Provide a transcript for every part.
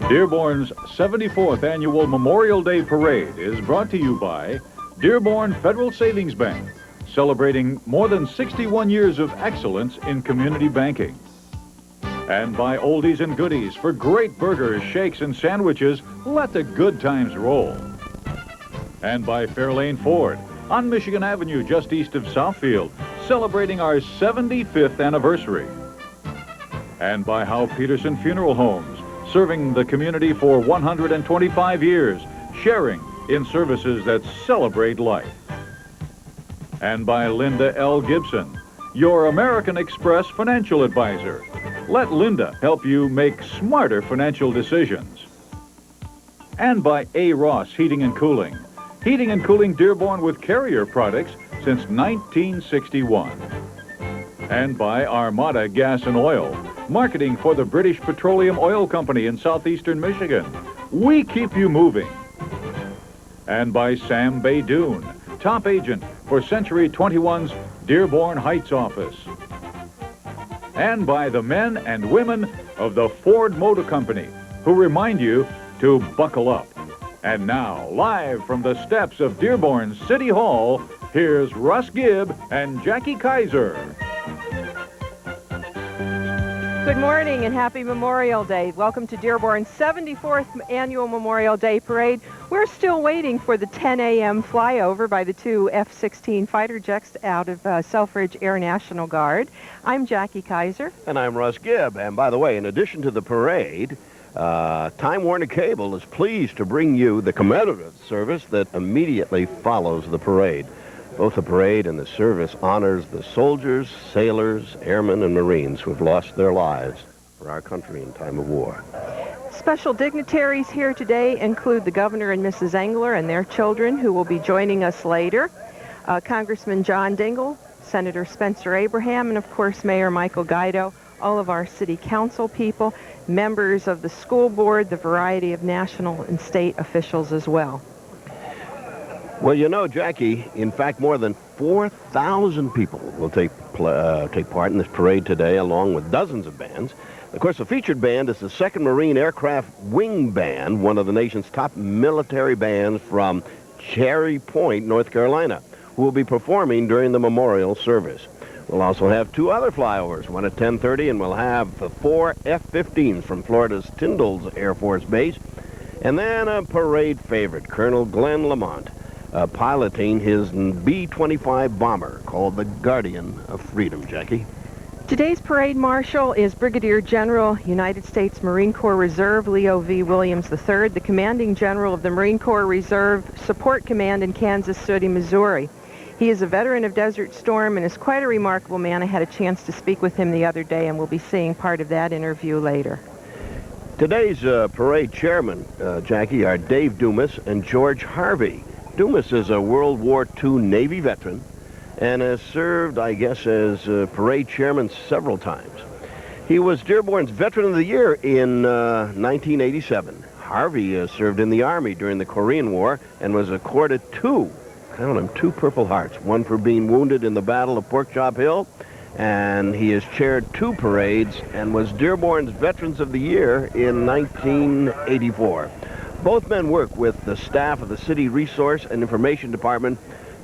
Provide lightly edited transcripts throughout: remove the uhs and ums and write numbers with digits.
Dearborn's 74th Annual Memorial Day Parade is brought to you by Dearborn Federal Savings Bank, celebrating more than 61 years of excellence in community banking. And by Oldies and Goodies for great burgers, shakes, and sandwiches. Let the good times roll. And by Fairlane Ford on Michigan Avenue just east of Southfield, celebrating our 75th anniversary. And by Howe Peterson Funeral Homes, serving the community for 125 years, sharing in services that celebrate life. And by Linda L. Gibson, your American Express financial advisor. Let Linda help you make smarter financial decisions. And by A. Ross Heating and Cooling. Heating and cooling Dearborn with Carrier products since 1961. And by Armada Gas and Oil, marketing for the British Petroleum Oil Company in southeastern Michigan. We keep you moving. And by Sam Baydoun, top agent for Century 21's Dearborn Heights office. And by the men and women of the Ford Motor Company, who remind you to buckle up. And now, live from the steps of Dearborn City Hall, here's Russ Gibb and Jackie Kaiser. Good morning and happy Memorial Day. Welcome to Dearborn's 74th Annual Memorial Day Parade. We're still waiting for the 10 a.m. flyover by the two F-16 fighter jets out of Selfridge Air National Guard. I'm Jackie Kaiser. And I'm Russ Gibb. And by the way, in addition to the parade, Time Warner Cable is pleased to bring you the commemorative service that immediately follows the parade. Both the parade and the service honors the soldiers, sailors, airmen, and Marines who have lost their lives for our country in time of war. Special dignitaries here today include the Governor and Mrs. Engler and their children, who will be joining us later, Congressman John Dingell, Senator Spencer Abraham, and of course Mayor Michael Guido, all of our city council people, members of the school board, the variety of national and state officials as well. Well, you know, Jackie, in fact, more than 4,000 people will take part in this parade today, along with dozens of bands. Of course, the featured band is the 2nd Marine Aircraft Wing Band, one of the nation's top military bands from Cherry Point, North Carolina, who will be performing during the memorial service. We'll also have two other flyovers, one at 10:30, and we'll have the 4 F-15s from Florida's Tyndall's Air Force Base, and then a parade favorite, Colonel Glenn Lamont, piloting his B-25 bomber called the Guardian of Freedom, Jackie. Today's parade marshal is Brigadier General, United States Marine Corps Reserve, Leo V. Williams III, the commanding general of the Marine Corps Reserve Support Command in Kansas City, Missouri. He is a veteran of Desert Storm and is quite a remarkable man. I had a chance to speak with him the other day, and we'll be seeing part of that interview later. Today's parade chairmen, Jackie, are Dave Dumas and George Harvey. Dumas is a World War II Navy veteran and has served, I guess, as parade chairman several times. He was Dearborn's Veteran of the Year in 1987. Harvey served in the Army during the Korean War and was accorded two Purple Hearts, one for being wounded in the Battle of Pork Chop Hill, and he has chaired two parades and was Dearborn's Veterans of the Year in 1984. Both men work with the staff of the City Resource and Information Department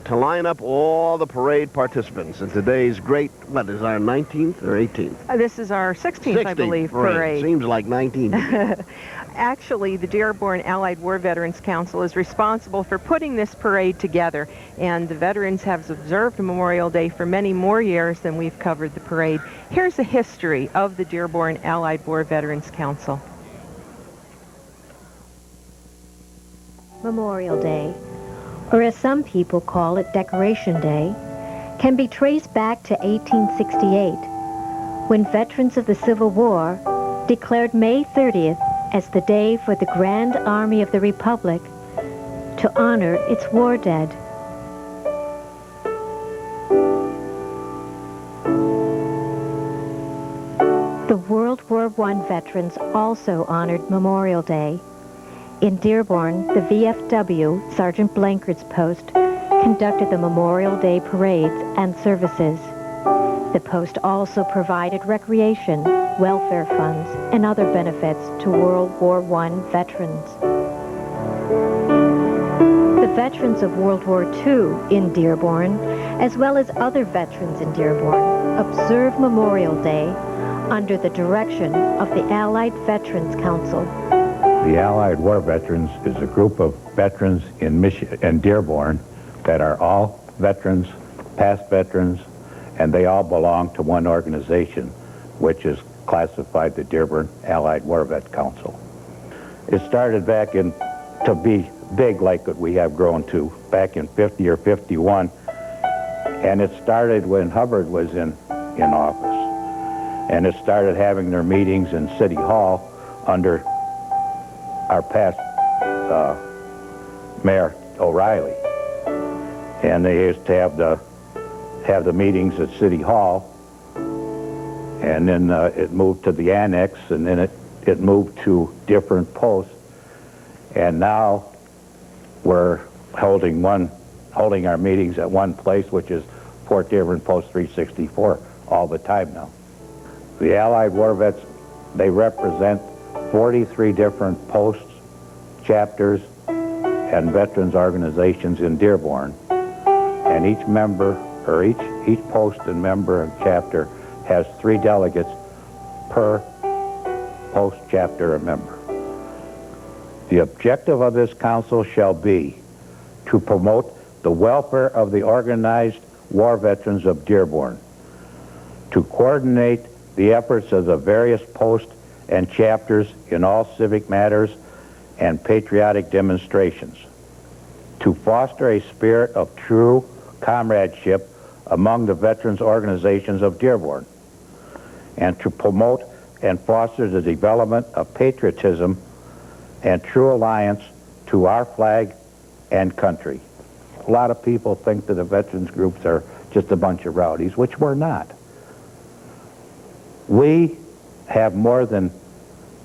to line up all the parade participants in today's great, what is our 19th or 18th? This is our 16th, I believe, parade. Seems like 19. Actually, the Dearborn Allied War Veterans Council is responsible for putting this parade together, and the veterans have observed Memorial Day for many more years than we've covered the parade. Here's a history of the Dearborn Allied War Veterans Council. Memorial Day, or as some people call it, Decoration Day, can be traced back to 1868, when veterans of the Civil War declared May 30th as the day for the Grand Army of the Republic to honor its war dead. The World War I veterans also honored Memorial Day. In Dearborn, the VFW, Sergeant Blanchard's post, conducted the Memorial Day parades and services. The post also provided recreation welfare funds and other benefits to World War I veterans. The veterans of World War II in Dearborn, as well as other veterans in Dearborn, observe Memorial Day under the direction of the Allied Veterans Council. The Allied War Veterans is a group of veterans in Dearborn that are all veterans, past veterans, and they all belong to one organization, which is classified the Dearborn Allied War Vet Council. It started back in, to be big like what we have grown to, back in 50 or 51, and it started when Hubbard was in office. And it started having their meetings in City Hall under our past Mayor O'Reilly. And they used to have the meetings at City Hall, and then it moved to the annex, and then it moved to different posts, and now we're holding our meetings at one place, which is Fort Dearborn Post 364 all the time now. The Allied War Vets, they represent 43 different posts, chapters, and veterans organizations in Dearborn. And each member, or each post and member and chapter has 3 delegates per post, chapter, and member. The objective of this council shall be to promote the welfare of the organized war veterans of Dearborn, to coordinate the efforts of the various posts and chapters in all civic matters and patriotic demonstrations, to foster a spirit of true comradeship among the veterans organizations of Dearborn, and to promote and foster the development of patriotism and true alliance to our flag and country. A lot of people think that the veterans groups are just a bunch of rowdies, which we're not. We have more than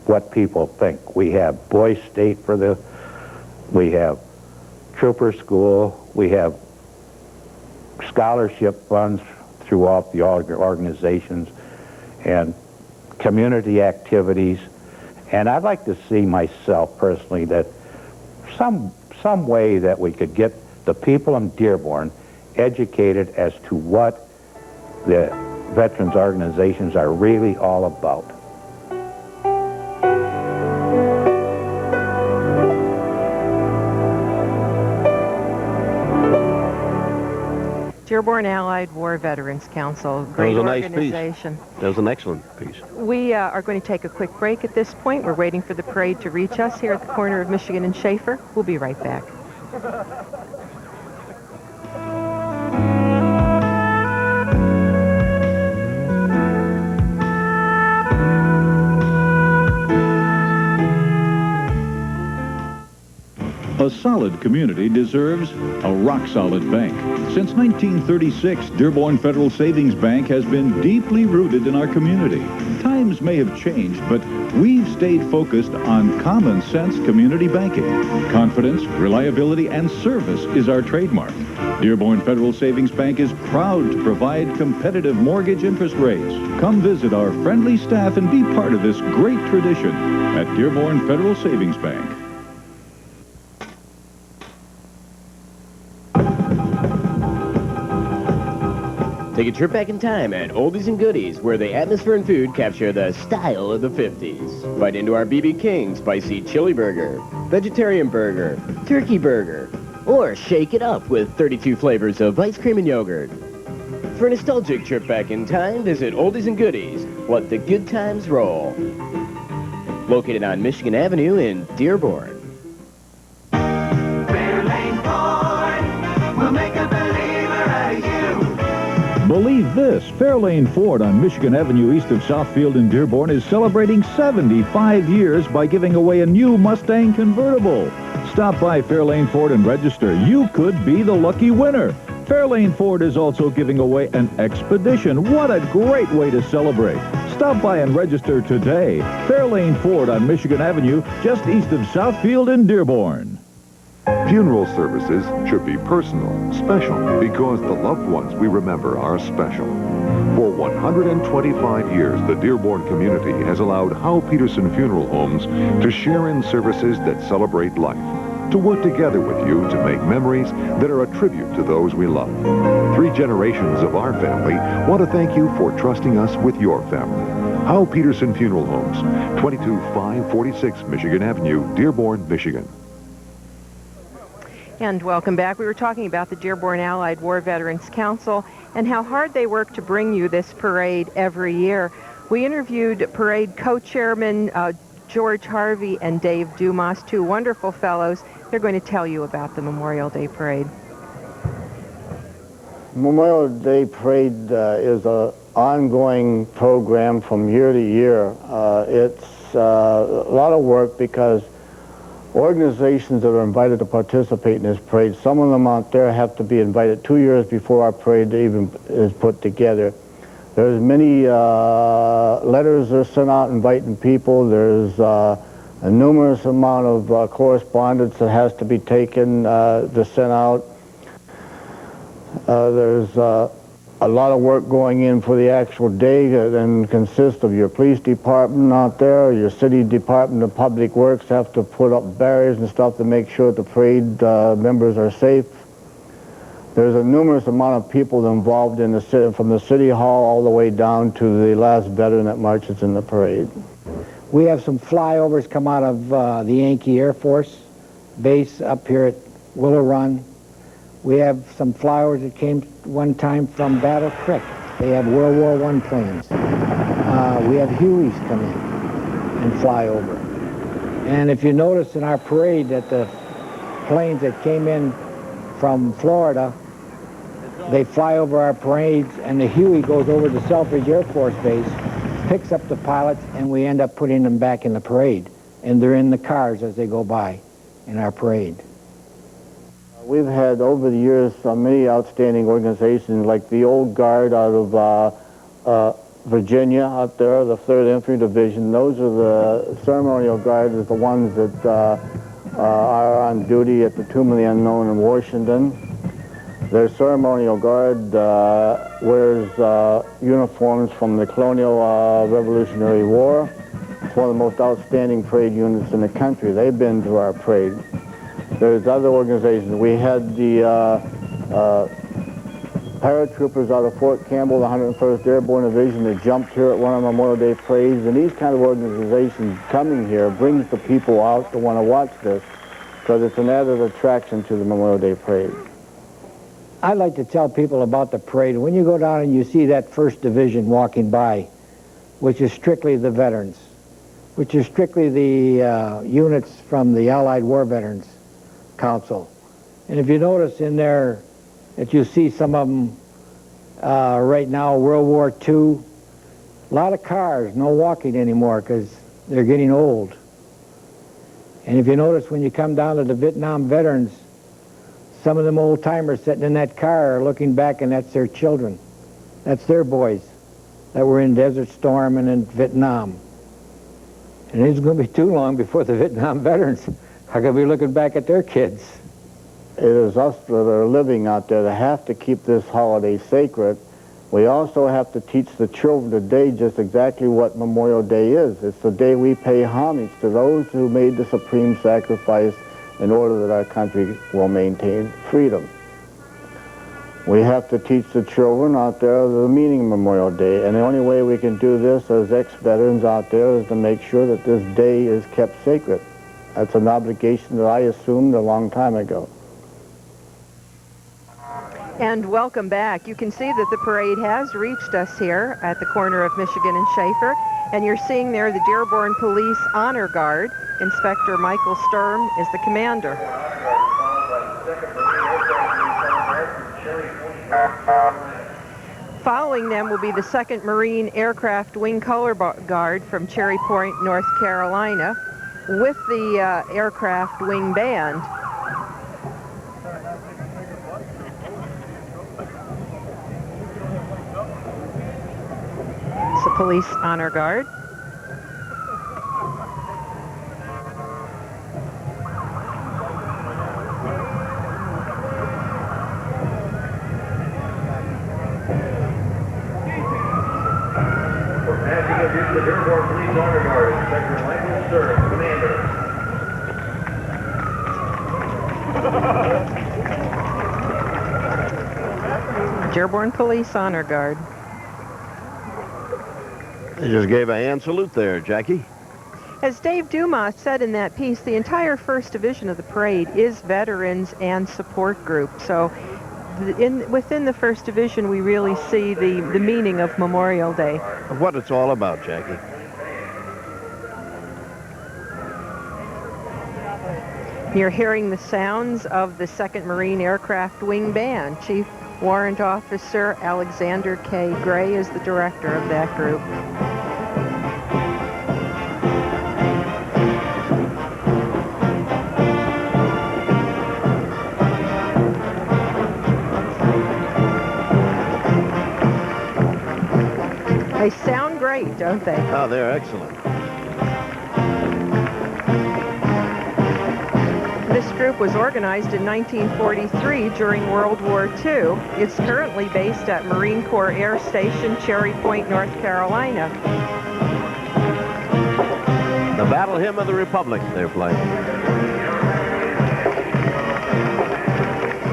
what people think. We have Boys State we have Trooper School, we have scholarship funds throughout the organizations, and community activities. And I'd like to see myself personally that some way that we could get the people in Dearborn educated as to what the veterans organizations are really all about. Dearborn Allied War Veterans Council, great organization. That was an excellent piece. We are going to take a quick break at this point. We're waiting for the parade to reach us here at the corner of Michigan and Schaefer. We'll be right back. A solid community deserves a rock-solid bank. Since 1936, Dearborn Federal Savings Bank has been deeply rooted in our community. Times may have changed, but we've stayed focused on common sense community banking. Confidence, reliability, and service is our trademark. Dearborn Federal Savings Bank is proud to provide competitive mortgage interest rates. Come visit our friendly staff and be part of this great tradition at Dearborn Federal Savings Bank. Take a trip back in time at Oldies and Goodies, where the atmosphere and food capture the style of the 50s. Bite into our BB King spicy chili burger, vegetarian burger, turkey burger, or shake it up with 32 flavors of ice cream and yogurt. For a nostalgic trip back in time, visit Oldies and Goodies. Let the good times roll. Located on Michigan Avenue in Dearborn. Believe this, Fairlane Ford on Michigan Avenue east of Southfield in Dearborn is celebrating 75 years by giving away a new Mustang convertible. Stop by Fairlane Ford and register. You could be the lucky winner. Fairlane Ford is also giving away an Expedition. What a great way to celebrate. Stop by and register today. Fairlane Ford on Michigan Avenue, just east of Southfield in Dearborn. Funeral services should be personal, special, because the loved ones we remember are special. For 125 years, the Dearborn community has allowed Howe Peterson Funeral Homes to share in services that celebrate life, to work together with you to make memories that are a tribute to those we love. 3 generations of our family want to thank you for trusting us with your family. Howe Peterson Funeral Homes, 22546 Michigan Avenue, Dearborn, Michigan. And welcome back. We were talking about the Dearborn Allied War Veterans Council and how hard they work to bring you this parade every year. We interviewed parade co-chairman George Harvey and Dave Dumas, 2 wonderful fellows. They're going to tell you about the Memorial Day Parade. Memorial Day Parade is an ongoing program from year to year. It's a lot of work because organizations that are invited to participate in this parade, some of them out there have to be invited 2 years before our parade even is put together. There's many letters that are sent out inviting people. There's a numerous amount of correspondence that has to be taken to send out. There's a lot of work going in for the actual day that consists of your police department out there, your city department of public works have to put up barriers and stuff to make sure the parade members are safe. There's a numerous amount of people involved in the city, from the city hall all the way down to the last veteran that marches in the parade. We have some flyovers come out of the Yankee Air Force base up here at Willow Run. We have some flyovers that came one time from Battle Creek. They have World War I planes. We have Hueys come in and fly over. And if you notice in our parade that the planes that came in from Florida, they fly over our parades, and the Huey goes over to Selfridge Air Force Base, picks up the pilots, and we end up putting them back in the parade. And they're in the cars as they go by in our parade. We've had over the years many outstanding organizations like the Old Guard out of Virginia out there, the 3rd Infantry Division. Those are the ceremonial guards, are the ones that are on duty at the Tomb of the Unknown in Washington. Their ceremonial guard wears uniforms from the Colonial Revolutionary War. It's one of the most outstanding parade units in the country. They've been to our parade. There's other organizations. We had the paratroopers out of Fort Campbell, the 101st Airborne Division, that jumped here at one of the Memorial Day parades. And these kind of organizations coming here brings the people out to want to watch this because it's an added attraction to the Memorial Day parade. I'd like to tell people about the parade. When you go down and you see that 1st Division walking by, which is strictly the veterans, which is strictly the units from the Allied War Veterans Council. And if you notice in there that you see some of them right now, World War II, a lot of cars, no walking anymore because they're getting old. And if you notice when you come down to the Vietnam veterans, some of them old-timers sitting in that car are looking back, and that's their children. That's their boys that were in Desert Storm and in Vietnam. And it isn't going to be too long before the Vietnam veterans are going to be looking back at their kids. It is us that are living out there that have to keep this holiday sacred. We also have to teach the children today just exactly what Memorial Day is. It's the day we pay homage to those who made the supreme sacrifice in order that our country will maintain freedom. We have to teach the children out there the meaning of Memorial Day, and the only way we can do this as ex-veterans out there is to make sure that this day is kept sacred. That's an obligation that I assumed a long time ago. And welcome back. You can see that the parade has reached us here at the corner of Michigan and Schaefer, and you're seeing there the Dearborn Police Honor Guard. Inspector Michael Sturm is the commander. Following them will be the 2nd Marine Aircraft Wing Color Guard from Cherry Point, North Carolina, with the Aircraft Wing Band. It's the Police Honor Guard. Dearborn Police Honor Guard, Inspector Michael Stern, Commander. Dearborn Police Honor Guard. They just gave a hand salute there, Jackie. As Dave Dumas said in that piece, the entire first division of the parade is veterans and support group. So within the first division, we really see the meaning of Memorial Day. What it's all about, Jackie. You're hearing the sounds of the 2nd Marine Aircraft Wing Band. Chief Warrant Officer Alexander K. Gray is the director of that group. They sound great, don't they? Oh, they're excellent. This group was organized in 1943 during World War II. It's currently based at Marine Corps Air Station, Cherry Point, North Carolina. The Battle Hymn of the Republic they're playing.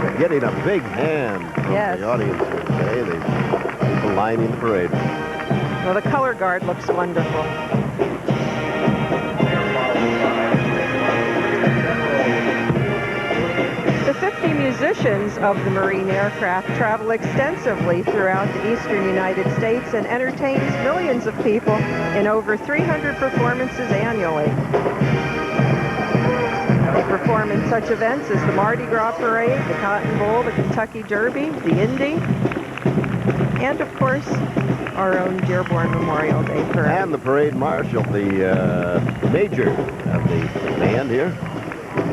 They're getting a big hand from the audience here today. The people lining the parade. Well, the color guard looks wonderful. The 50 musicians of the Marine aircraft travel extensively throughout the eastern United States and entertains millions of people in over 300 performances annually. They perform in such events as the Mardi Gras Parade, the Cotton Bowl, the Kentucky Derby, the Indy, and of course, our own Dearborn Memorial Day Parade. And the parade marshal, the major of the band here,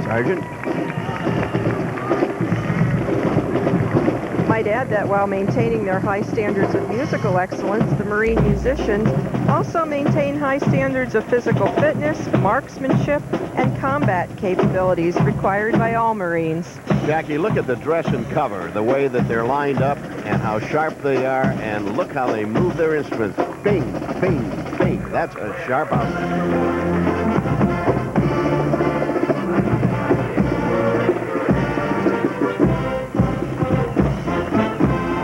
Sergeant. Might add that while maintaining their high standards of musical excellence, the Marine musicians also maintain high standards of physical fitness, marksmanship, and combat capabilities required by all Marines. Jackie, look at the dress and cover, the way that they're lined up and how sharp they are, and look how they move their instruments. Bing, bing, bing. That's a sharp outfit.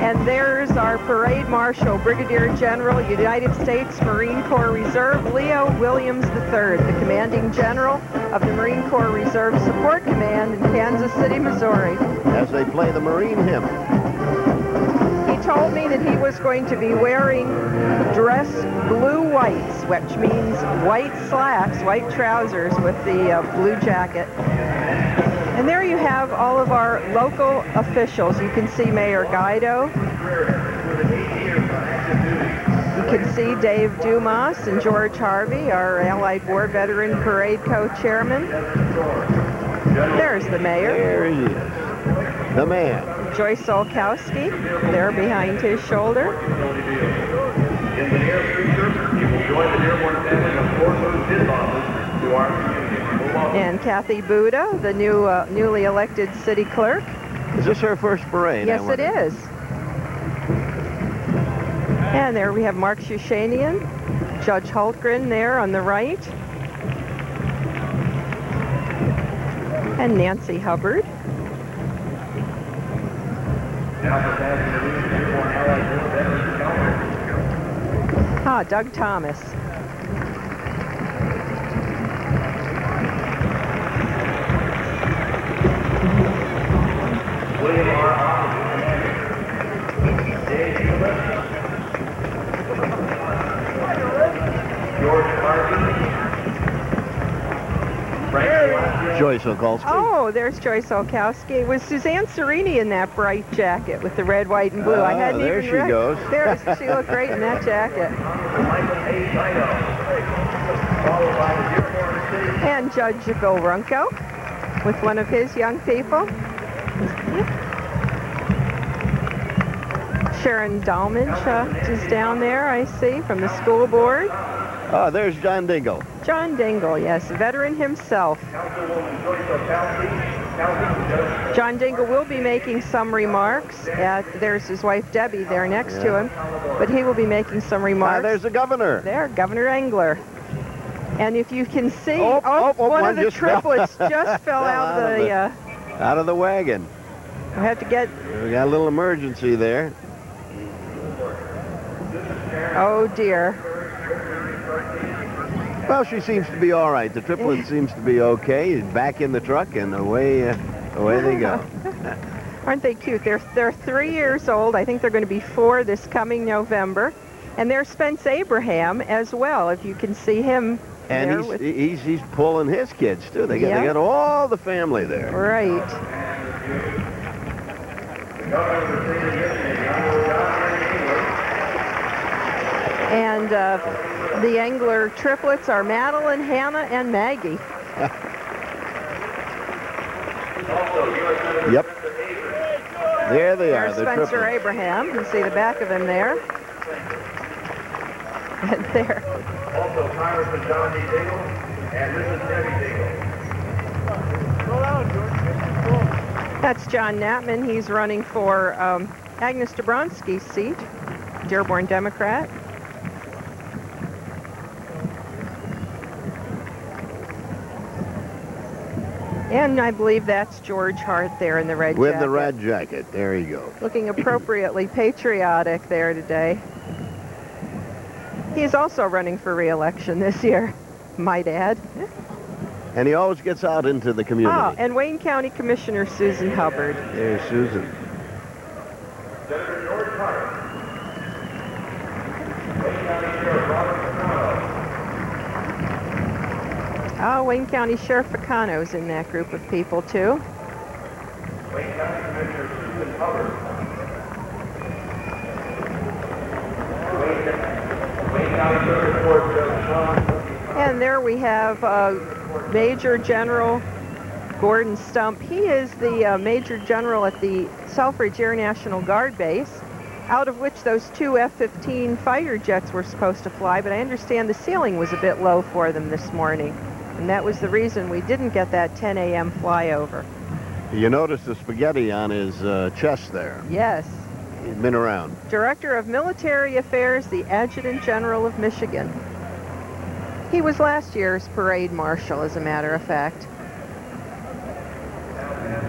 And there's our parade marshal, Brigadier General, United States Marine Corps Reserve, Leo Williams III, the commanding general of the Marine Corps Reserve Support Command in Kansas City, Missouri. As they play the Marine hymn. He told me that he was going to be wearing dress blue whites, which means white slacks, white trousers with the blue jacket. And there you have all of our local officials. You can see Mayor Guido. You can see Dave Dumas and George Harvey, our Allied War Veteran Parade Co-Chairman. There's the mayor. There he is. The man. Joyce Olkowski, there behind his shoulder. In the near future, you will join the Dearborn family of Forces his office to our community. And Kathy Buda, the newly elected city clerk. Is this her first parade? Yes, it is. And there we have Mark Shushanian, Judge Hultgren there on the right. And Nancy Hubbard. Doug Thomas. William R. Dave Dumas, George Harvey, Joyce Olkowski. Oh, there's Joyce Olkowski. Was Suzanne Serini in that bright jacket with the red, white, and blue? I hadn't there even she goes. She looked great in that jacket. And Judge Bill Runco with one of his young people. Sharon Dalmage is down there, I see, from the school board. Oh, there's John Dingle. John Dingle, yes, a veteran himself. Councilwoman Joyce Olkowski, John Dingell will be making some remarks. There's his wife Debbie there next to him, but he will be making some remarks. There's the governor. There, Governor Engler. And if you can see, one of the just triplets just fell out of the... out of the wagon. We have to get... We got a little emergency there. Oh, dear. Well, she seems to be all right. The triplet seems to be okay. Back in the truck, and away they go. Aren't they cute? They're 3 years old. I think they're going to be 4 this coming November. And there's Spence Abraham as well, if you can see him. And he's pulling his kids, too. They got all the family there. Right. And the Engler triplets are Madeline, Hannah, and Maggie. Yep. There they are. There's Spencer Abraham. You can see the back of him there. And there. Also, Congressman John D. Dingell and Mrs. Debbie Dingell. That's John Knappman. He's running for Agnes Dabrowski's seat, Dearborn Democrat. And I believe that's George Hart there in the red jacket. With the red jacket. There you go. Looking appropriately patriotic there today. He's also running for re-election this year, might add. And he always gets out into the community. Oh, and Wayne County Commissioner Susan Hubbard. There's Susan. Senator George Hart. Wayne County Sheriff Robert Picano. Oh, Wayne County Sheriff Picano's in that group of people, too. Wayne County Commissioner Susan Hubbard. Wayne County Circuit Court Judge Sean. And there we have Major General Gordon Stump. He is the Major General at the Selfridge Air National Guard Base, out of which those 2 F-15 fighter jets were supposed to fly, but I understand the ceiling was a bit low for them this morning. And that was the reason we didn't get that 10 a.m. flyover. You notice the spaghetti on his chest there. Yes. He's been around. Director of Military Affairs, the Adjutant General of Michigan. He was last year's parade marshal, as a matter of fact.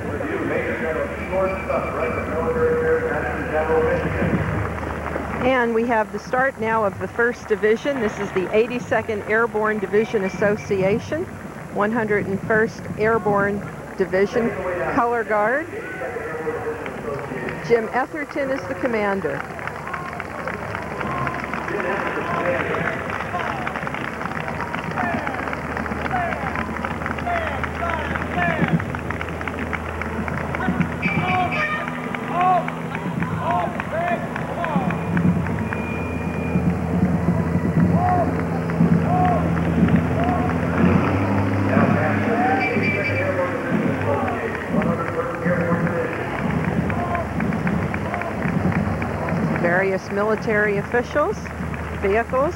With you, Major General George Stump, Director of Military Affairs, Adjutant General of Michigan. And we have the start now of the 1st Division. This is the 82nd Airborne Division Association, 101st Airborne Division Color Guard. Jim Etherton is the commander. Various military officials, vehicles.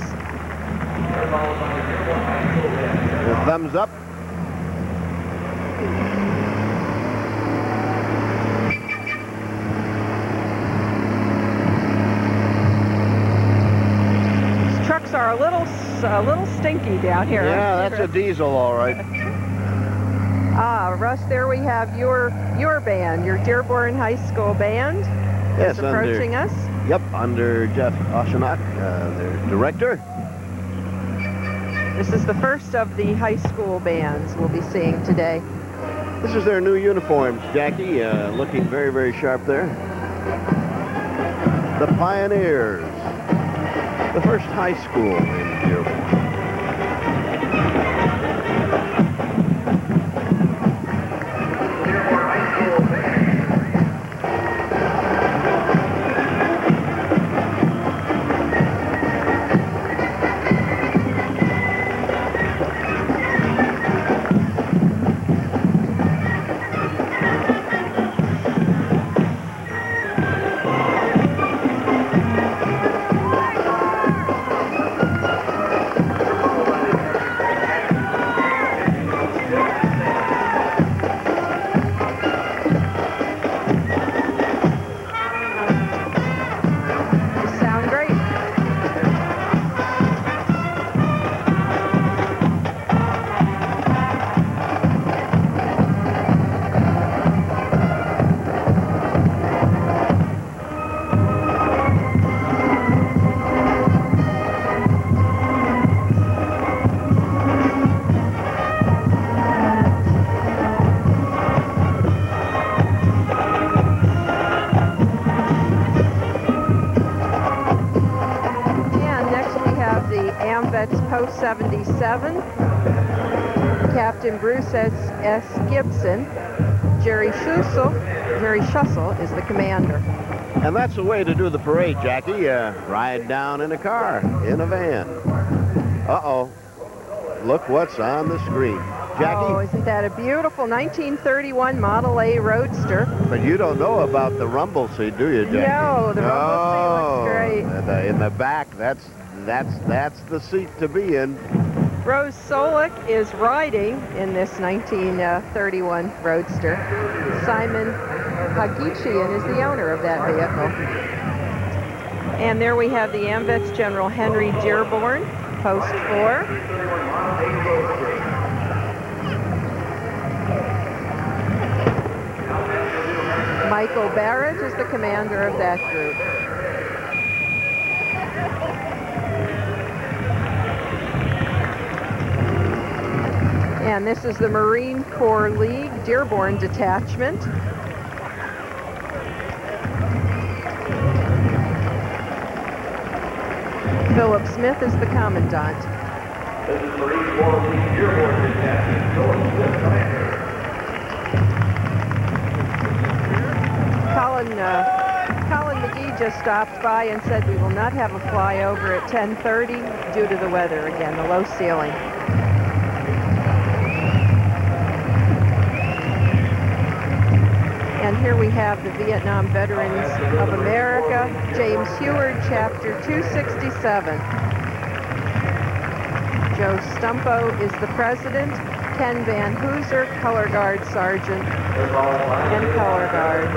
Thumbs up. These trucks are a little stinky down here. Yeah, that's a diesel, all right. Ah, Russ, there we have your band, your Dearborn High School band. Yes, is approaching us. Yep, under Jeff Oshanok, their director. This is the first of the high school bands we'll be seeing today. This is their new uniforms, Jackie, looking very, very sharp there. The Pioneers, the first high school in Dearborn. Dearborn High School band. 7. Captain Bruce S. Gibson. Jerry Schussel is the commander. And that's the way to do the parade, Jackie. Ride down in a car, in a van. Uh-oh. Look what's on the screen. Jackie? Oh, isn't that a beautiful 1931 Model A Roadster? But you don't know about the rumble seat, do you, Jackie? No, the rumble seat looks great. And, in the back, that's the seat to be in. Rose Solik is riding in this 1931 Roadster. Simon Hagichian is the owner of that vehicle. And there we have the AMVETS General Henry Dearborn, Post 4. Michael Barrett is the commander of that group. And this is the Marine Corps League Dearborn Detachment. Philip Smith is the commandant. This is Marine Corps League Dearborn Detachment. Philip Smith, commander. Colin McGee just stopped by and said we will not have a flyover at 10:30 due to the weather again, the low ceiling. And here we have the Vietnam Veterans of America, James Heward, Chapter 267. Joe Stumpo is the president. Ken Van Hooser, color guard sergeant, and color guard.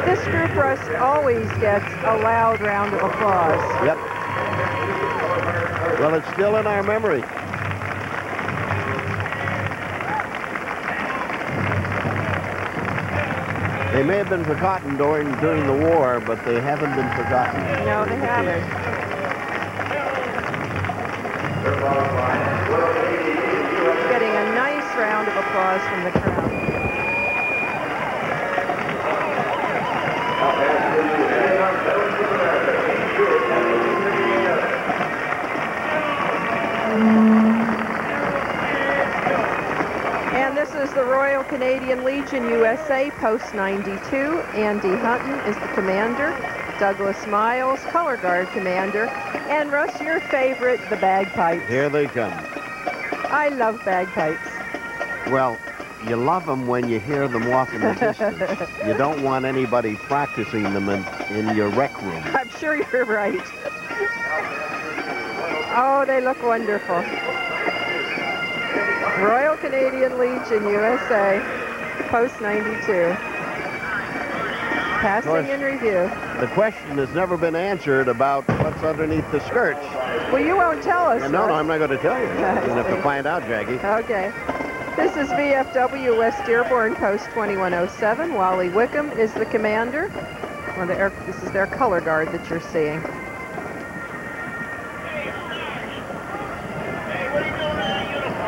This group, Russ, always gets a loud round of applause. Yep. Well, it's still in our memory. They may have been forgotten during the war, but they haven't been forgotten. No, they haven't. Getting a nice round of applause from the crowd. And this is the Royal Canadian Legion USA, Post 92. Andy Hutton is the commander. Douglas Miles, color guard commander. And Russ, your favorite, the bagpipes. Here they come. I love bagpipes. Well, you love them when you hear them off in the distance. You don't want anybody practicing them in your rec room. I'm sure you're right. Oh, they look wonderful. Royal Canadian Legion USA, Post 92. Passing in review. The question has never been answered about what's underneath the skirts. Well, you won't tell us. No, I'm not going to tell you. You're going to have to find out, Jackie. Okay. This is VFW West Dearborn, Post 2107. Wally Wickham is the commander. Well, this is their color guard that you're seeing.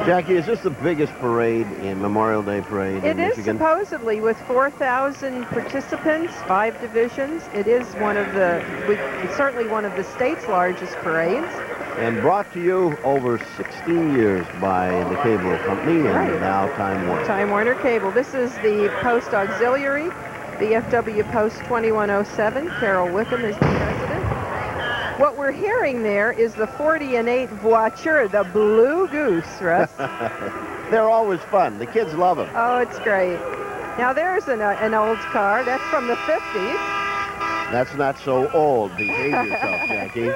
Jackie, is this the biggest parade in Memorial Day Parade in Michigan? It is supposedly with 4,000 participants, 5 divisions. It is it's certainly one of the state's largest parades. And brought to you over 16 years by the cable company and now Time Warner. Time Warner Cable. This is the Post Auxiliary, VFW Post 2107. Carol Wickham is the president. What we're hearing there is the 40-8 voiture, the Blue Goose, Russ. They're always fun. The kids love them. Oh, it's great. Now there's an old car. That's from the 50s. That's not so old. Behave yourself, Jackie.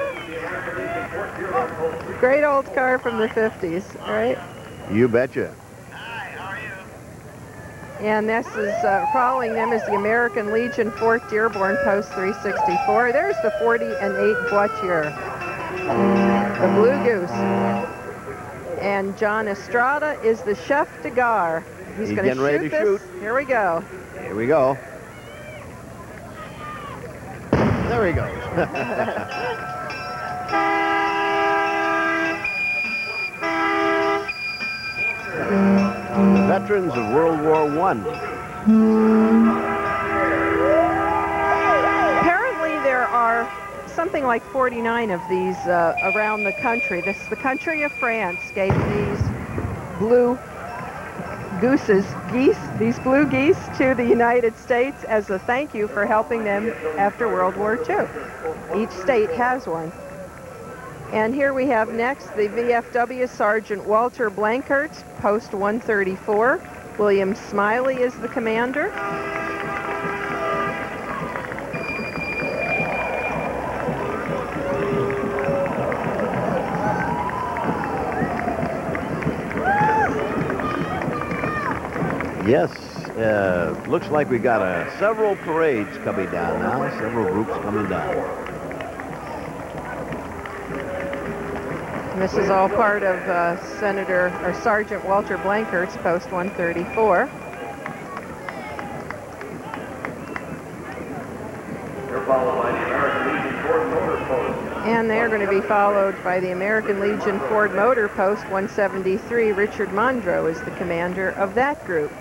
Great old car from the 50s, right? You betcha. And this is, following them is the American Legion 4th Dearborn Post 364. There's the 40-8 voiture, the Blue Goose. And John Estrada is the chef de gare. He's going getting ready to shoot. Here we go. Here we go. There he goes. The veterans of World War I. Apparently there are something like 49 of these around the country. The country of France gave these blue these blue geese to the United States as a thank you for helping them after World War II. Each state has one. And here we have next the VFW Sergeant Walter Blankertz, Post 134. William Smiley is the commander. Yes, looks like we got several parades coming down now, several groups coming down. And this is all part of Sergeant Walter Blankert's Post 134. They're followed by the American Legion Ford Motor Post. And they're going to be followed by the American Legion Ford Motor Post 173. Richard Mondro is the commander of that group.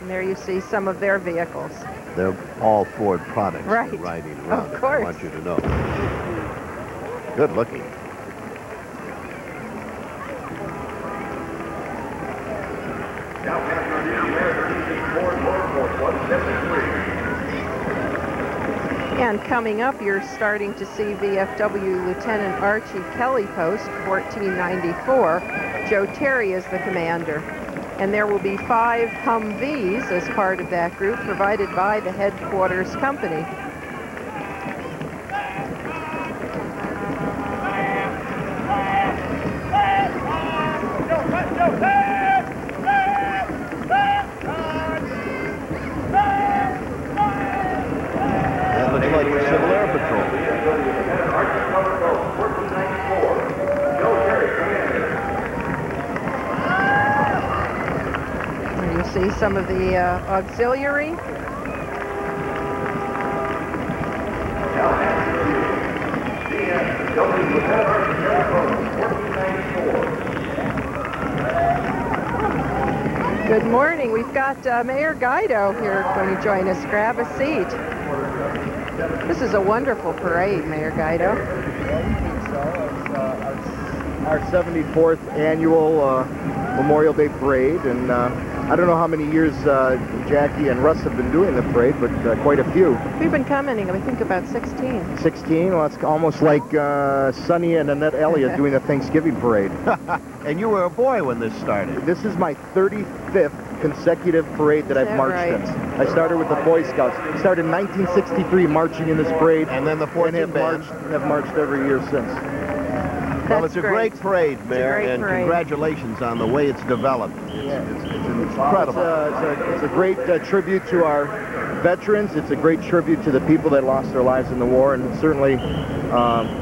And there you see some of their vehicles. They're all Ford products. Right. They're riding around. Of course. I want you to know. Good looking. Now after the American Legion Ford Motor Post 173. And coming up, you're starting to see VFW Lieutenant Archie Kelly Post 1494. Joe Terry is the commander. And there will be 5 Humvees as part of that group, provided by the headquarters company. That looks like the Civil Air Patrol. Archie Kelly Post 1494. Joe Terry, commander. You see some of the auxiliary. Now after the Lieutenant Archie Kelly Post 1494. Good morning. We've got Mayor Guido here going to join us. Grab a seat. This is a wonderful parade, Mayor Guido. Our 74th annual Memorial Day Parade, and I don't know how many years Jackie and Russ have been doing the parade, but quite a few. We've been commenting, I think, about 16. 16? Well, it's almost like Sonny and Annette Elliott doing the Thanksgiving parade. And you were a boy when this started. This is my 35th consecutive parade that I've that marched right? in. I started with the Boy Scouts. Started in 1963 marching in this parade, And then the 14 and band. have marched every year since. Well, That's it's a great parade, Mayor, great and parade. congratulations on the way it's developed. It's incredible. It's a great tribute to our veterans. It's a great tribute to the people that lost their lives in the war, and certainly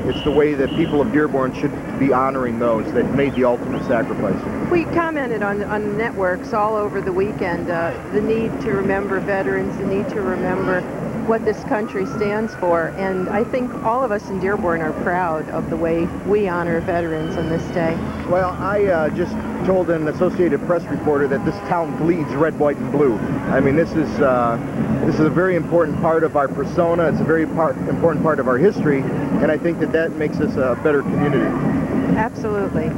it's the way that people of Dearborn should be honoring those that made the ultimate sacrifice. We commented on networks all over the weekend, the need to remember veterans, the need to remember what this country stands for, and I think all of us in Dearborn are proud of the way we honor veterans on this day. Well, I just told an Associated Press reporter that this town bleeds red, white, and blue. I mean, this is a very important part of our persona. It's a very important part of our history, and I think that makes us a better community. Absolutely.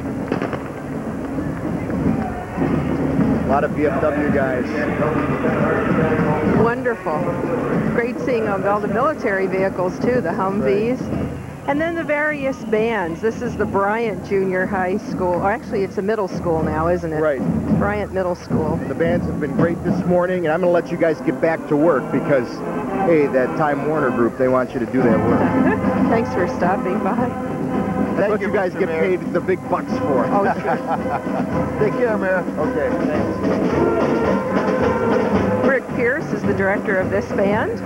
A lot of VFW guys. Wonderful. Great seeing all the military vehicles, too, the Humvees. And then the various bands. This is the Bryant Junior High School. Or actually, it's a middle school now, isn't it? Right. Bryant Middle School. The bands have been great this morning, and I'm going to let you guys get back to work because, hey, that Time Warner group, they want you to do that work. Thanks for stopping by. That's what you guys Mr. get Mayor. paid the big bucks for. Oh, sure. Take care, Mayor. Okay, thanks. Rick Pierce is the director of this band.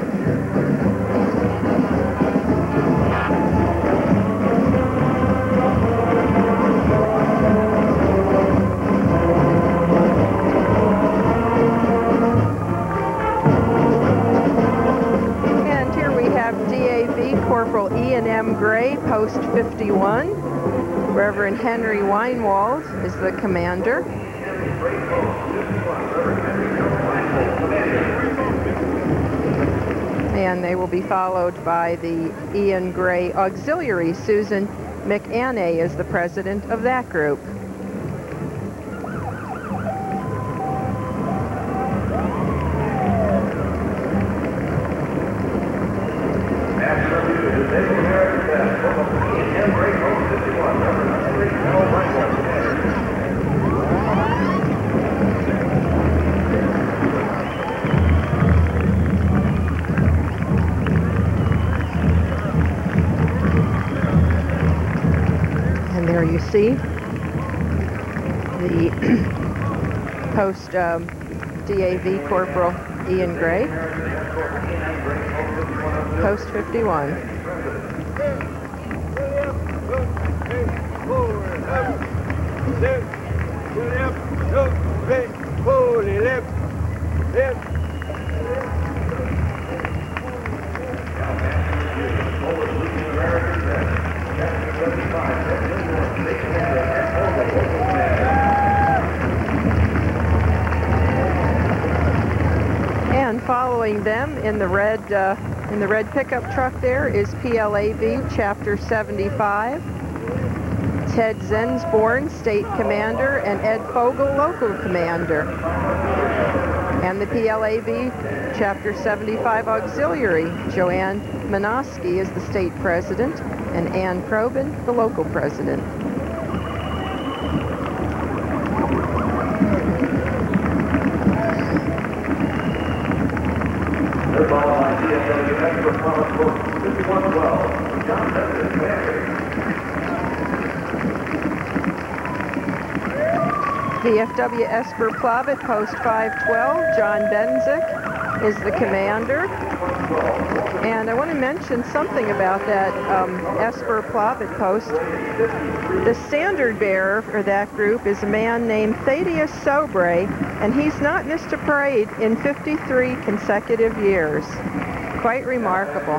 And here we have DAV Corporal E&M Gray, Post 51. Reverend Henry Weinwald is the commander. And they will be followed by the Ian Gray Auxiliary. Susan McAnay is the president of that group. And there you see the post DAV Corporal Ian Gray, post 51. And following them in the red pickup truck there is PLAB Chapter 75, Ted Zensborn, State Commander, and Ed Fogel, Local Commander. And the PLAB Chapter 75 Auxiliary, Joanne Minoski is the State President, and Ann Probin, the Local President. VFW Esper Plavet, Post 512, John Benzik is the commander. And I want to mention something about that Esper Plavet post. The standard bearer for that group is a man named Thaddeus Sobray, and he's not missed a parade in 53 consecutive years. Quite remarkable.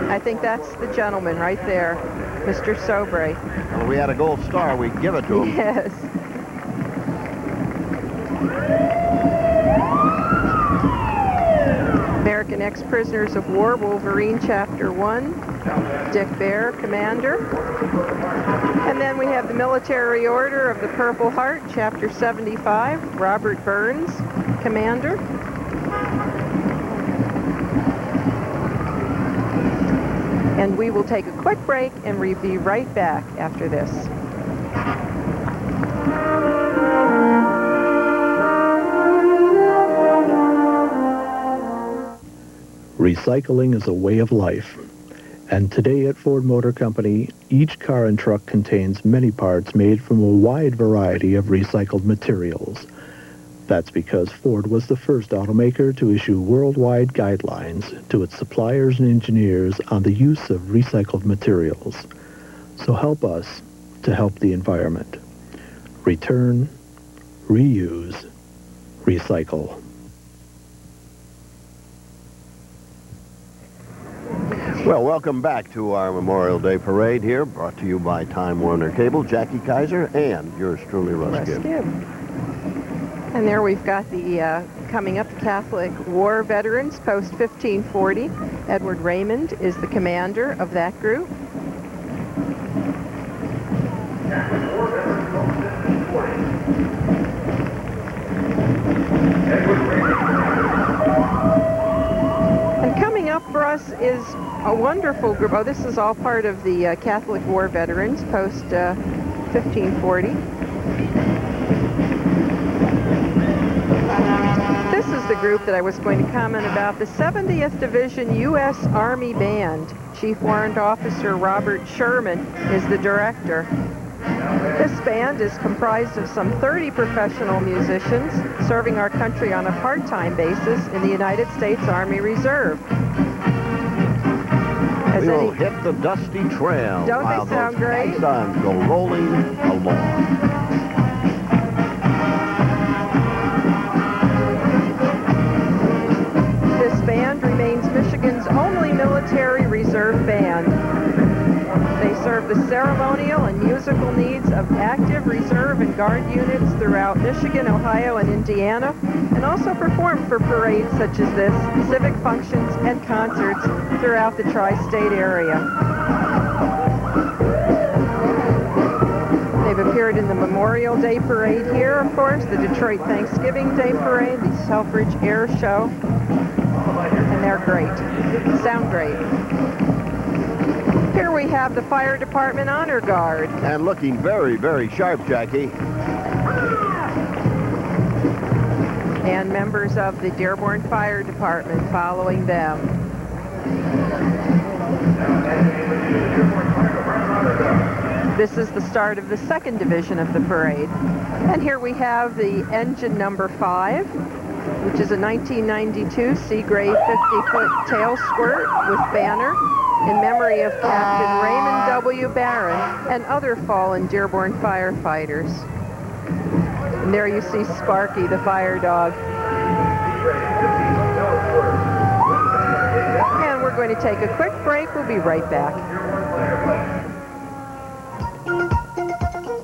I think that's the gentleman right there, Mr. Sobray. Well, if we had a gold star, we'd give it to him. Yes. American Ex-Prisoners of War, Wolverine, Chapter 1, Dick Bear, Commander. And then we have the Military Order of the Purple Heart, Chapter 75, Robert Burns, Commander. And we will take a quick break and we'll be right back after this. Recycling is a way of life, and today at Ford Motor Company, each car and truck contains many parts made from a wide variety of recycled materials. That's because Ford was the first automaker to issue worldwide guidelines to its suppliers and engineers on the use of recycled materials. So help us to help the environment. Return, reuse, recycle. Well, welcome back to our Memorial Day Parade here, brought to you by Time Warner Cable, Jackie Kaiser, and yours truly, Russ Gibb. And there we've got the, coming up, the Catholic War Veterans, Post 1540. Edward Raymond is the commander of that group. Catholic War Veterans, Post 1540. Edward Raymond. And coming up for us is a wonderful group. Oh, this is all part of the Catholic War Veterans, Post 1540. This is the group that I was going to comment about, the 70th Division U.S. Army Band. Chief Warrant Officer Robert Sherman is the director. This band is comprised of some 30 professional musicians serving our country on a part-time basis in the United States Army Reserve. We will hit the dusty trail Don't while they sound those great? songs go rolling along. This band remains Michigan's only military reserve band. They serve the ceremonial and musical needs of active reserve and guard units throughout Michigan, Ohio, and Indiana, and also perform for parades such as this, civic functions, and concerts throughout the tri-state area. They've appeared in the Memorial Day Parade here, of course, the Detroit Thanksgiving Day Parade, the Selfridge Air Show, and they're great. Sound great. Here we have the Fire Department Honor Guard. And looking very, very sharp, Jackie. And members of the Dearborn Fire Department following them. This is the start of the second division of the parade. And here we have the engine number 5, which is a 1992 Seagrave 50-foot tail squirt with banner in memory of Captain Raymond W. Barron and other fallen Dearborn firefighters. And there you see Sparky, the fire dog. And we're going to take a quick break. We'll be right back.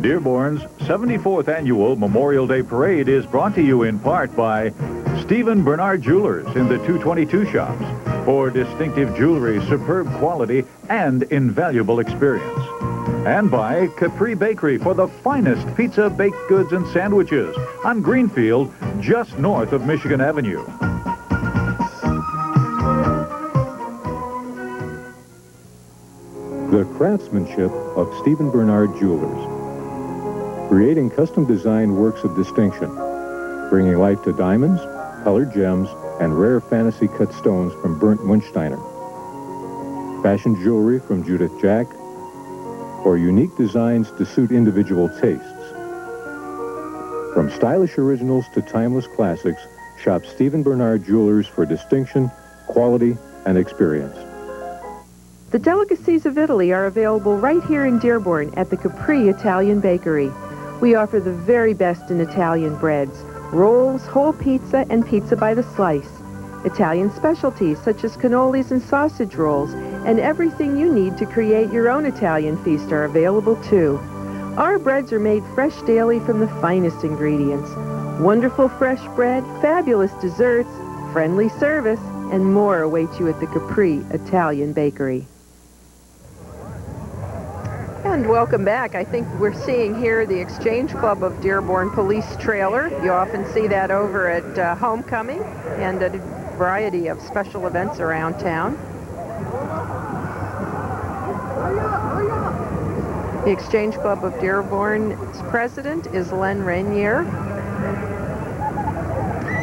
Dearborn's 74th Annual Memorial Day Parade is brought to you in part by Stephen Bernard Jewelers in the 222 shops for distinctive jewelry, superb quality, and invaluable experience. And by Capri Bakery for the finest pizza, baked goods, and sandwiches on Greenfield, just north of Michigan Avenue. The craftsmanship of Stephen Bernard Jewelers. Creating custom-designed works of distinction, bringing life to diamonds, colored gems, and rare fantasy-cut stones from Bernd Munsteiner. Fashion jewelry from Judith Jack, or unique designs to suit individual tastes. From stylish originals to timeless classics, shop Stephen Bernard Jewelers for distinction, quality, and experience. The delicacies of Italy are available right here in Dearborn at the Capri Italian Bakery. We offer the very best in Italian breads, rolls, whole pizza, and pizza by the slice. Italian specialties such as cannolis and sausage rolls, and everything you need to create your own Italian feast are available too. Our breads are made fresh daily from the finest ingredients. Wonderful fresh bread, fabulous desserts, friendly service, and more await you at the Capri Italian Bakery. And welcome back. I think we're seeing here the Exchange Club of Dearborn Police Trailer. You often see that over at Homecoming and at a variety of special events around town. The Exchange Club of Dearborn's president is Len Renier.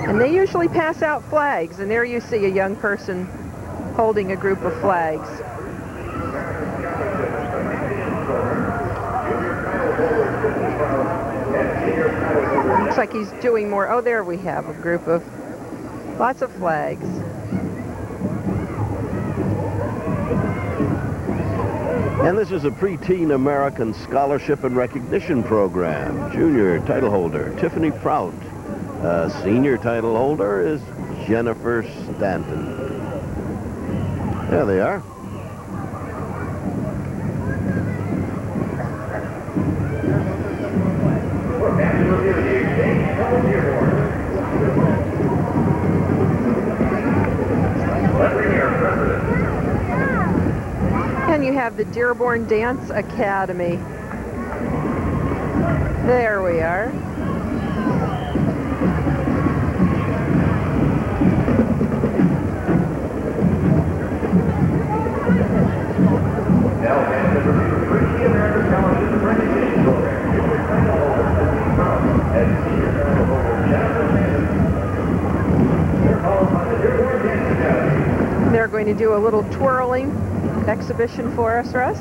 And they usually pass out flags, and there you see a young person holding a group of flags. Looks like he's doing more. Oh, there we have a group of lots of flags. And this is a preteen American Scholarship and Recognition Program. Junior title holder, Tiffany Prout. Senior title holder is Jennifer Stanton. There they are. And you have the Dearborn Dance Academy. There we are. They're going to do a little twirling exhibition for us, Russ.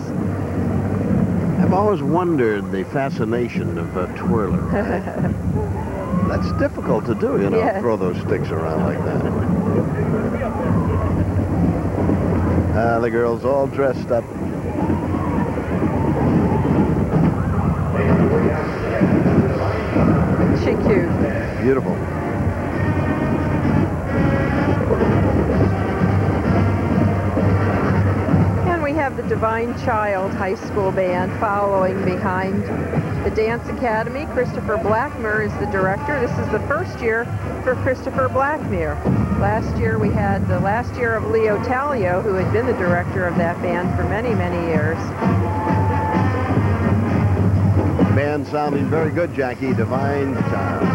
I've always wondered the fascination of a twirler. That's difficult to do, you know, Yes. throw those sticks around like that. The girls all dressed up. She cute. Beautiful. And we have the Divine Child High School Band following behind The Dance Academy, Christopher Blackmer is the director. This is the first year for Christopher Blackmer. Last year we had the last year of Leo Talio, who had been the director of that band for many, many years. Band sounding very good, Jackie. Divine Child.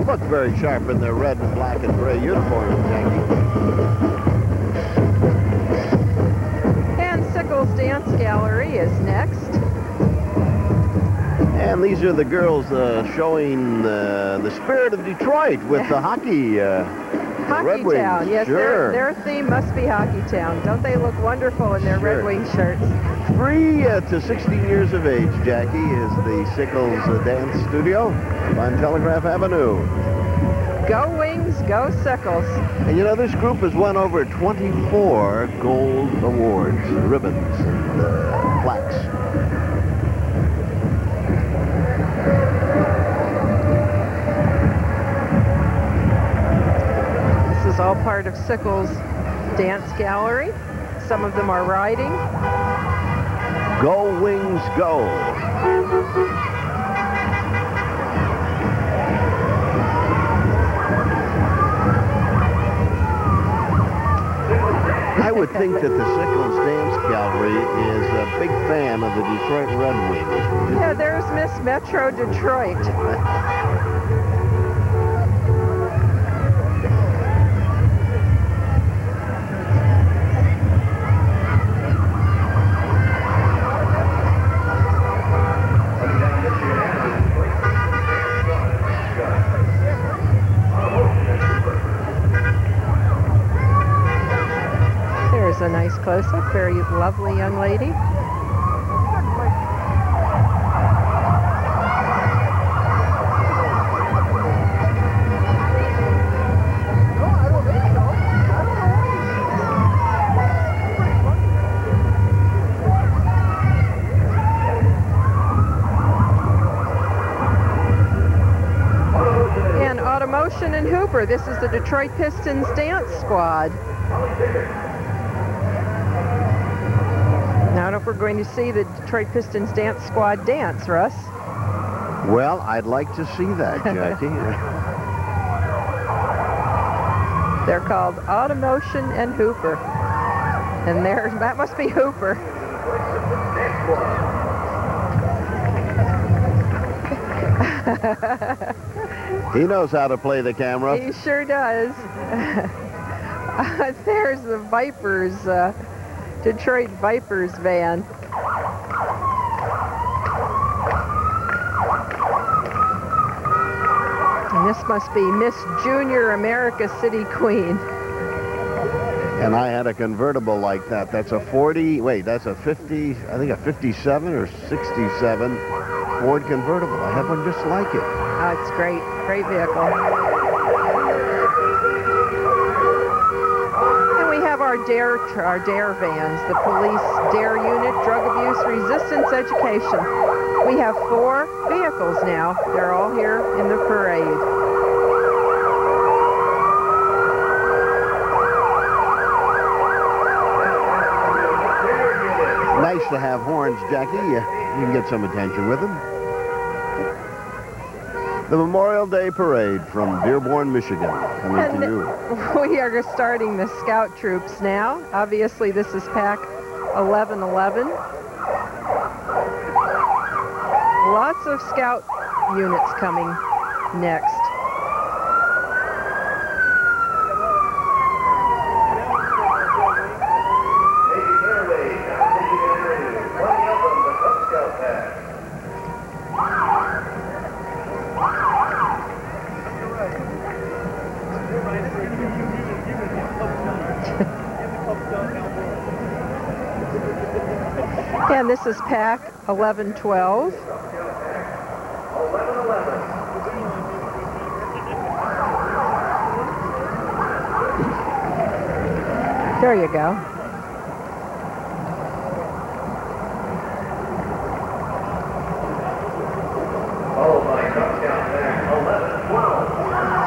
Look very sharp in their red and black and gray uniforms, Jackie. And Sickles Dance Gallery is next. And these are the girls showing the spirit of Detroit with the hockey. Hockey Red Wings. Town, yes, sure. their theme must be Hockey Town. Don't they look wonderful in their Sure. Red Wing shirts? 3 to 16 years of age, Jackie, is the Sickles Dance Studio on Telegraph Avenue. Go Wings, go Sickles. And you know, this group has won over 24 gold awards, ribbons, and plaques. This is all part of Sickles Dance Gallery. Some of them are riding. Go Wings, go. I would think that the Sickles Dance Gallery is a big fan of the Detroit Red Wings. Yeah, there's Miss Metro Detroit. There's a nice close-up, very lovely young lady. And Automotion and Hooper, this is the Detroit Pistons dance squad. Now, I don't know if we're going to see the Detroit Pistons dance squad dance, Russ. Well, I'd like to see that, Jackie. They're called Automotion and Hooper. And that must be Hooper. He knows how to play the camera. He sure does. There's the Vipers, Detroit Vipers van. And this must be Miss Junior America City Queen. And I had a convertible like that. That's a 40, wait, that's a 50, I think a 57 or 67 Ford convertible. I have one just like it. Oh, it's great. Great vehicle. And we have our DARE vans, the police DARE unit, drug abuse resistance education. We have 4 vehicles now. They're all here in the parade. Nice to have horns, Jackie. You can get some attention with them. The Memorial Day Parade from Dearborn, Michigan, coming to you. We are starting the scout troops now. Obviously, this is Pack 1111. Lots of scout units coming next. And this is pack 1112. There you go.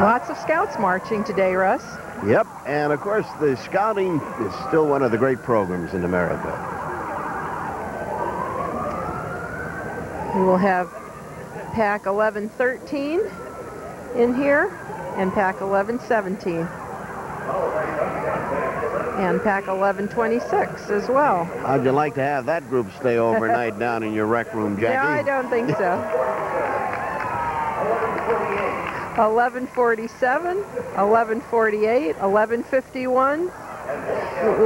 Lots of Scouts marching today, Russ. Yep, and of course the scouting is still one of the great programs in America. We will have pack 1113 in here and pack 1117 and pack 1126 as well. How'd you like to have that group stay overnight down in your rec room, Jackie? No, I don't think so. 1147, 1148, 1151.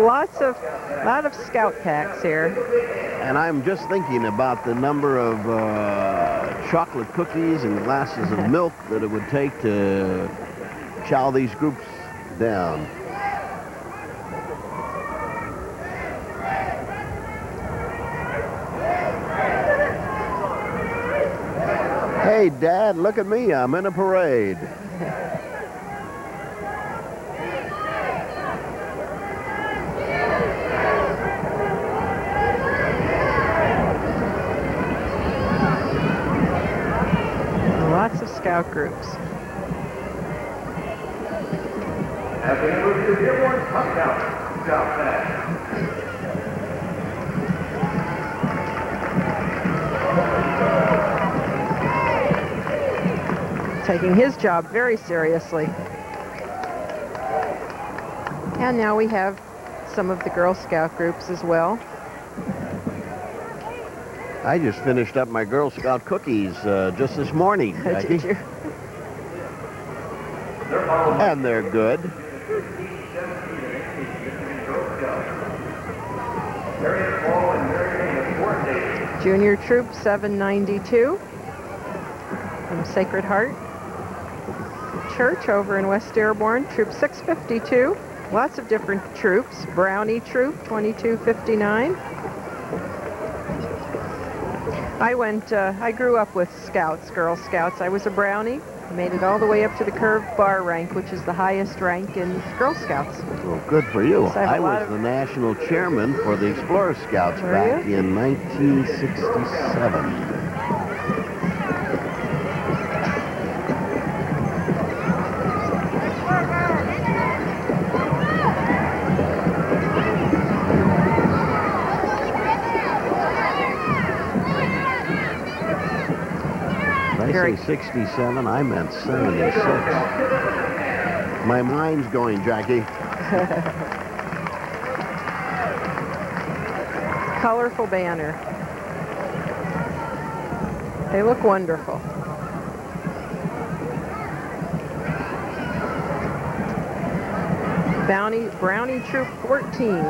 Lot of Scout packs here. And I'm just thinking about the number of chocolate cookies and glasses of milk that it would take to chow these groups down. Hey, Dad, look at me. I'm in a parade. Lots of Scout groups. As we move to Dearborn Scout Pack. Taking his job very seriously. And now we have some of the Girl Scout groups as well. I just finished up my Girl Scout cookies just this morning, Jackie. Did you? And they're good. Junior Troop 792 from Sacred Heart Church over in West Dearborn. Troop 652. Lots of different troops. Brownie Troop 2259. I grew up with Scouts, Girl Scouts. I was a Brownie. Made it all the way up to the curved bar rank, which is the highest rank in Girl Scouts. Well, good for you. So I was the national chairman for the Explorer Scouts back in 1967. I say 67, I meant 76. My mind's going, Jackie. Colorful banner. They look wonderful. Brownie Troop 14.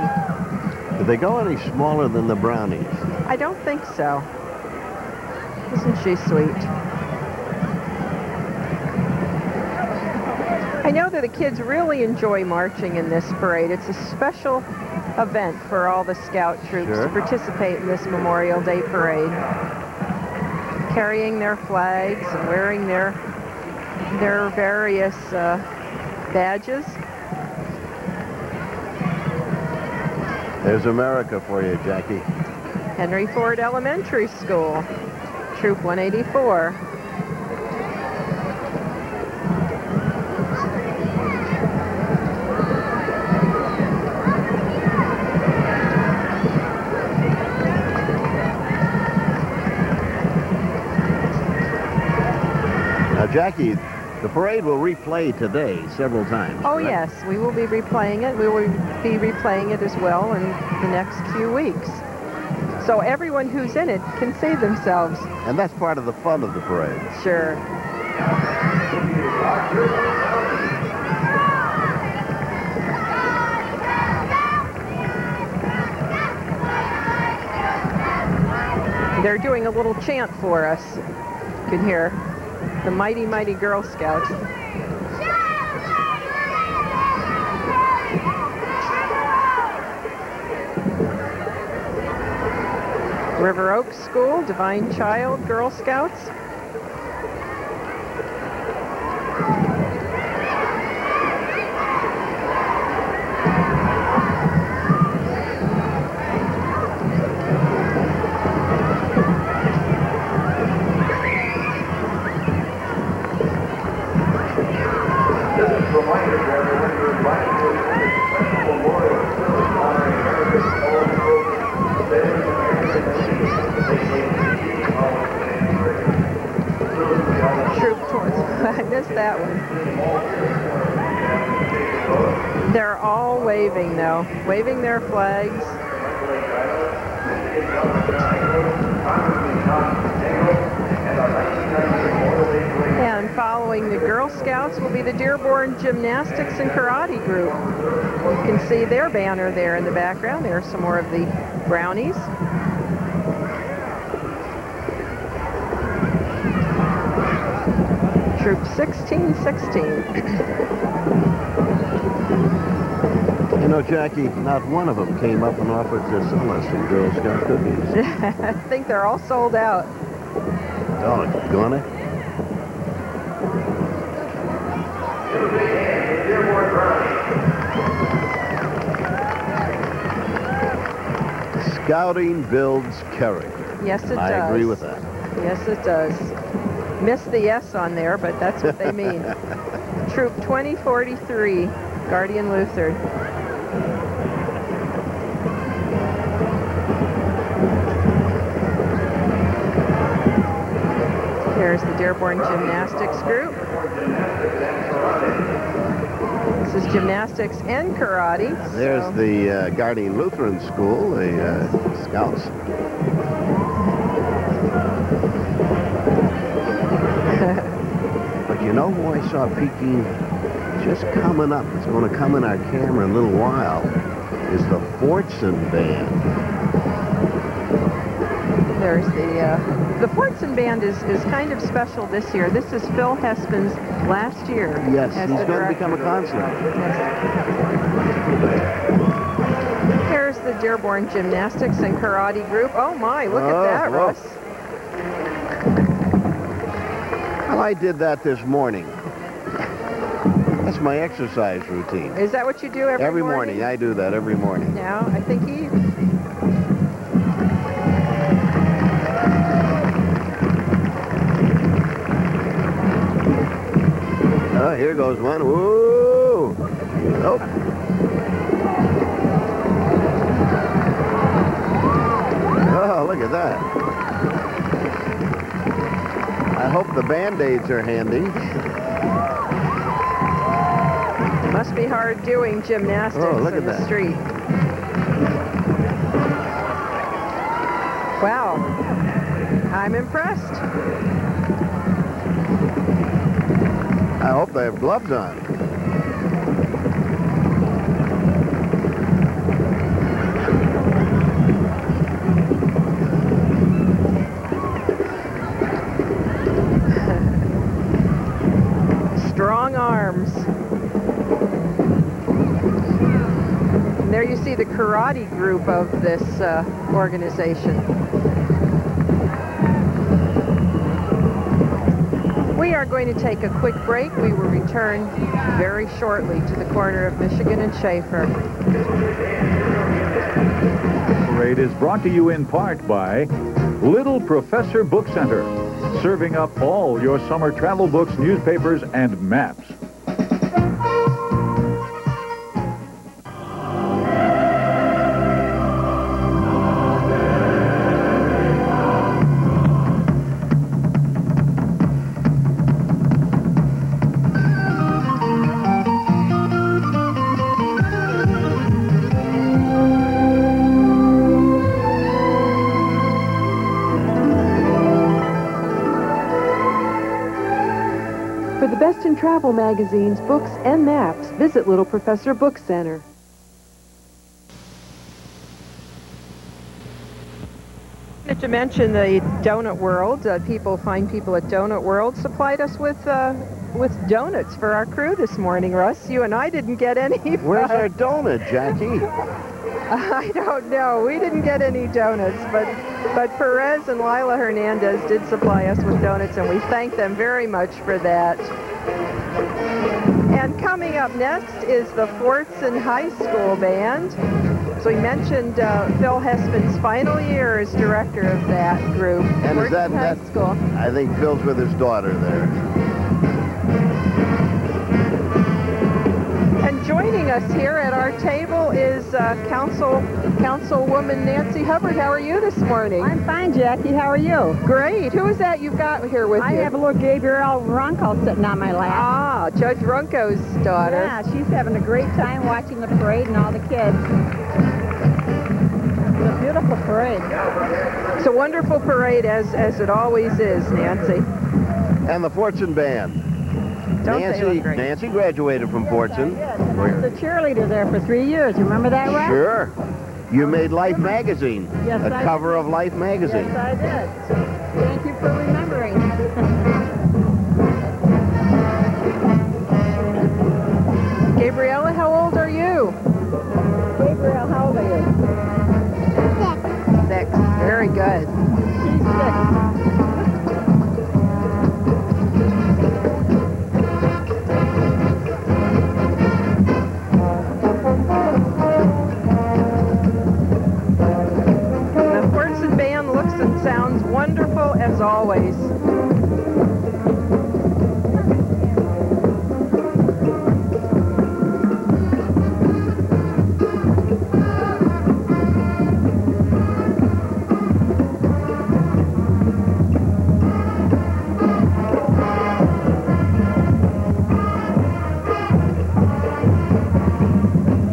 Do they go any smaller than the Brownies? I don't think so. Isn't she sweet? I know that the kids really enjoy marching in this parade. It's a special event for all the Scout troops to participate in this Memorial Day Parade. Carrying their flags and wearing their various badges. There's America for you, Jackie. Henry Ford Elementary School, Troop 184. Now, Jackie, the parade will replay today several times. Oh, correct? yes, we will be replaying it. We will be replaying it as well in the next few weeks. So everyone who's in it can see themselves. And that's part of the fun of the parade. Sure. They're doing a little chant for us. You can hear the mighty, mighty Girl Scouts. River Oaks School, Divine Child, Girl Scouts. Reminder to everyone you're invited to attend a special memorial service honoring America's fallen soldiers, sailors, and airmen that they gave the Hall of Fame parade. Troop tours. I missed that one. They're all waving, though. Waving their flags. And following the Girl Scouts will be the Dearborn Gymnastics and Karate Group. You can see their banner there in the background. There's some more of the brownies. Troop 1616. You know, Jackie, not one of them came up and offered to sell us some Girl Scout cookies. I think they're all sold out. Oh, gonna? Scouting builds character. Yes, it does. I agree with that. Yes, it does. Missed the S on there, but that's what they mean. Troop 2043, Guardian Luther. There's the Dearborn Gymnastics Group. This is gymnastics and karate. There's the Guardian Lutheran School, the Scouts. But you know who I saw peeking just coming up? It's going to come in our camera in a little while. Is the Fortson Band. There's the Fortson Band is kind of special this year. This is Phil Hespin's last year. Yes, as he's the going to director. become a consular. Yes. Here's the Dearborn Gymnastics and Karate Group. Oh my, look at that, whoa. Russ. Well, I did that this morning. That's my exercise routine. Is that what you do every morning? Every morning. I do that every morning. Now, I think he... Oh, here goes one. Whoa! Nope. Oh, look at that. I hope the Band-Aids are handy. Must be hard doing gymnastics in the street. Wow. I'm impressed. I hope they have gloves on. Strong arms. And there you see the karate group of this organization. We are going to take a quick break. We will return very shortly to the corner of Michigan and Schaefer. Parade is brought to you in part by Little Professor Book Center, serving up all your summer travel books, newspapers, and maps. For the best in travel magazines, books, and maps, visit Little Professor Book Center. To mention the Donut World, fine people at Donut World supplied us with donuts for our crew this morning, Russ. You and I didn't get any. Where's our donut, Jackie? I don't know. We didn't get any donuts, but But Perez and Lila Hernandez did supply us with donuts, and we thank them very much for that. And coming up next is the Fortson High School Band. So we mentioned Phil Hespin's final year as director of that group. And is Fortson High School. I think Phil's with his daughter there. And joining us here at our table is Councilwoman Nancy Hubbard. How are you this morning? I'm fine, Jackie. How are you? Great. Who is that you've got here with you? I have a little Gabrielle Runkel sitting on my lap. Ah, Judge Runko's daughter. Yeah, she's having a great time watching the parade and all the kids. It's a beautiful parade. It's a wonderful parade, as it always is, Nancy. And the Fortson Band. Nancy graduated from Fortson. I was a cheerleader there for 3 years. You remember that, right? Sure. You made Life magazine. Yes, a cover of Life magazine. Yes, I did. Thank you for remembering. Gabriella, how old are you? Gabrielle, how old are you? 6. Very good. She's 6. Sounds wonderful as always.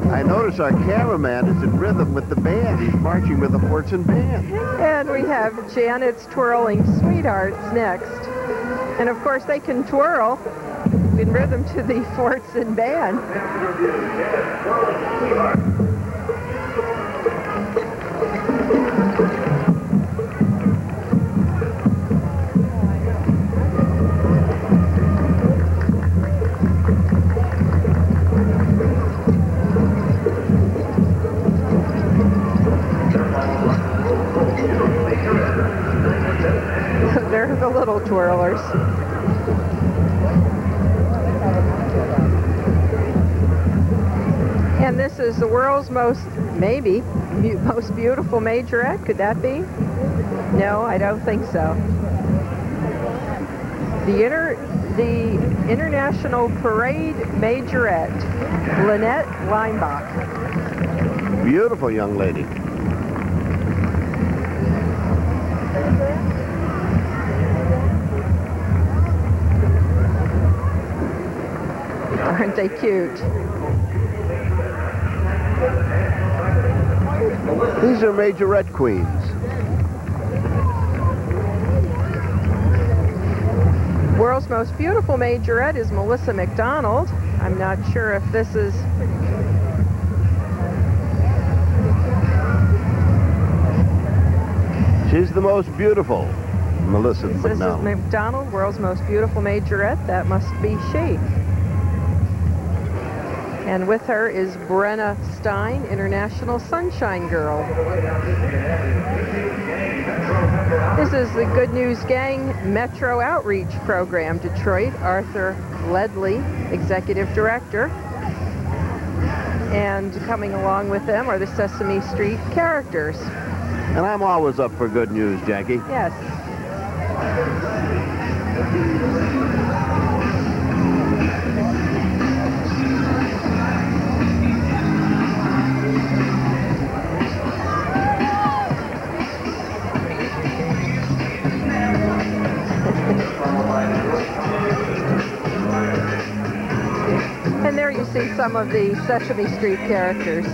I notice our cameraman is in rhythm with the band. He's marching with the Fortson Band. And we have Janet's Twirling Sweethearts next. And of course they can twirl in rhythm to the Fortson Band. They're the little twirlers. And this is the world's most beautiful majorette. Could that be? No, I don't think so. The International Parade Majorette, Lynette Leinbach. Beautiful young lady. Aren't they cute? These are majorette queens. World's most beautiful majorette is Melissa McDonald. I'm not sure if this is... She's the most beautiful, Melissa This McDonald. is McDonald, world's most beautiful majorette. That must be she. And with her is Brenna Stein, International Sunshine Girl. This is the Good News Gang Metro Outreach Program, Detroit. Arthur Ledley, Executive Director. And coming along with them are the Sesame Street characters. And I'm always up for good news, Jackie. Yes. And there you see some of the Sesame Street characters.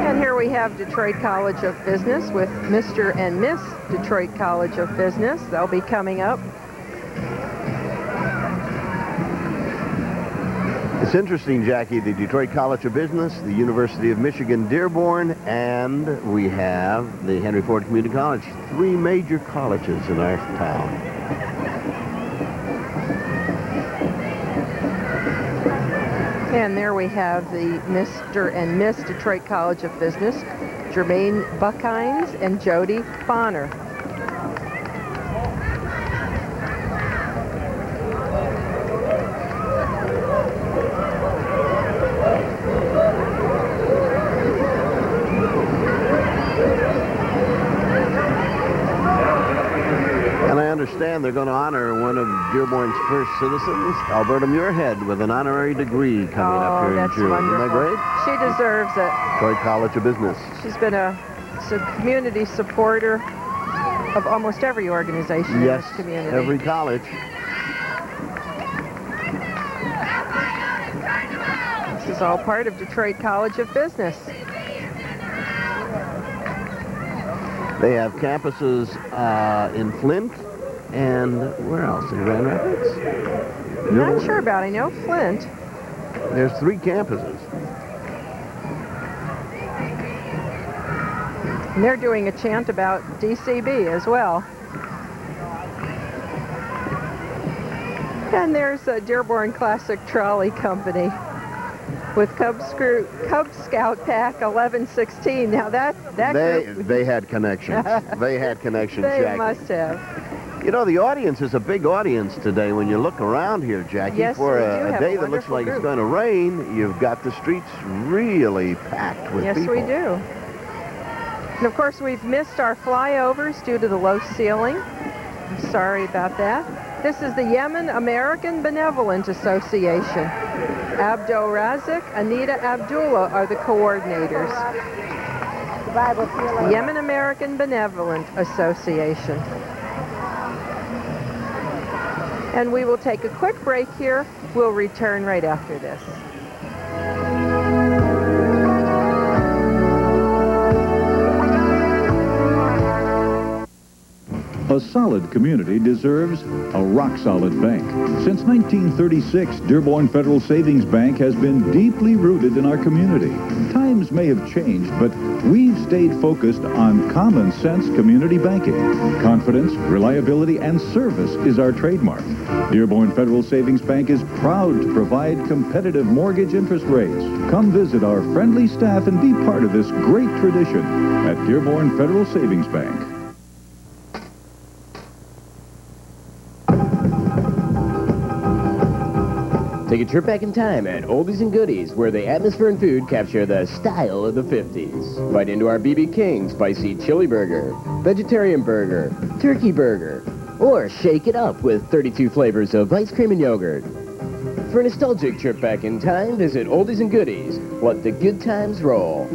And here we have Detroit College of Business with Mr. and Miss Detroit College of Business. They'll be coming up. It's interesting, Jackie, the Detroit College of Business, the University of Michigan Dearborn, and we have the Henry Ford Community College. 3 major colleges in our town. And there we have the Mr. and Miss Detroit College of Business, Jermaine Buckines and Jody Bonner. And I understand they're going to honor one of Dearborn's first citizens, Alberta Muirhead, with an honorary degree coming up here in June. Wonderful. Isn't that great? She deserves it. Detroit College of Business. She's been a community supporter of almost every organization in this community. Every college. This is all part of Detroit College of Business. They have campuses in Flint and where else? In Grand Rapids? I'm not sure about it. I know Flint. There's 3 campuses. And they're doing a chant about DCB as well. And there's a Dearborn Classic Trolley Company with Cub Scout Pack 1116. Now that they had connections. They had connections, they Jackie. must have. You know, the audience is a big audience today when you look around here, Jackie. Yes, for we do a have day a that looks wonderful like group. it's going to rain, you've got the streets really packed with people. Yes, we do. And of course, we've missed our flyovers due to the low ceiling. I'm sorry about that. This is the Yemen American Benevolent Association. Abdo Razik, Anita Abdullah are the coordinators. The Yemen American Benevolent Association. And we will take a quick break here. We'll return right after this. A solid community deserves a rock-solid bank. Since 1936, Dearborn Federal Savings Bank has been deeply rooted in our community. Times may have changed, but we've stayed focused on common-sense community banking. Confidence, reliability, and service is our trademark. Dearborn Federal Savings Bank is proud to provide competitive mortgage interest rates. Come visit our friendly staff and be part of this great tradition at Dearborn Federal Savings Bank. Take a trip back in time at Oldies and Goodies, where the atmosphere and food capture the style of the 50s. Bite into our BB King spicy chili burger, vegetarian burger, turkey burger, or shake it up with 32 flavors of ice cream and yogurt. For a nostalgic trip back in time, visit Oldies and Goodies. Let the good times roll.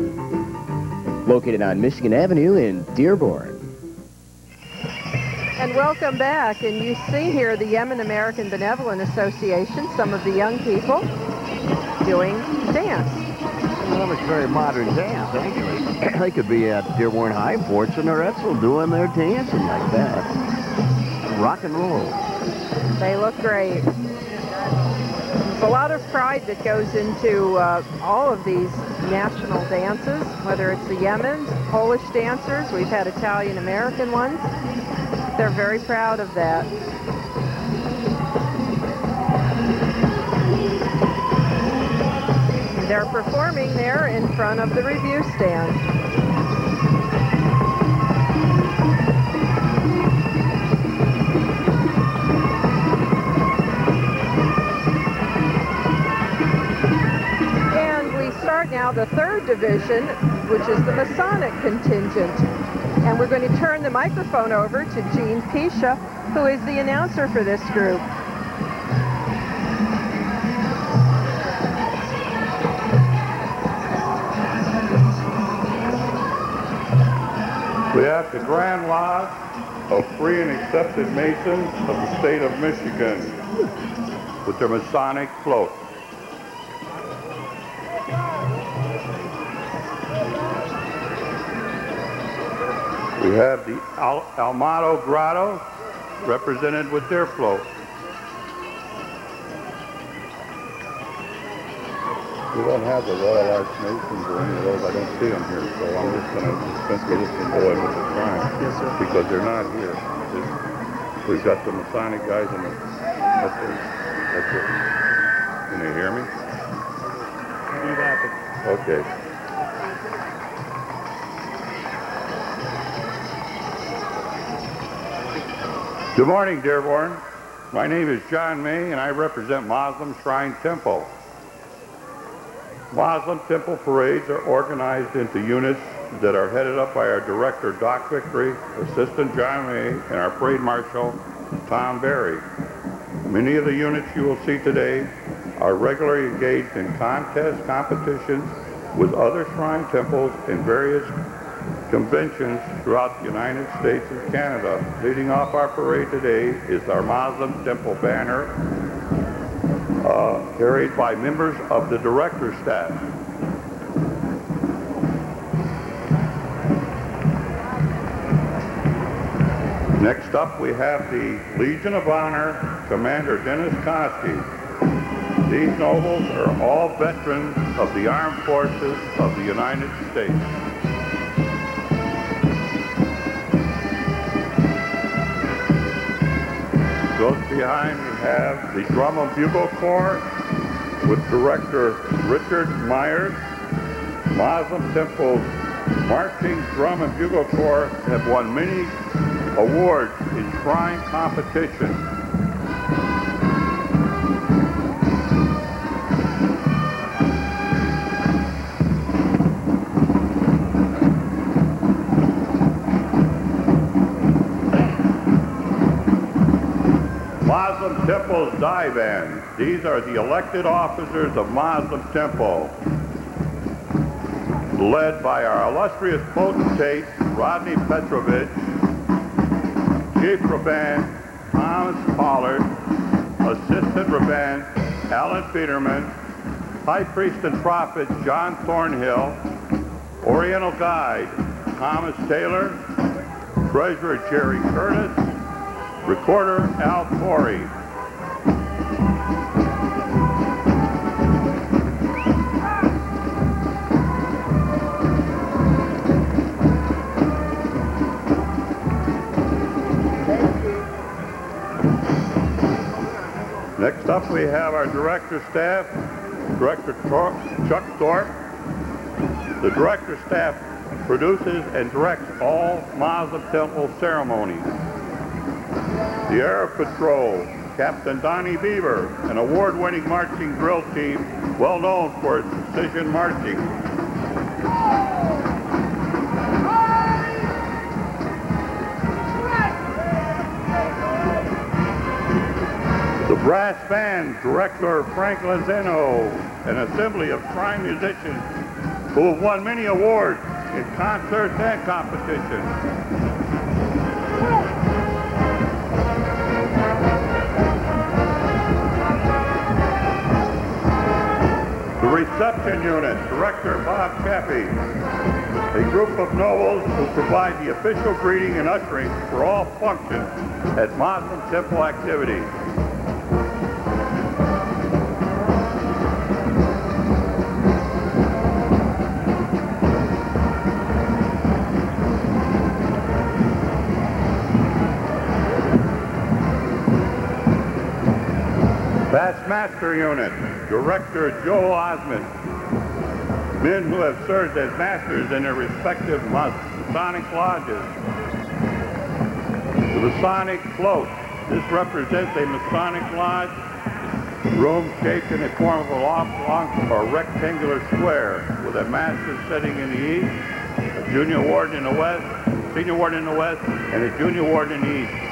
Located on Michigan Avenue in Dearborn. And welcome back. And you see here the Yemen American Benevolent Association, some of the young people doing dance. Well, it's very modern dance, actually. They could be at Dearborn High, Fortson, or Etzel doing their dancing like that. Rock and roll. They look great. There's a lot of pride that goes into all of these national dances, whether it's the Yemen, Polish dancers, we've had Italian-American ones. They're very proud of that. They're performing there in front of the review stand. And we start now the 3rd division, which is the Masonic contingent. And we're going to turn the microphone over to Jean Pisha, who is the announcer for this group. We have the Grand Lodge of Free and Accepted Masons of the state of Michigan with their Masonic float. We have the Almato Grotto represented with their float. We don't have the Royal Arch Masons or any of those. I don't see them here, so I'm just going to dispense with this and go ahead with the shrine. Yes, sir. Because they're not here. We've got the Masonic guys in the... That's it. That's it. Can they hear me? Do that. Okay. Good morning, Dearborn. My name is John May, and I represent Muslim Shrine Temple. Muslim Temple parades are organized into units that are headed up by our director, Doc Victory, Assistant John May, and our parade marshal, Tom Berry. Many of the units you will see today are regularly engaged in contests, competitions with other shrine temples in various conventions throughout the United States and Canada. Leading off our parade today is our Muslim Temple banner, carried by members of the director staff. Next up, we have the Legion of Honor, Commander Dennis Koski. These nobles are all veterans of the Armed Forces of the United States. Close behind we have the Drum and Bugle Corps with Director Richard Myers. Muslim Temple's Marching Drum and Bugle Corps have won many awards in shrine competitions. Muslim Temple's Die Band. These are the elected officers of Muslim Temple, led by our illustrious potentate, Rodney Petrovich, Chief Rabban Thomas Pollard, Assistant Rabban Alan Peterman, High Priest and Prophet John Thornhill, Oriental Guide Thomas Taylor, Treasurer Jerry Curtis, Recorder Al Torrey. Next up we have our director staff, Director Chuck Thorpe. The director staff produces and directs all Muslim Temple ceremonies. The Arab Patrol, Captain Donnie Beaver, an award-winning marching drill team well known for its precision marching. The Brass Band, Director Franklin Zeno, an assembly of shrine musicians who have won many awards in concerts and competitions. The Reception Unit, Director Bob Chappie, a group of nobles who provide the official greeting and ushering for all functions at Muslim Temple activities. Master Unit, Director Joe Osmond, men who have served as masters in their respective Masonic lodges. The Masonic Float, this represents a Masonic lodge room shaped in the form of a oblong or rectangular square with a master sitting in the east, a junior warden in the west, senior warden in the west, and a junior warden in the east.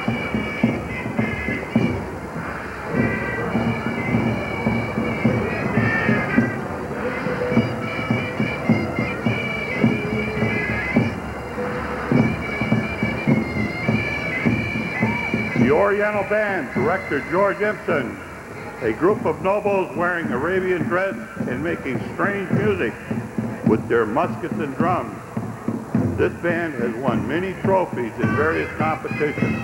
The Oriental Band, Director George Empson, a group of nobles wearing Arabian dress and making strange music with their muskets and drums. This band has won many trophies in various competitions.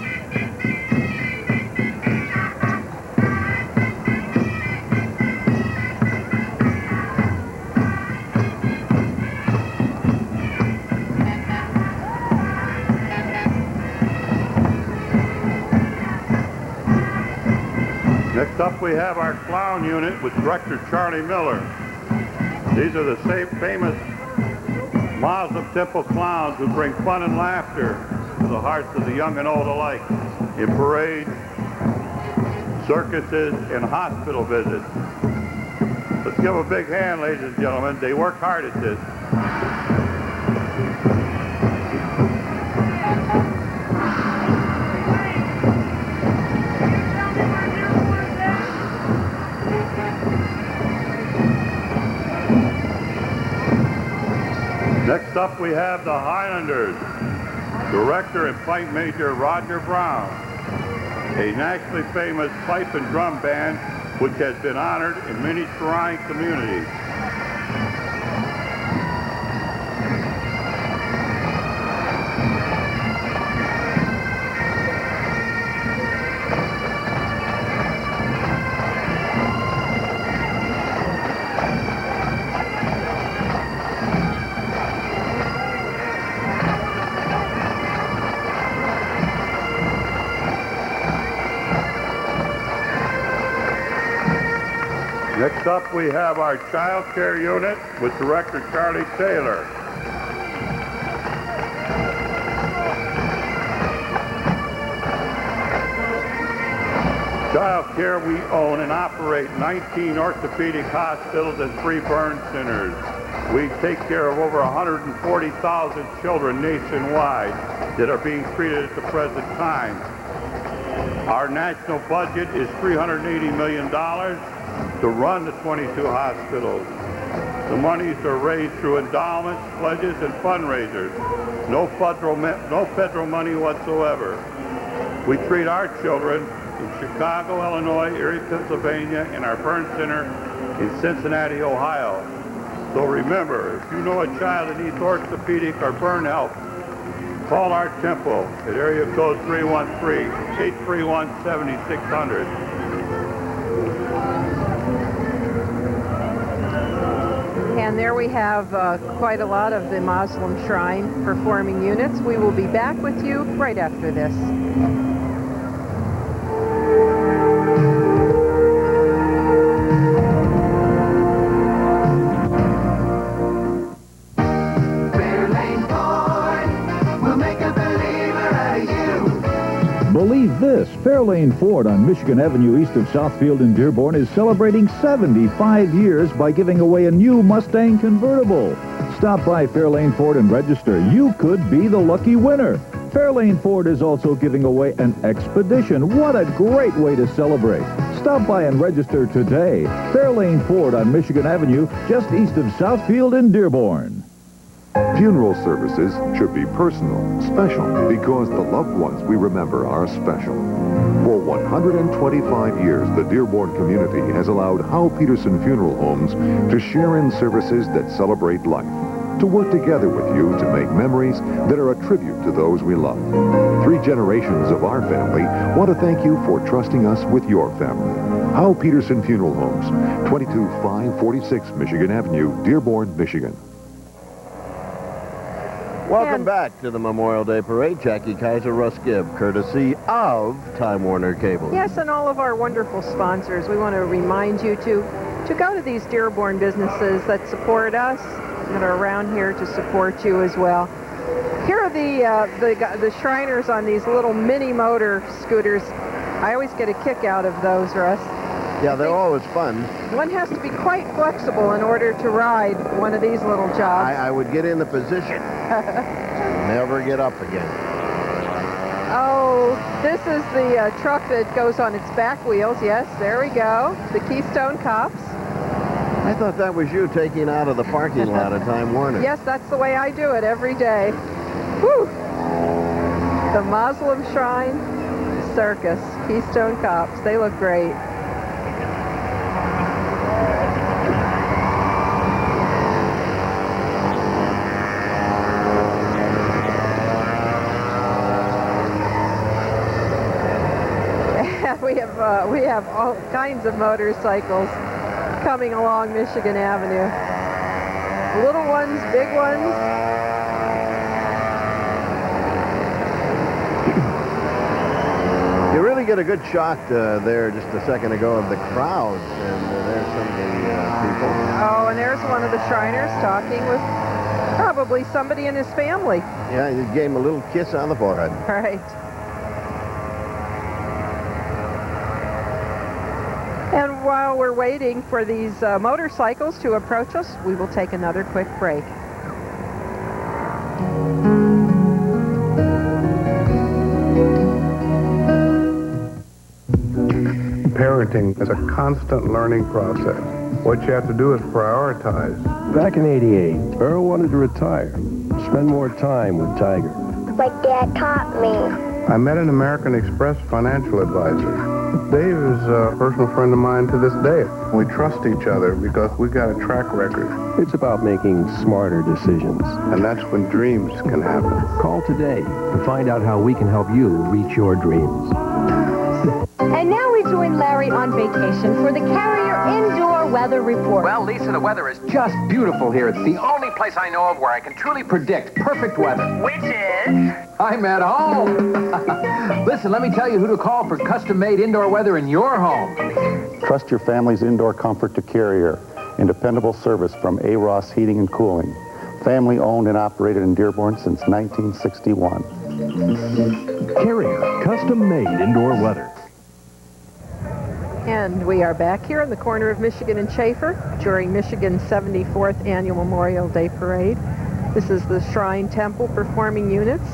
Next up, we have our clown unit with director Charlie Miller. These are the same famous Muslim temple clowns who bring fun and laughter to the hearts of the young and old alike in parades, circuses, and hospital visits. Let's give a big hand, ladies and gentlemen. They work hard at this. Next up, we have the Highlanders, director and pipe major Roger Brown, a nationally famous pipe and drum band which has been honored in many trying communities. Next up, we have our child care unit with director Charlie Taylor. Child care, we own and operate 19 orthopedic hospitals and 3 burn centers. We take care of over 140,000 children nationwide that are being treated at the present time. Our national budget is $380 million to run the 22 hospitals. The monies are raised through endowments, pledges, and fundraisers. No federal money whatsoever. We treat our children in Chicago, Illinois, Erie, Pennsylvania, and our burn center in Cincinnati, Ohio. So remember, if you know a child that needs orthopedic or burn help, call our temple at area code 313-831-7600. And there we have quite a lot of the Muslim Shrine performing units. We will be back with you right after this. Believe this, Fairlane Ford on Michigan Avenue east of Southfield in Dearborn is celebrating 75 years by giving away a new Mustang convertible. Stop by Fairlane Ford and register. You could be the lucky winner. Fairlane Ford is also giving away an Expedition. What a great way to celebrate. Stop by and register today. Fairlane Ford on Michigan Avenue just east of Southfield in Dearborn. Funeral services should be personal, special, because the loved ones we remember are special. For 125 years, the Dearborn community has allowed Howe Peterson Funeral Homes to share in services that celebrate life, to work together with you to make memories that are a tribute to those we love. 3 generations of our family want to thank you for trusting us with your family. Howe Peterson Funeral Homes, 22546 Michigan Avenue, Dearborn, Michigan. Welcome back to the Memorial Day Parade. Jackie Kaiser, Russ Gibb, courtesy of Time Warner Cable. Yes, and all of our wonderful sponsors. We want to remind you to go to these Dearborn businesses that support us, that are around here to support you as well. Here are the Shriners on these little mini motor scooters. I always get a kick out of those, Russ. Yeah, they're always fun. One has to be quite flexible in order to ride one of these little jobs. I would get in the position. Never get up again. Oh, this is the truck that goes on its back wheels. Yes, there we go. The Keystone Cops. I thought that was you taking out of the parking lot at Time Warner. Yes, that's the way I do it every day. Whew. The Muslim Shrine Circus, Keystone Cops. They look great. We have all kinds of motorcycles coming along Michigan Avenue. Little ones, big ones. You really get a good shot there just a second ago of the crowds, and there's some of the people. Oh, and there's one of the Shriners talking with probably somebody in his family. Yeah, he gave him a little kiss on the forehead. Right. And while we're waiting for these motorcycles to approach us, we will take another quick break. Parenting is a constant learning process. What you have to do is prioritize. Back in '88, Earl wanted to retire, spend more time with Tiger. Like Dad taught me. I met an American Express financial advisor. Dave is a personal friend of mine to this day. We trust each other because we got a track record. It's about making smarter decisions. And that's when dreams can happen. Call today to find out how we can help you reach your dreams. And now we join Larry on vacation for the Carrier Indoor Weather Report. Well, Lisa, the weather is just beautiful here. It's the only place I know of where I can truly predict perfect weather. Which is? I'm at home. Listen, let me tell you who to call for custom-made indoor weather in your home. Trust your family's indoor comfort to Carrier. In dependable service from A. Ross Heating and Cooling. Family owned and operated in Dearborn since 1961. Carrier, custom-made indoor weather. And we are back here in the corner of Michigan and Schaefer during Michigan's 74th Annual Memorial Day Parade. This is the Shrine Temple Performing Units.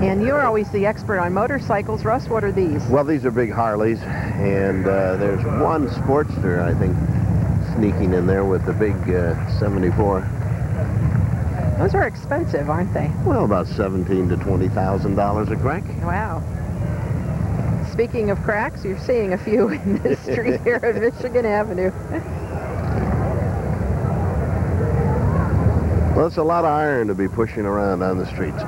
And you're always the expert on motorcycles. Russ, what are these? Well, these are big Harleys, and there's one Sportster, I think, sneaking in there with the big 74. Those are expensive, aren't they? Well, about $17,000 to $20,000 a crack. Wow. Speaking of cracks, you're seeing a few in this street here at Michigan Avenue. Well, it's a lot of iron to be pushing around on the streets.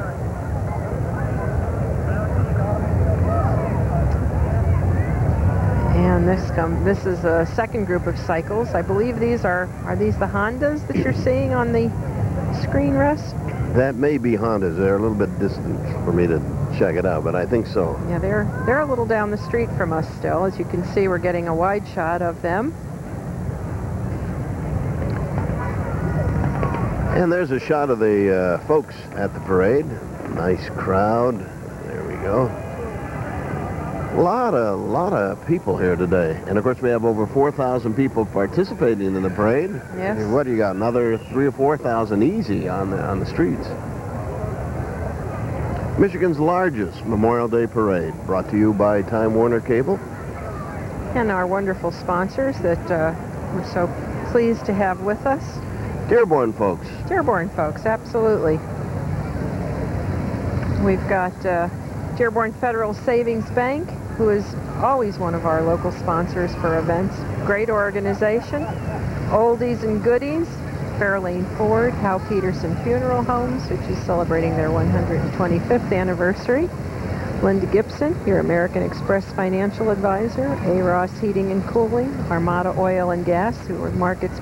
And this is a second group of cycles. I believe these are these the Hondas that you're seeing on the screen, Russ? That may be Hondas. They're a little bit distant for me to check it out, but I think so. Yeah, they're a little down the street from us still. As you can see, we're getting a wide shot of them. And there's a shot of the folks at the parade. Nice crowd. There we go. A lot of people here today. And of course we have over 4,000 people participating in the parade. Yes. What do you got? Another 3,000 or 4,000 easy on the streets. Michigan's largest Memorial Day Parade, brought to you by Time Warner Cable. And our wonderful sponsors that we're so pleased to have with us. Dearborn folks. Dearborn folks, absolutely. We've got Dearborn Federal Savings Bank, who is always one of our local sponsors for events. Great organization. Oldies and Goodies, Fairlane Ford, Hal Peterson Funeral Homes, which is celebrating their 125th anniversary. Linda Gibson, your American Express financial advisor. A. Ross Heating and Cooling, Armada Oil and Gas, who markets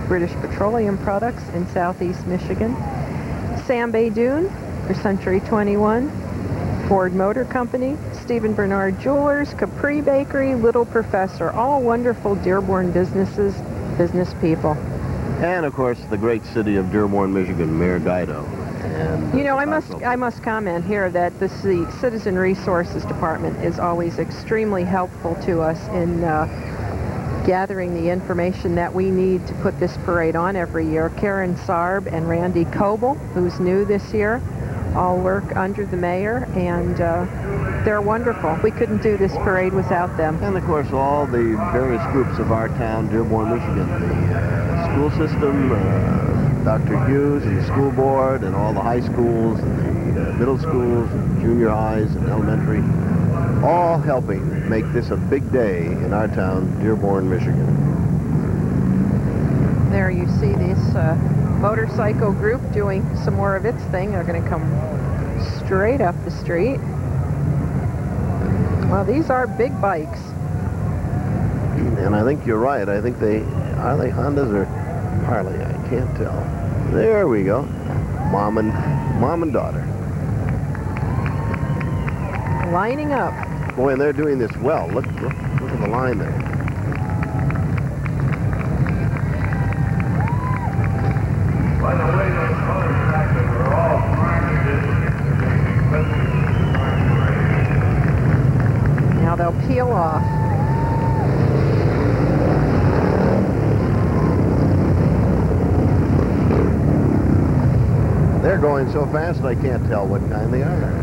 British petroleum products in southeast Michigan. Sam Baydoun for Century 21. Ford Motor Company, Stephen Bernard Jewelers, Capri Bakery, Little Professor, all wonderful Dearborn businesses, business people. And of course the great city of Dearborn, Michigan, Mayor Dido. And you know, I must comment here that the Citizen Resources Department is always extremely helpful to us in gathering the information that we need to put this parade on every year. Karen Sarb and Randy Coble, who's new this year, all work under the mayor, and they're wonderful. We couldn't do this parade without them. And of course all the various groups of our town, Dearborn, Michigan, the school system, Dr. Hughes, the school board, and all the high schools, and the middle schools, and junior highs, and elementary, all helping make this a big day in our town, Dearborn, Michigan. There you see this motorcycle group doing some more of its thing. They're going to come straight up the street. Well, these are big bikes. And I think you're right. I think are they Hondas or Harley? I can't tell. There we go. Mom and daughter. Lining up. Boy, and they're doing this well. Look at the line there. By the way, those motorcycles are all marketed Now they'll peel off. They're going so fast I can't tell what kind they are.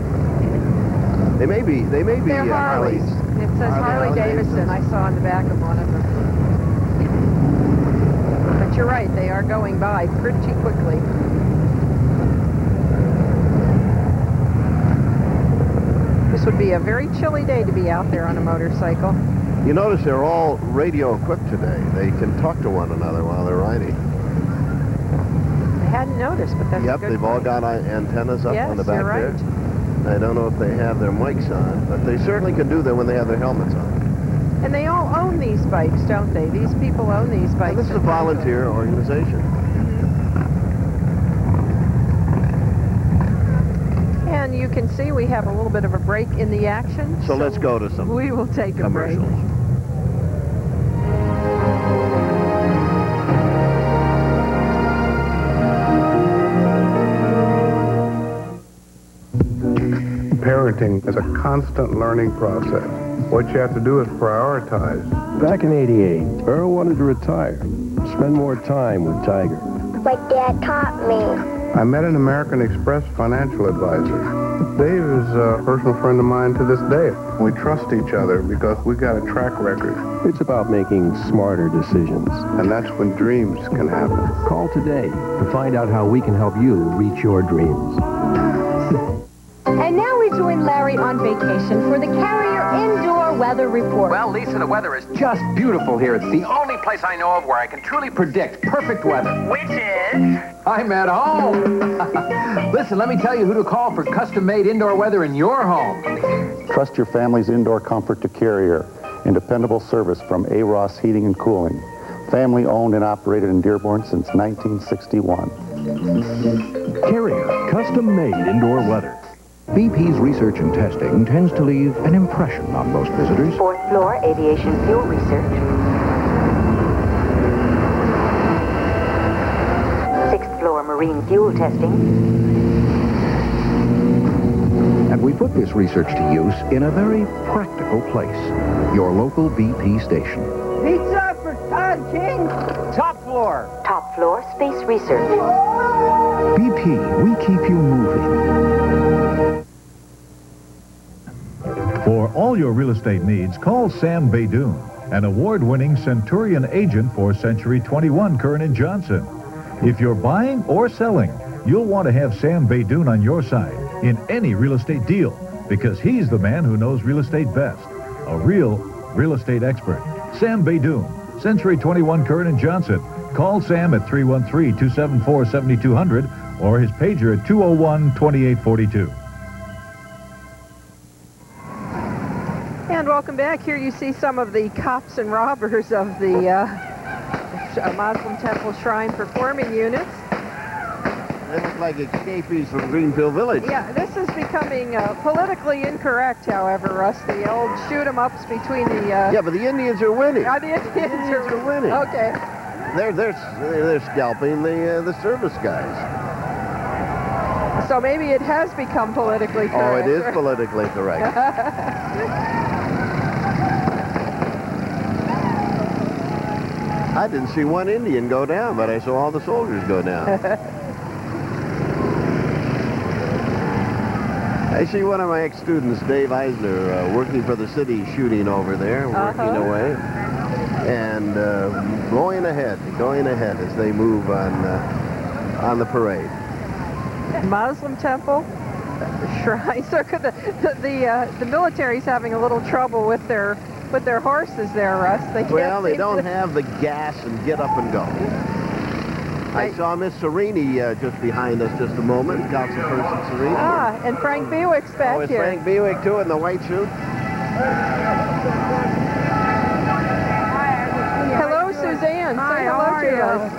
They may be They're Harleys. It says Harley Davidson. I saw on the back of one of them. But you're right, they are going by pretty quickly. This would be a very chilly day to be out there on a motorcycle. You notice they're all radio equipped today. They can talk to one another while they're riding. I hadn't noticed, but that's a Yep, good they've all point. got antennas up Yes, on the back you're right. there. I don't know if they have their mics on, but they certainly can do that when they have their helmets on. And they all own these bikes, don't they? These people own these bikes. This is a volunteer organization. And you can see we have a little bit of a break in the action. So let's go to some We will take a break. commercials. Parenting is a constant learning process. What you have to do is prioritize. Back in '88, Earl wanted to retire, spend more time with Tiger. Like Dad taught me. I met an American Express financial advisor. Dave is a personal friend of mine to this day. We trust each other because we got a track record. It's about making smarter decisions. And that's when dreams can happen. Call today to find out how we can help you reach your dreams. And now we join Larry on vacation for the Carrier Indoor Weather Report. Well, Lisa, the weather is just beautiful here. It's the only place I know of where I can truly predict perfect weather. Which is? I'm at home. Listen, let me tell you who to call for custom-made indoor weather in your home. Trust your family's indoor comfort to Carrier and dependable service from A-Ross Heating and Cooling. Family owned and operated in Dearborn since 1961. Carrier, custom-made indoor weather. BP's research and testing tends to leave an impression on most visitors. 4th floor aviation fuel research. 6th floor marine fuel testing. And we put this research to use in a very practical place, your local BP station. Pizza for Todd King. Top floor. Top floor space research. BP, we keep you moving. For all your real estate needs, call Sam Baydoun, an award-winning Centurion agent for Century 21 Curran & Johnson. If you're buying or selling, you'll want to have Sam Baydoun on your side in any real estate deal because he's the man who knows real estate best. A real real estate expert. Sam Baydoun, Century 21 Curran & Johnson. Call Sam at 313-274-7200 or his pager at 201-2842. And welcome back. Here you see some of the cops and robbers of the Muslim Temple Shrine Performing Units. They look like escapees from Greenfield Village. Yeah, this is becoming politically incorrect, however, Russ. The old shoot-'em-ups between the... Yeah, but the Indians are winning. The Indians are winning. Okay. They're scalping the service guys. So maybe it has become politically correct. Oh, it is politically correct. I didn't see one Indian go down, but I saw all the soldiers go down. I see one of my ex-students, Dave Eisner, working for the city, shooting over there, working away, and going ahead as they move on the parade. Muslim temple shrine. So the military's having a little trouble with their horses there, Russ. They don't have the gas and get up and go. I saw Miss Serini just behind us just a moment, Councilperson Serini. Ah, and Frank Bewick's back it's here. Frank Bewick, too, in the white suit. Hello, Suzanne. Hi, Say how hello are to you? us.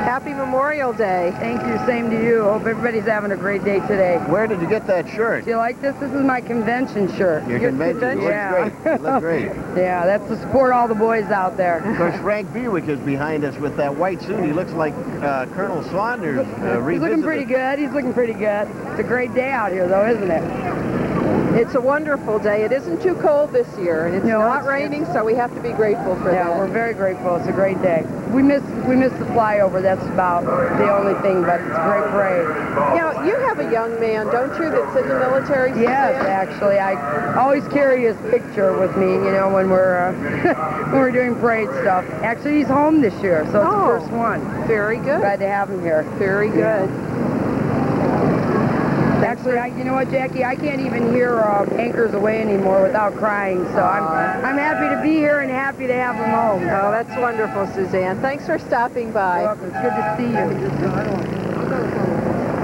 Happy Memorial Day. Thank you. Same to you. Hope everybody's having a great day today. Where did you get that shirt? Do you like this? This is my convention shirt. Your convention? You Yeah. look great. You look great. Yeah, that's to support all the boys out there. Of course, Frank Bewick is behind us with that white suit. He looks like Colonel Saunders He's looking pretty good. He's looking pretty good. It's a great day out here, though, isn't it? It's a wonderful day. It isn't too cold this year, and it's not raining, so we have to be grateful for that. Yeah, we're very grateful. It's a great day. We miss the flyover. That's about the only thing, but it's a great parade. Now, you have a young man, don't you, that's in the military? Yes, actually. I always carry his picture with me, you know, when we're when we're doing parade stuff. Actually, he's home this year, so it's the first one. Very good. Glad to have him here. Very good. Actually, you know what, Jackie? I can't even hear Anchors Away anymore without crying, so I'm happy to be here and happy to have him home. Oh, that's wonderful, Suzanne. Thanks for stopping by. You're welcome. It's good to see you.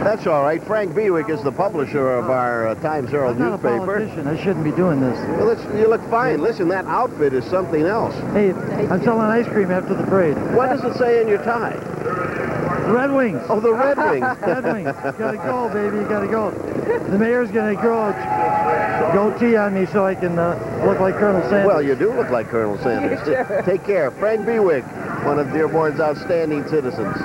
That's all right. Frank Bewick is the publisher of our Times Herald newspaper. I'm not a politician. I shouldn't be doing this. Well, you look fine. Listen, that outfit is something else. Hey, I'm selling ice cream after the parade. What does it say in your tie? The Red Wings. Oh, the Red Wings. Red Wings. You gotta go, baby. You gotta go. The mayor's gonna grow a goatee on me so I can look like Colonel Sanders. Well, you do look like Colonel Sanders. Take care. Frank Bewick, one of Dearborn's outstanding citizens.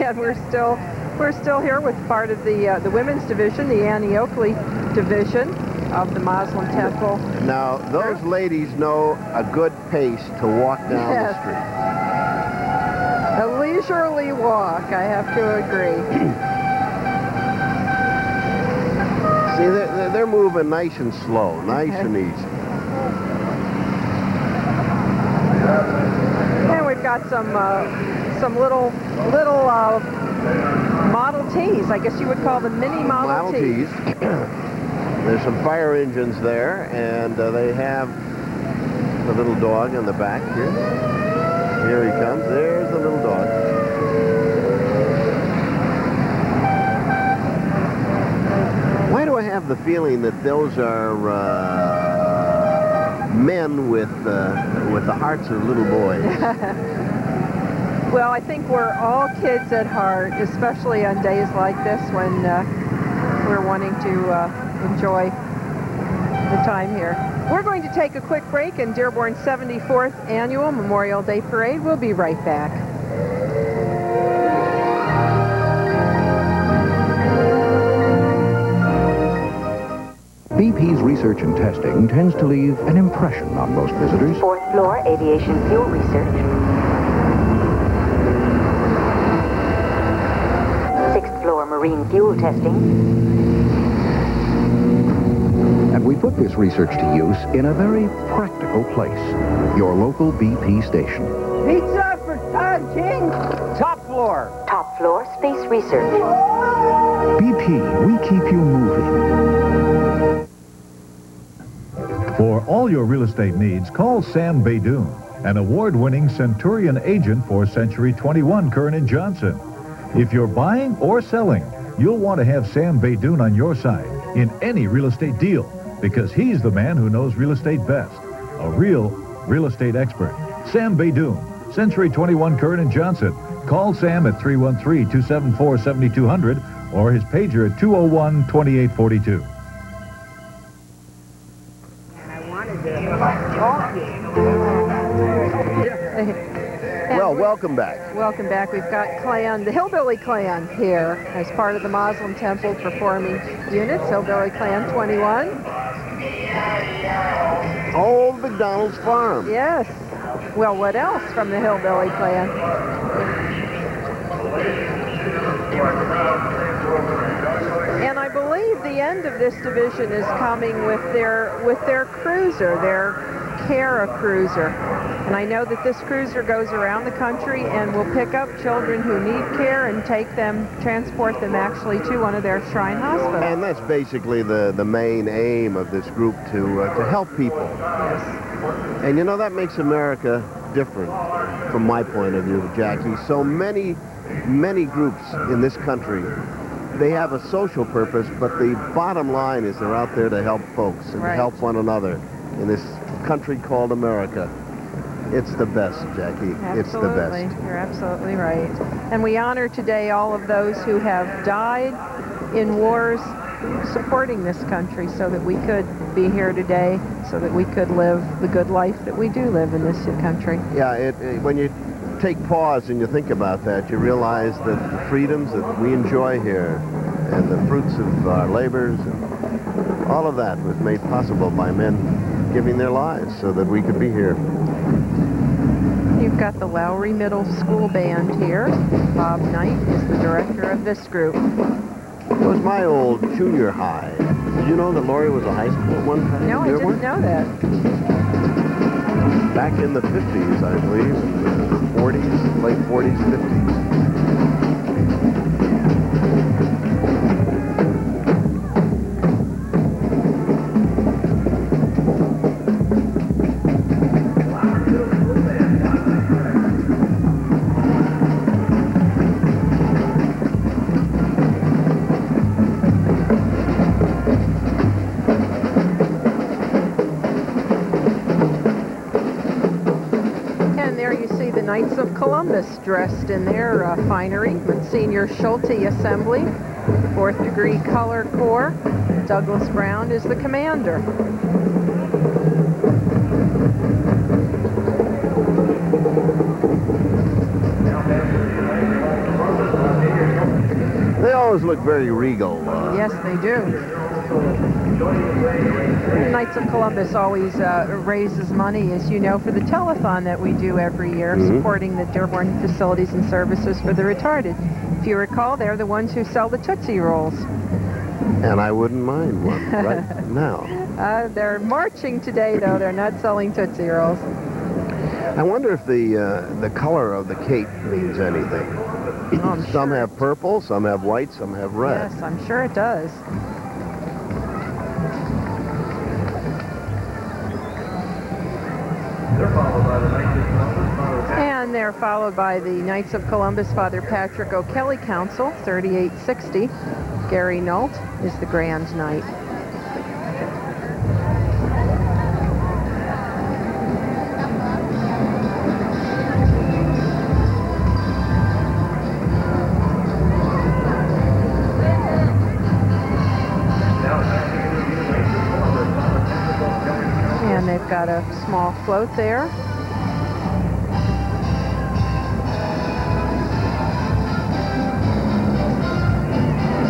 And we're still here with part of the women's division, the Annie Oakley division of the Muslim Temple. Now, those ladies know a good pace to walk down the street. A leisurely walk, I have to agree. See, they're moving nice and slow, nice and easy. And we've got some little Model Ts. I guess you would call them mini Model Ts. There's some fire engines there, and they have the little dog in the back here. Here he comes. There's the little dog. Why do I have the feeling that those are men with the hearts of little boys? Well, I think we're all kids at heart, especially on days like this when we're wanting to enjoy the time here. We're going to take a quick break in Dearborn's 74th Annual Memorial Day Parade. We'll be right back. BP's research and testing tends to leave an impression on most visitors. 4th floor, aviation fuel research. 6th floor, marine fuel testing. And we put this research to use in a very practical place, your local BP station. Pizza for Todd King. Top floor. Top floor, space research. BP, we keep you moving. For all your real estate needs, call Sam Baydoun, an award-winning Centurion agent for Century 21 Kern & Johnson. If you're buying or selling, you'll want to have Sam Baydoun on your side in any real estate deal, because he's the man who knows real estate best. A real real estate expert. Sam Baydoun, Century 21 Kern & Johnson. Call Sam at 313-274-7200 or his pager at 201-2842. Well, welcome back. Welcome back. We've got Clan, the Hillbilly Clan here as part of the Muslim Temple performing units. Hillbilly Clan 21. Old McDonald's Farm. Yes. Well, what else from the Hillbilly Clan? And I believe the end of this division is coming with their cruiser, their Cara cruiser. And I know that this cruiser goes around the country and will pick up children who need care and transport them actually to one of their shrine hospitals. And that's basically the main aim of this group, to help people. Yes. And you know, that makes America different from my point of view, Jackie. So many groups in this country, they have a social purpose, but the bottom line is they're out there to help folks and to help one another in this country called America. It's the best, Jackie. It's the best. Absolutely. You're absolutely right. And we honor today all of those who have died in wars supporting this country so that we could be here today, so that we could live the good life that we do live in this country. Yeah, when you take pause and you think about that, you realize that the freedoms that we enjoy here and the fruits of our labors, and all of that was made possible by men giving their lives so that we could be here. You've got the Lowry Middle School Band here. Bob Knight is the director of this group. It was my old junior high. Did you know that Laurie was a high school at one time? No, I didn't know that. Back in the 50s, I believe, in the 40s, late 40s, 50s. Knights of Columbus dressed in their finery. Monsignor Schulte Assembly, 4th Degree Color Corps. Douglas Brown is the commander. They always look very regal. Yes, they do. The Knights of Columbus always raises money, as you know, for the telethon that we do every year, supporting the Dearborn Facilities and Services for the Retarded. If you recall, they're the ones who sell the Tootsie Rolls. And I wouldn't mind one right now. They're marching today, though. They're not selling Tootsie Rolls. I wonder if the color of the cape means anything. Oh, some have purple, some have white, some have red. Yes, I'm sure it does. And they're followed by the Knights of Columbus, Father Patrick O'Kelly Council, 3860. Gary Nault is the Grand Knight. And they've got a small float there.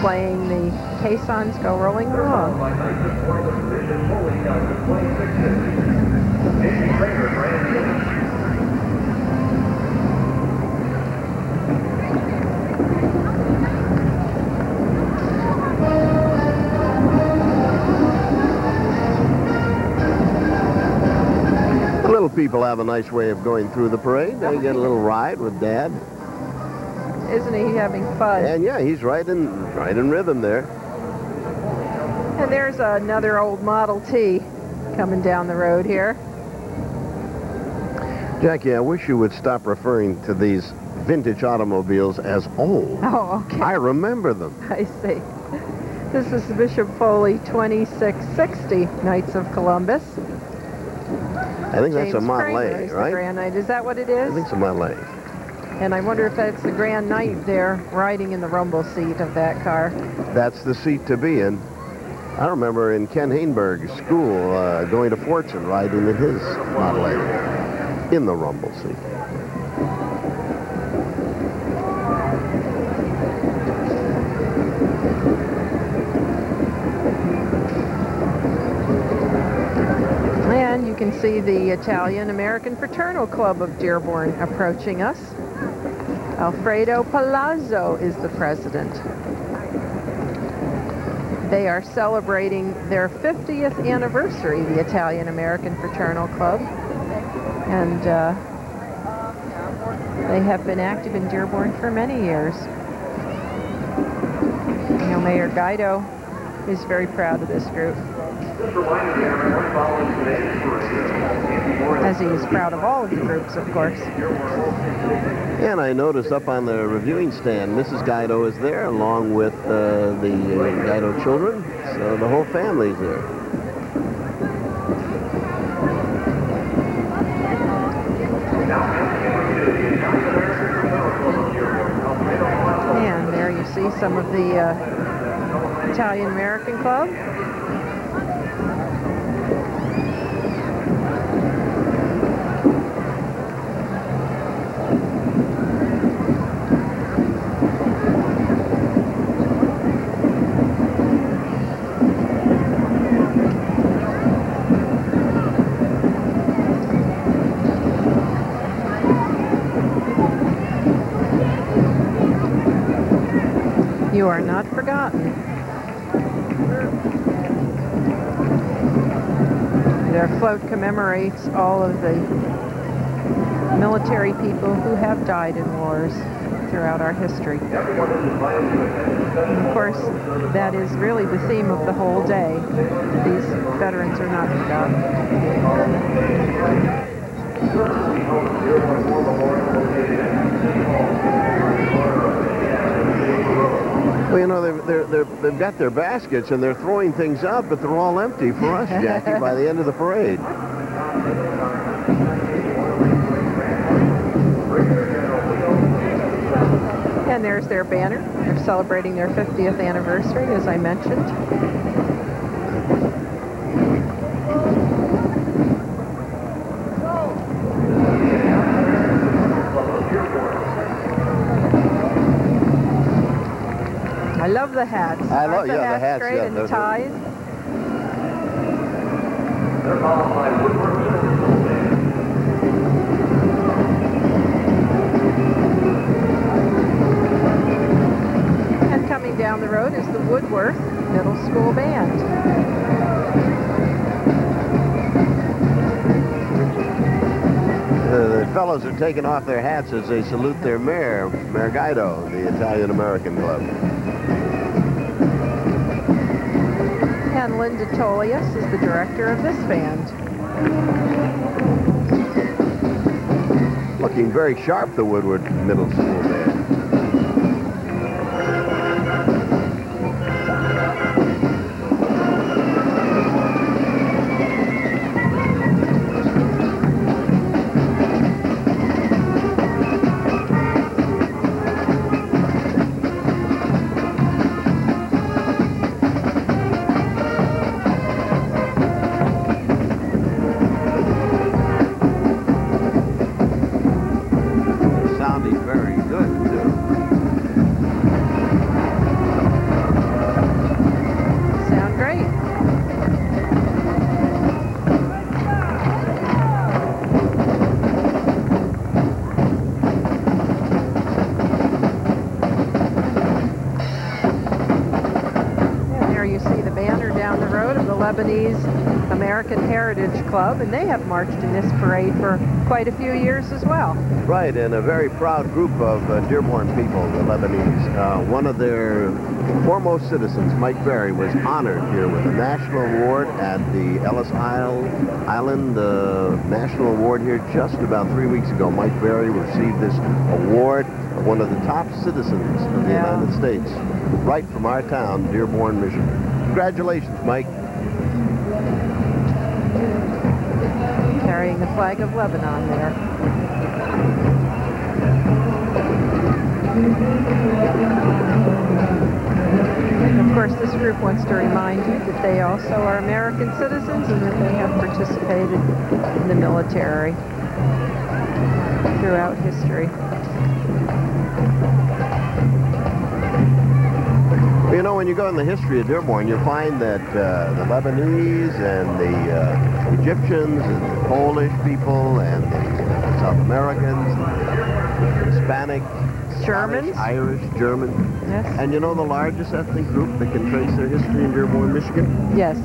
Playing the caissons go rolling along. Little people have a nice way of going through the parade. They get a little ride with Dad. Isn't he having fun? And yeah, he's right in rhythm there. And there's another old Model T coming down the road here. Jackie, I wish you would stop referring to these vintage automobiles as old. Oh, okay. I remember them. I see. This is the Bishop Foley 2660 Knights of Columbus. I think James that's a Model Kramer A, is right? The Grand Knight. Is that what it is? I think it's a Model A. And I wonder if that's the Grand Knight there riding in the rumble seat of that car. That's the seat to be in. I remember in Ken Hainberg's school going to Fortson riding in his Model A in the rumble seat. And you can see the Italian-American Fraternal Club of Dearborn approaching us. Alfredo Palazzo is the president. They are celebrating their 50th anniversary, the Italian-American Fraternal Club. And they have been active in Dearborn for many years. You know, Mayor Guido is very proud of this group. As he is proud of all of the groups, of course. And I noticed up on the reviewing stand, Mrs. Guido is there along with the Guido children. So the whole family's there. And there you see some of the Italian American Club. You are not forgotten. Their float commemorates all of the military people who have died in wars throughout our history. And of course, that is really the theme of the whole day. These veterans are not forgotten. Well, you know, they've got their baskets and they're throwing things out, but they're all empty for us, Jackie, by the end of the parade. And there's their banner. They're celebrating their 50th anniversary, as I mentioned. I love the hats. I love, the hats great, yeah, and the ties. And coming down the road is the Woodworth Middle School Band. The fellows are taking off their hats as they salute their mayor, Mayor Guido, the Italian-American Club. And Linda Tolius is the director of this band. Looking very sharp, the Woodward Middle School Band. Lebanese American Heritage Club, and they have marched in this parade for quite a few years as well. Right, and a very proud group of Dearborn people, the Lebanese. One of their foremost citizens, Mike Berry, was honored here with a national award at the Ellis Island National Award here just about 3 weeks ago. Mike Berry received this award of one of the top citizens of the United States, right from our town, Dearborn, Michigan. Congratulations, Mike. Carrying the flag of Lebanon there. And of course, this group wants to remind you that they also are American citizens and that they have participated in the military throughout history. You know, when you go in the history of Dearborn, you find that the Lebanese and the Egyptians and the Polish people and the South Americans, the Hispanic, Germans, Irish, German. Yes. And you know the largest ethnic group that can trace their history in Dearborn, Michigan? Yes.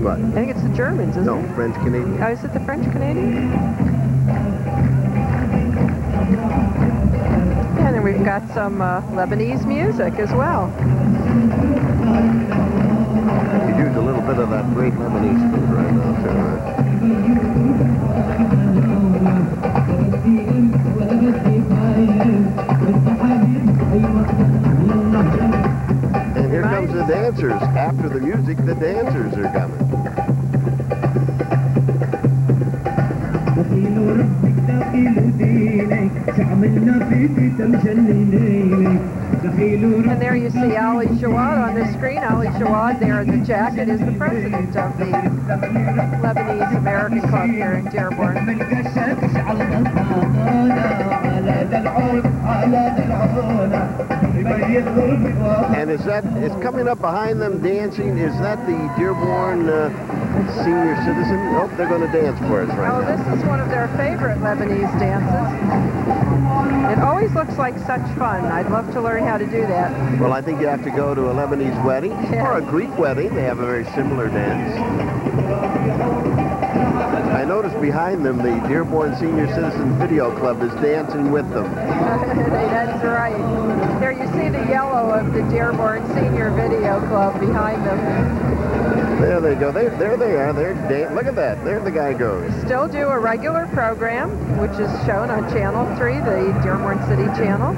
What? I think it's the Germans, isn't it? No, French-Canadian. Oh, is it the French-Canadian? And then we've got some Lebanese music as well. You use a little bit of that great Lebanese food right now, too, And here comes the dancers. After the music, the dancers are coming. And there you see Ali Jawad on the screen. Ali Jawad there in the jacket is the president of the Lebanese American Club here in Dearborn. And is coming up behind them dancing, is that the Dearborn senior citizen? Oh, they're going to dance for us right now. This is one of their favorite Lebanese dances. It always looks like such fun. I'd love to learn how to do that. Well, I think you have to go to a Lebanese wedding or a Greek wedding. They have a very similar dance. I noticed behind them the Dearborn Senior Citizen Video Club is dancing with them. That's right. There you see the yellow of the Dearborn Senior Video Club behind them. There they go. There they are. Look at that. There the guy goes. Still do a regular program, which is shown on Channel 3, the Dearborn City channel.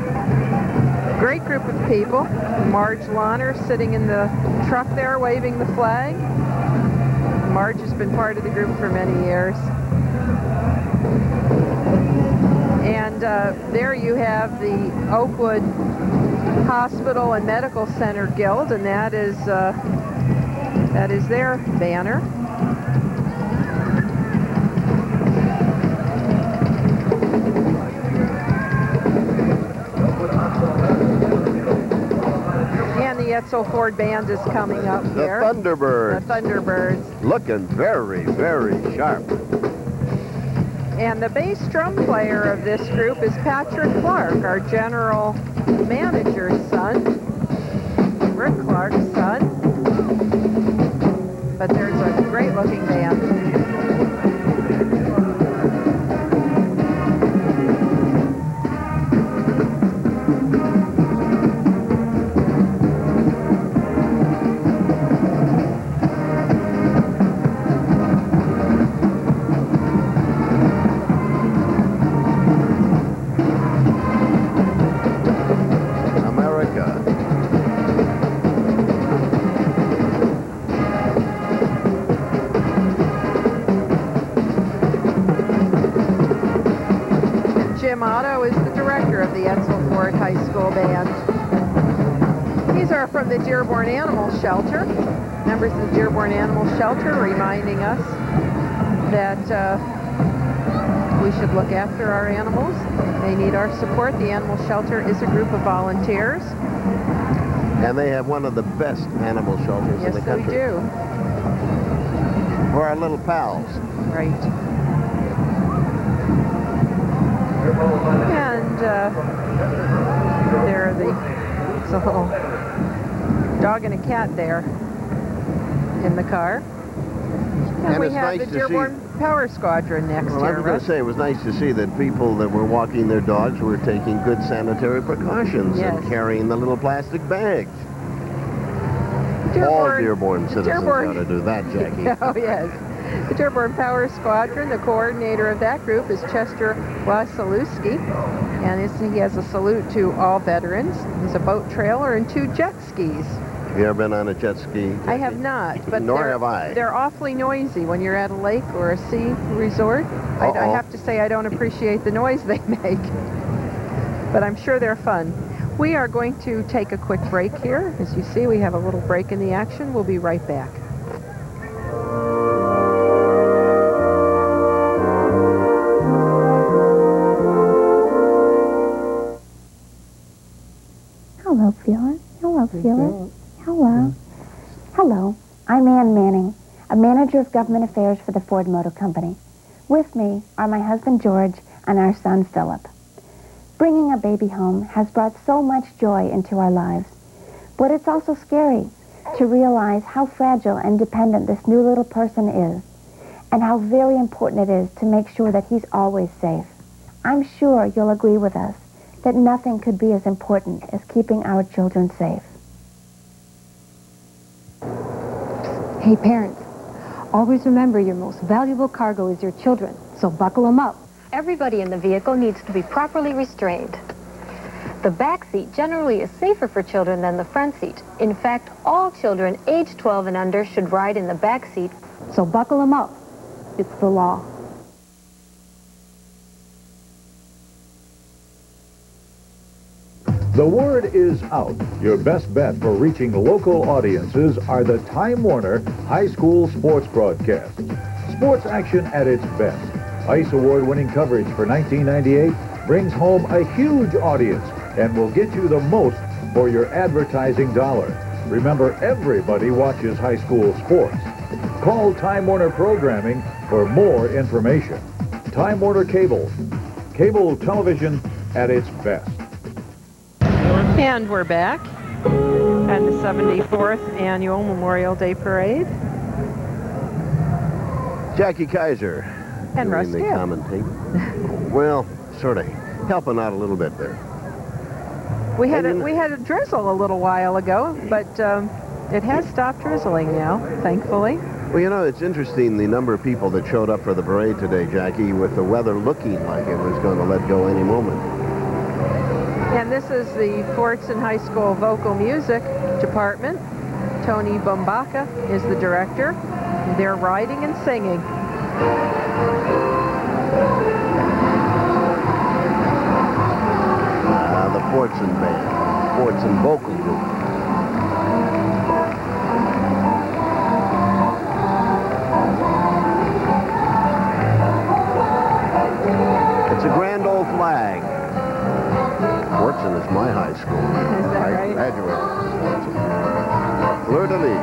Great group of people. Marge Lahner sitting in the truck there waving the flag. Marge has been part of the group for many years. And there you have the Oakwood Hospital and Medical Center Guild, and that is their banner. And the Etzel Ford Band is coming up here. The Thunderbirds. The Thunderbirds. Looking very, very sharp. And the bass drum player of this group is Patrick Clark, our general manager's son, Rick Clark's son. But there's a great-looking band. Jim Otto is the director of the Etzel Ford High School Band. These are from the Dearborn Animal Shelter. Members of the Dearborn Animal Shelter reminding us that we should look after our animals. They need our support. The Animal Shelter is a group of volunteers. And they have one of the best animal shelters in the country. Yes, they do. For our little pals. Right. And there are it's a little dog and a cat there in the car. And we have the Dearborn Power Squadron next Well, I was going to say, it was nice to see that people that were walking their dogs were taking good sanitary precautions and carrying the little plastic bags. All Dearborn citizens ought to do that, Jackie. Oh, yes. The Dearborn Power Squadron, the coordinator of that group is Chester Wasilewski, and he has a salute to all veterans. There's a boat trailer and 2 jet skis. Have you ever been on a jet ski, Jackie? I have not, but Nor have I. They're awfully noisy when you're at a lake or a sea resort. I have to say I don't appreciate the noise they make, but I'm sure they're fun. We are going to take a quick break here. As you see, we have a little break in the action. We'll be right back. Hello, Phyllis. Hello, Phyllis. Hello. Hello. I'm Ann Manning, a manager of government affairs for the Ford Motor Company. With me are my husband, George, and our son, Philip. Bringing a baby home has brought so much joy into our lives, but it's also scary to realize how fragile and dependent this new little person is, and how very important it is to make sure that he's always safe. I'm sure you'll agree with us that nothing could be as important as keeping our children safe. Hey, parents, always remember your most valuable cargo is your children, so buckle them up. Everybody in the vehicle needs to be properly restrained. The back seat generally is safer for children than the front seat. In fact, all children age 12 and under should ride in the back seat. So buckle them up. It's the law. The word is out. Your best bet for reaching local audiences are the Time Warner High School sports broadcasts. Sports action at its best. ICE award-winning coverage for 1998 brings home a huge audience and will get you the most for your advertising dollar. Remember, everybody watches high school sports. Call Time Warner Programming for more information. Time Warner Cable. Cable television at its best. And we're back at the 74th Annual Memorial Day Parade. Jackie Kaiser. And Russ doing the Gibb. commentating. Well, sort of helping out a little bit there. We had a drizzle a little while ago, but it has stopped drizzling now, thankfully. Well, you know, it's interesting the number of people that showed up for the parade today, Jackie, with the weather looking like it was going to let go any moment. And this is the Fordson High School Vocal Music Department. Tony Bombaca is the director. They're riding and singing. The Fordson Band, Fordson Vocal Group. It's a grand old flag. Fordson is my high school. Is that right? I graduated. Fleur-de-lis.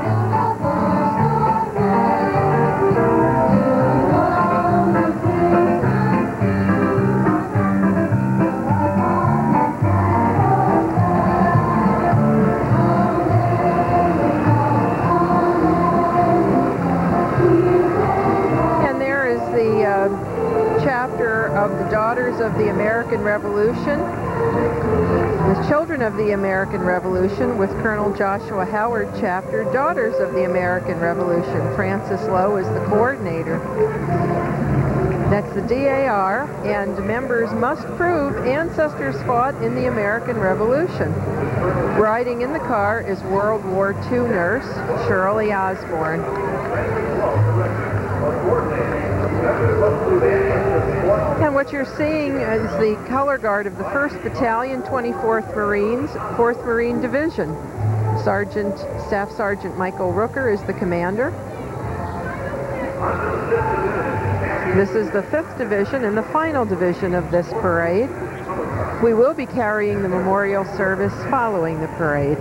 Of the Daughters of the American Revolution, the Children of the American Revolution with Colonel Joshua Howard chapter, Daughters of the American Revolution. Francis Lowe is the coordinator. That's the DAR, and members must prove ancestors fought in the American Revolution. Riding in the car is World War II nurse Shirley Osborne. And what you're seeing is the color guard of the 1st Battalion, 24th Marines, 4th Marine Division. Staff Sergeant Michael Rooker is the commander. This is the 5th Division and the final division of this parade. We will be carrying the memorial service following the parade.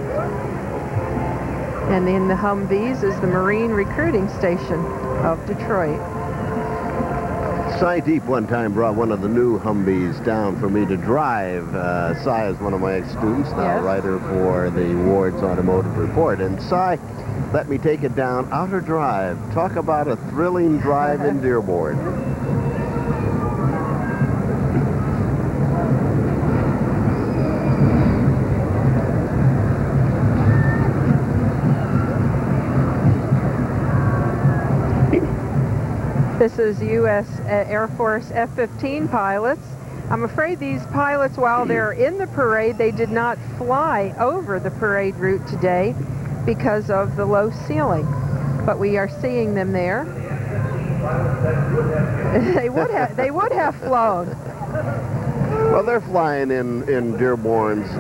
And in the Humvees is the Marine Recruiting Station of Detroit. Cy Deep one time brought one of the new Humvees down for me to drive. Cy is one of my ex-students now, Yes. writer for the Ward's Automotive Report. And Cy, let me take it down. Outer Drive. Talk about a thrilling drive in Dearborn. This is U.S. Air Force F-15 pilots. I'm afraid these pilots, while they're in the parade, they did not fly over the parade route today because of the low ceiling. But we are seeing them there. They would have flown. Well, they're flying in Dearborn's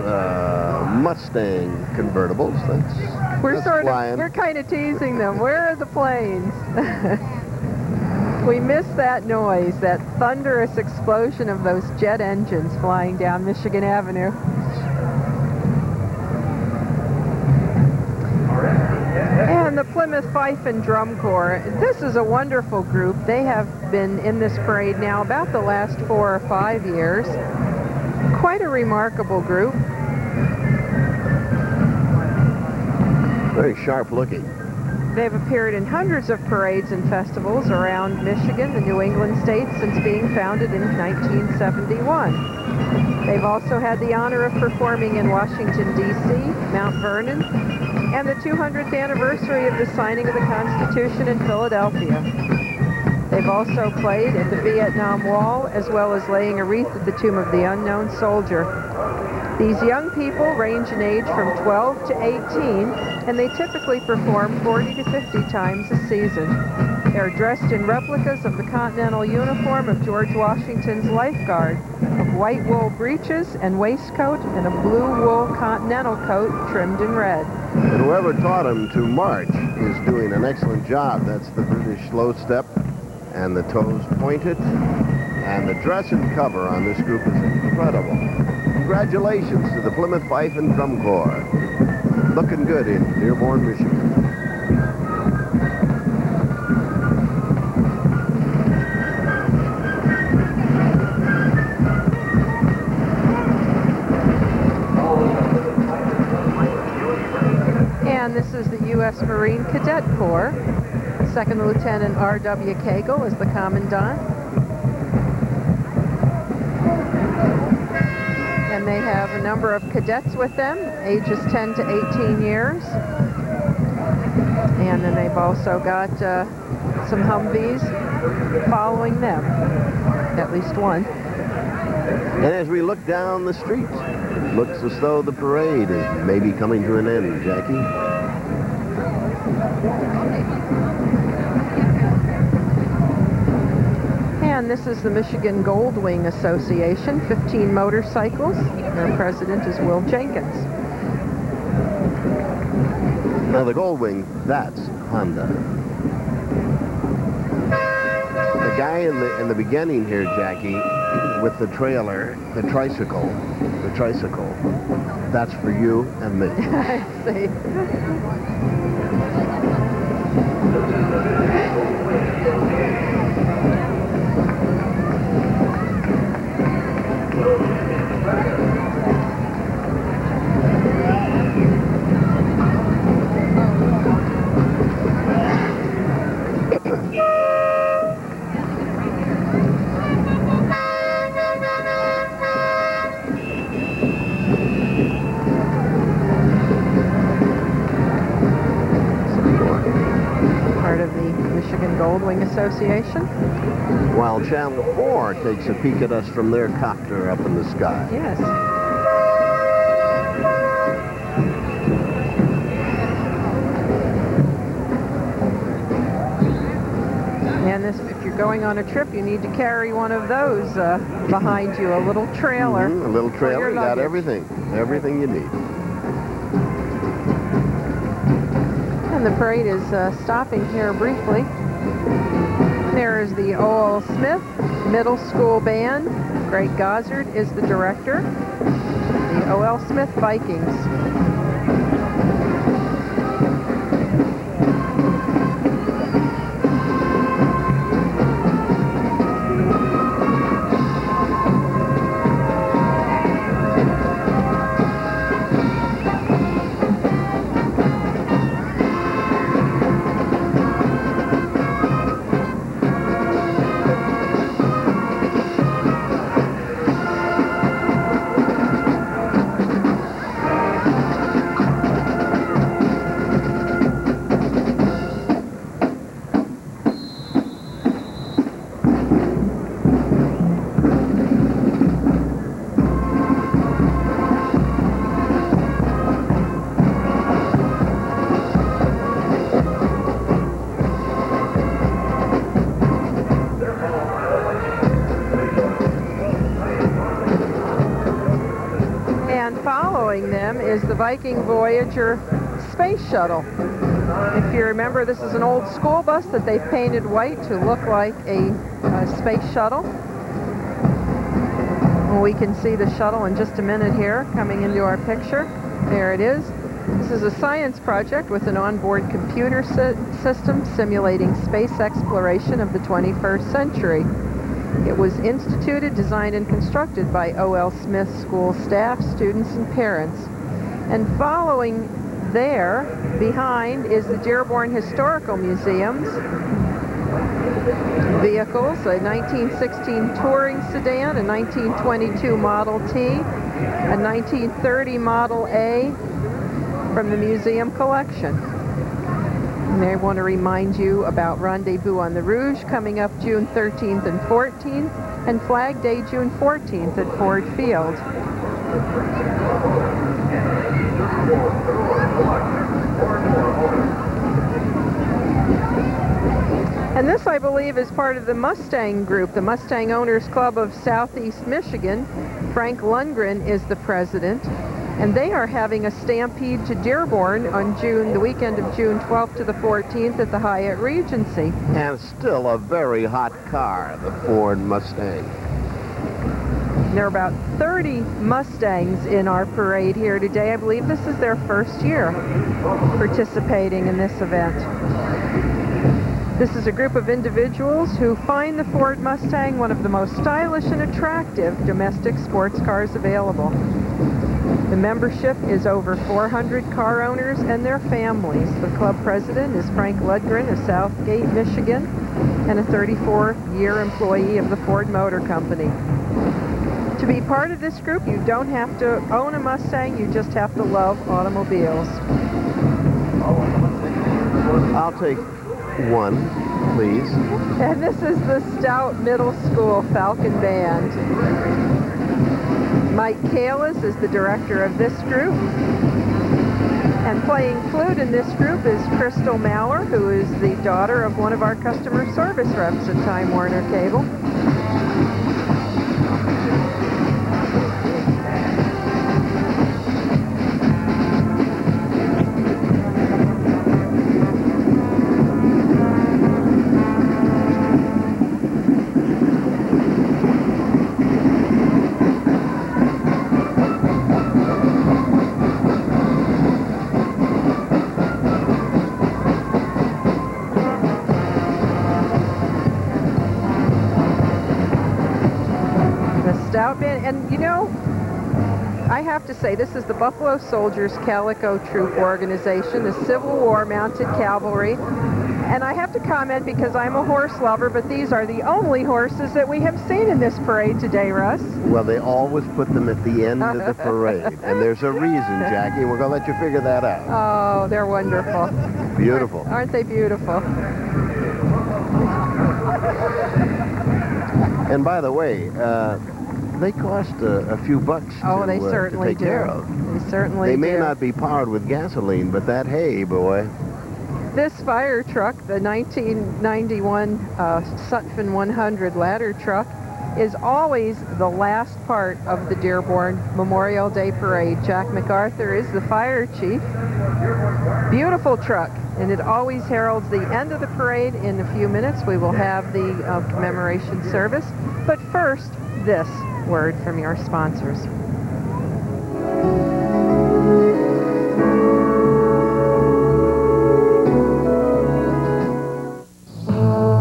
Mustang convertibles. We're kind of teasing them. Where are the planes? We miss that noise, that thunderous explosion of those jet engines flying down Michigan Avenue. And the Plymouth Fife and Drum Corps. This is a wonderful group. They have been in this parade now about the last 4 or 5 years. Quite a remarkable group. Very sharp looking. They've appeared in hundreds of parades and festivals around Michigan, the New England states, since being founded in 1971. They've also had the honor of performing in Washington, D.C., Mount Vernon, and the 200th anniversary of the signing of the Constitution in Philadelphia. They've also played at the Vietnam Wall, as well as laying a wreath at the Tomb of the Unknown Soldier. These young people range in age from 12 to 18, and they typically perform 40 to 50 times a season. They're dressed in replicas of the continental uniform of George Washington's lifeguard, of white wool breeches and waistcoat and a blue wool continental coat trimmed in red. And whoever taught him to march is doing an excellent job. That's the British slow step, and the toes pointed, and the dress and cover on this group is incredible. Congratulations to the Plymouth Fife and Drum Corps. Looking good in Dearborn, Michigan. And this is the U.S. Marine Cadet Corps. Second Lieutenant R.W. Cagle is the commandant. And they have a number of cadets with them, ages 10 to 18 years. And then they've also got some Humvees following them, at least one. And as we look down the street, it looks as though the parade is maybe coming to an end, Jackie. And this is the Michigan Gold Wing Association, 15 motorcycles. Their president is Will Jenkins. Now the Gold Wing, that's Honda. The guy in the beginning here, Jackie, with the trailer, the tricycle, that's for you and me. I see. Part of the Michigan Gold Wing Association. While Channel 4 takes a peek at us from their copter up in the sky. Yes. And this, if you're going on a trip, you need to carry one of those behind you, a little trailer. A little trailer, you got everything you need. And the parade is stopping here briefly. There is the O.L. Smith Middle School Band. Greg Gozzard is the director. The O.L. Smith Vikings. Is the Viking Voyager space shuttle. If you remember, this is an old school bus that they've painted white to look like a space shuttle. Well, we can see the shuttle in just a minute here coming into our picture. There it is. This is a science project with an onboard computer system simulating space exploration of the 21st century. It was instituted, designed, and constructed by O.L. Smith School staff, students, and parents. And following there, behind, is the Dearborn Historical Museum's vehicles, a 1916 touring sedan, a 1922 Model T, a 1930 Model A from the museum collection. And they want to remind you about Rendezvous on the Rouge coming up June 13th and 14th, and Flag Day June 14th at Ford Field. And this, I believe, is part of the Mustang group, the Mustang Owners Club of Southeast Michigan. Frank Lundgren is the president. And they are having a stampede to Dearborn on the weekend of June 12th to the 14th at the Hyatt Regency. And still a very hot car, the Ford Mustang. There are about 30 Mustangs in our parade here today. I believe this is their first year participating in this event. This is a group of individuals who find the Ford Mustang one of the most stylish and attractive domestic sports cars available. The membership is over 400 car owners and their families. The club president is Frank Lundgren of Southgate, Michigan, and a 34-year employee of the Ford Motor Company. To be part of this group, you don't have to own a Mustang, you just have to love automobiles. I'll take one, please. And this is the Stout Middle School Falcon Band. Mike Kalis is the director of this group. And playing flute in this group is Crystal Maller, who is the daughter of one of our customer service reps at Time Warner Cable. And you know, I have to say, this is the Buffalo Soldiers Calico Troop Organization, the Civil War Mounted Cavalry. And I have to comment because I'm a horse lover, but these are the only horses that we have seen in this parade today, Russ. Well, they always put them at the end of the parade. And there's a reason, Jackie. We're going to let you figure that out. Oh, they're wonderful. Beautiful. Aren't they beautiful? And by the way, they cost a few bucks they certainly to take care of. They certainly do. They may not be powered with gasoline, but that hay, boy. This fire truck, the 1991 Sutphen 100 ladder truck, is always the last part of the Dearborn Memorial Day Parade. Jack MacArthur is the fire chief. Beautiful truck, and it always heralds the end of the parade. In a few minutes, we will have the commemoration service. But first, this word from your sponsors.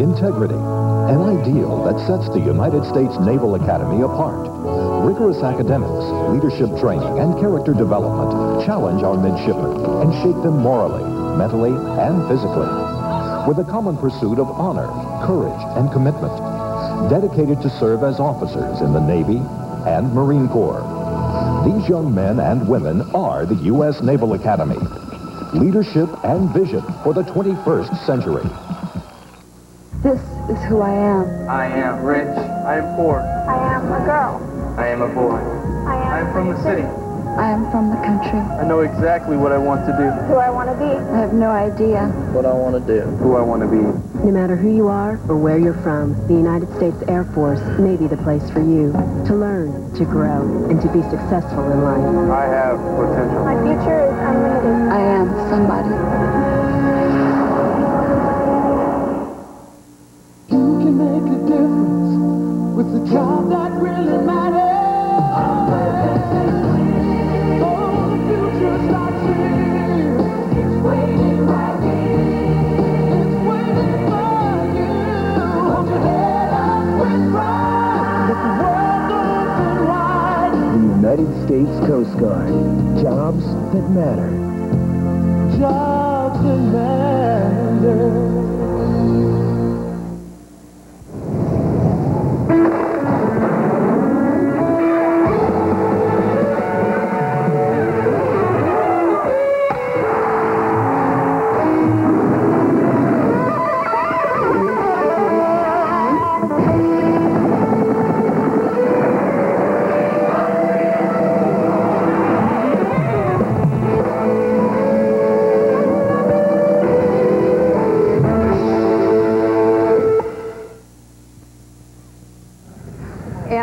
Integrity, an ideal that sets the United States Naval Academy apart. Rigorous academics, leadership training, and character development challenge our midshipmen and shape them morally, mentally, and physically. With a common pursuit of honor, courage, and commitment. Dedicated to serve as officers in the Navy and Marine Corps. These young men and women are the U.S. Naval Academy. Leadership and vision for the 21st century. This is who I am. I am rich. I am poor. I am a girl. I am a boy. I am from the city. I am from the country. I know exactly what I want to do. Who I want to be. I have no idea. What I want to do. Who I want to be. No matter who you are or where you're from, the United States Air Force may be the place for you to learn, to grow, and to be successful in life. I have potential. My future is unlimited. I am somebody. You can make a difference with the job that really matters. Oh, the future starts here. It's waiting right here. It's waiting for you. Hold your head up with pride. Let the world open wide. The United States Coast Guard. Jobs that matter. Jobs that matter.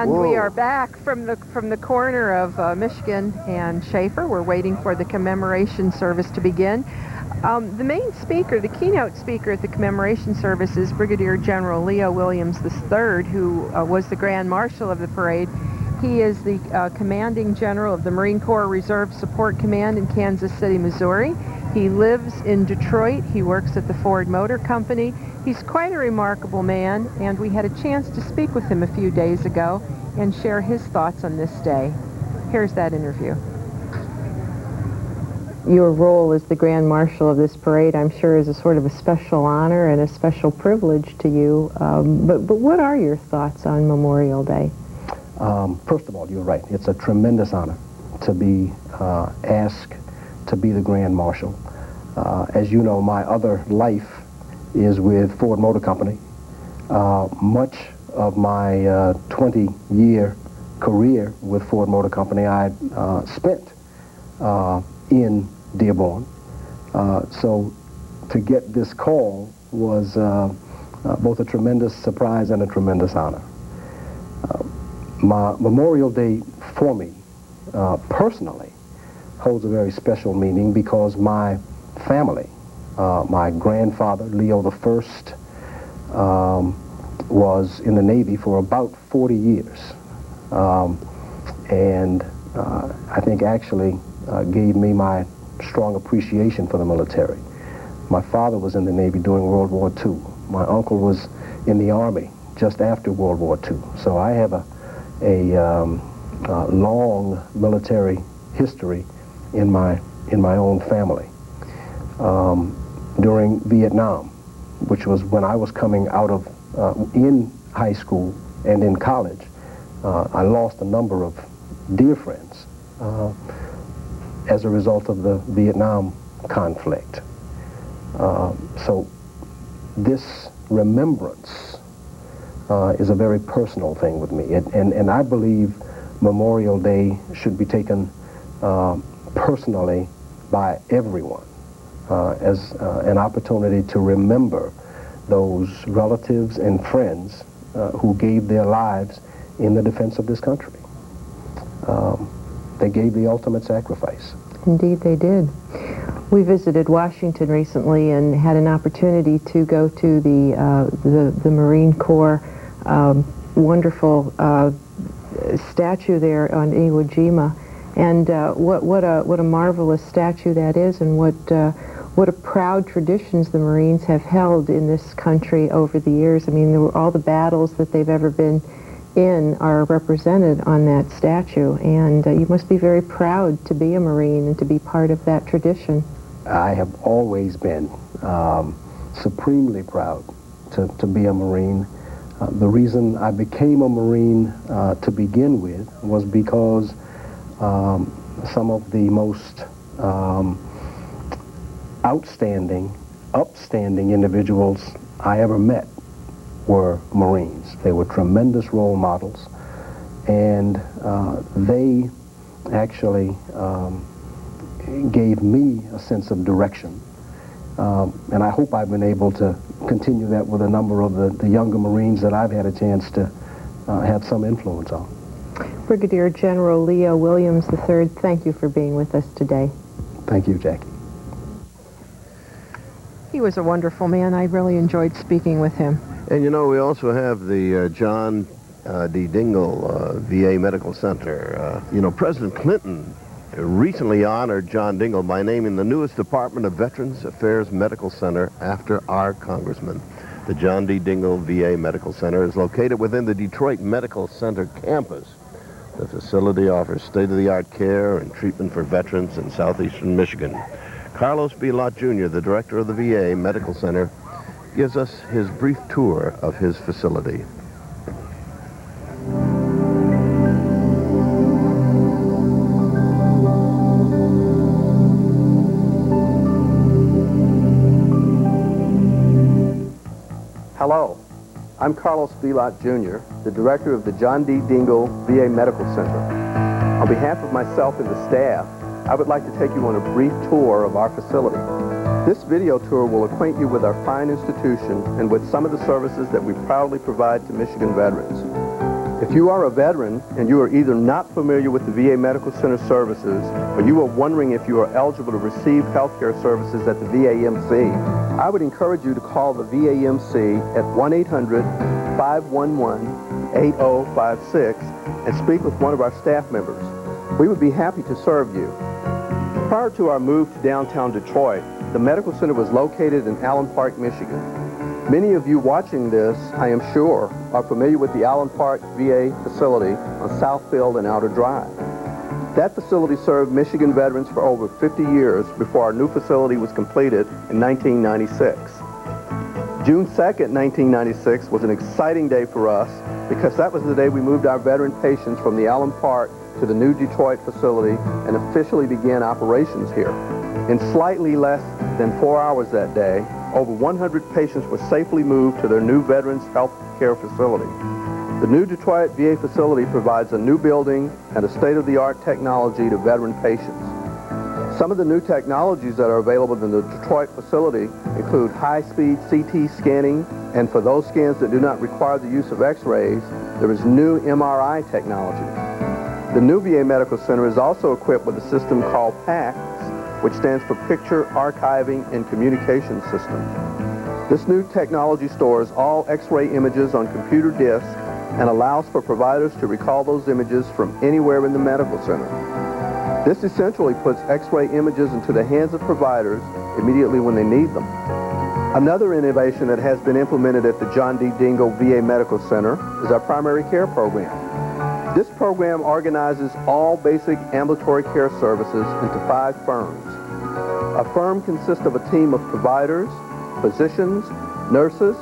And we are back from the corner of Michigan and Schaefer. We're waiting for the commemoration service to begin. The main speaker, the keynote speaker at the commemoration service is Brigadier General Leo Williams III, who was the Grand Marshal of the parade. He is the commanding general of the Marine Corps Reserve Support Command in Kansas City, Missouri. He lives in Detroit. He works at the Ford Motor Company. He's quite a remarkable man, and we had a chance to speak with him a few days ago and share his thoughts on this day. Here's that interview. Your role as the Grand Marshal of this parade, I'm sure, is a sort of a special honor and a special privilege to you. But what are your thoughts on Memorial Day? First of all, you're right. It's a tremendous honor to be asked to be the Grand Marshal. As you know, my other life is with Ford Motor Company. Much of my 20-year career with Ford Motor Company I spent in Dearborn. So to get this call was both a tremendous surprise and a tremendous honor. My Memorial Day for me, personally, holds a very special meaning because my family, my grandfather, Leo I, was in the Navy for about 40 years. And I think actually gave me my strong appreciation for the military. My father was in the Navy during World War II. My uncle was in the Army just after World War II. So I have a long military history in my own family. During Vietnam, which was when I was coming out of in high school and in college, I lost a number of dear friends as a result of the Vietnam conflict. So this remembrance is a very personal thing with me, and I believe Memorial Day should be taken personally by everyone as an opportunity to remember those relatives and friends who gave their lives in the defense of this country. They gave the ultimate sacrifice. Indeed they did. We visited Washington recently and had an opportunity to go to the Marine Corps wonderful statue there on Iwo Jima, and what a marvelous statue that is, and what a proud traditions the Marines have held in this country over the years. I mean, all the battles that they've ever been in are represented on that statue, and you must be very proud to be a Marine and to be part of that tradition. I have always been supremely proud to be a Marine. The reason I became a Marine to begin with was because some of the most outstanding, upstanding individuals I ever met were Marines. They were tremendous role models, and they actually gave me a sense of direction. And I hope I've been able to continue that with a number of the younger Marines that I've had a chance to have some influence on. Brigadier General Leo Williams III, thank you for being with us today. Thank you, Jackie. He was a wonderful man. I really enjoyed speaking with him. And you know, we also have the John D. Dingle VA Medical Center. You know, President Clinton recently honored John Dingle by naming the newest Department of Veterans Affairs Medical Center after our congressman. The John D. Dingle VA Medical Center is located within the Detroit Medical Center campus. The facility offers state-of-the-art care and treatment for veterans in southeastern Michigan. Carlos B. Lott Jr., the director of the VA Medical Center, gives us his brief tour of his facility. Hello, I'm Carlos B. Lott Jr., the director of the John D. Dingle VA Medical Center. On behalf of myself and the staff, I would like to take you on a brief tour of our facility. This video tour will acquaint you with our fine institution and with some of the services that we proudly provide to Michigan veterans. If you are a veteran and you are either not familiar with the VA Medical Center services or you are wondering if you are eligible to receive health care services at the VAMC, I would encourage you to call the VAMC at 1-800-511-8056 and speak with one of our staff members. We would be happy to serve you. Prior to our move to downtown Detroit, the medical center was located in Allen Park, Michigan. Many of you watching this, I am sure, are familiar with the Allen Park VA facility on Southfield and Outer Drive. That facility served Michigan veterans for over 50 years before our new facility was completed in 1996. June 2nd, 1996 was an exciting day for us because that was the day we moved our veteran patients from the Allen Park to the new Detroit facility and officially began operations here. In slightly less than 4 hours that day, over 100 patients were safely moved to their new Veterans Health Care facility. The new Detroit VA facility provides a new building and a state-of-the-art technology to veteran patients. Some of the new technologies that are available in the Detroit facility include high-speed CT scanning, and for those scans that do not require the use of x-rays, there is new MRI technology. The new VA Medical Center is also equipped with a system called PACS, which stands for Picture Archiving and Communication System. This new technology stores all x-ray images on computer disks and allows for providers to recall those images from anywhere in the medical center. This essentially puts x-ray images into the hands of providers immediately when they need them. Another innovation that has been implemented at the John D. Dingle VA Medical Center is our primary care program. This program organizes all basic ambulatory care services into 5 firms. A firm consists of a team of providers, physicians, nurses,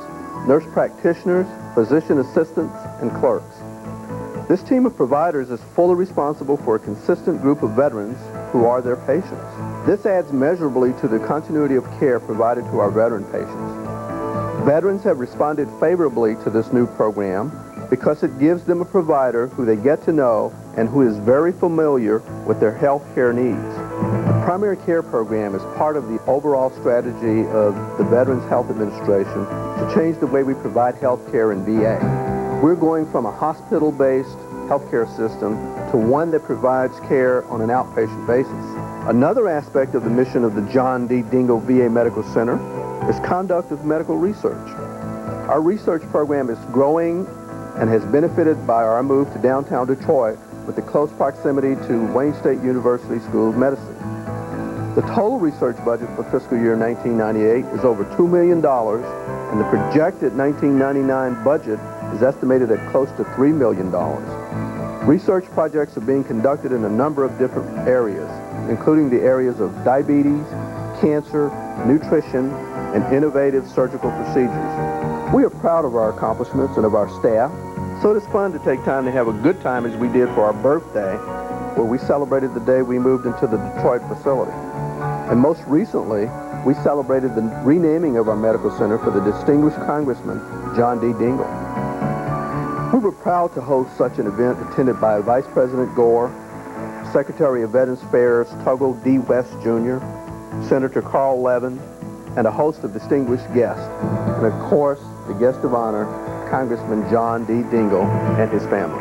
nurse practitioners, physician assistants, and clerks. This team of providers is fully responsible for a consistent group of veterans who are their patients. This adds measurably to the continuity of care provided to our veteran patients. Veterans have responded favorably to this new program because it gives them a provider who they get to know and who is very familiar with their health care needs. The primary care program is part of the overall strategy of the Veterans Health Administration to change the way we provide health care in VA. We're going from a hospital-based healthcare system to one that provides care on an outpatient basis. Another aspect of the mission of the John D. Dingle VA Medical Center is conduct of medical research. Our research program is growing and has benefited by our move to downtown Detroit with the close proximity to Wayne State University School of Medicine. The total research budget for fiscal year 1998 is over $2 million, and the projected 1999 budget is estimated at close to $3 million. Research projects are being conducted in a number of different areas, including the areas of diabetes, cancer, nutrition, and innovative surgical procedures. We are proud of our accomplishments and of our staff, so it is fun to take time to have a good time as we did for our birthday, where we celebrated the day we moved into the Detroit facility. And most recently, we celebrated the renaming of our medical center for the distinguished Congressman John D. Dingle. We were proud to host such an event attended by Vice President Gore, Secretary of Veterans Affairs Tuggle D. West Jr., Senator Carl Levin, and a host of distinguished guests, and of course, the guest of honor, Congressman John D. Dingle and his family.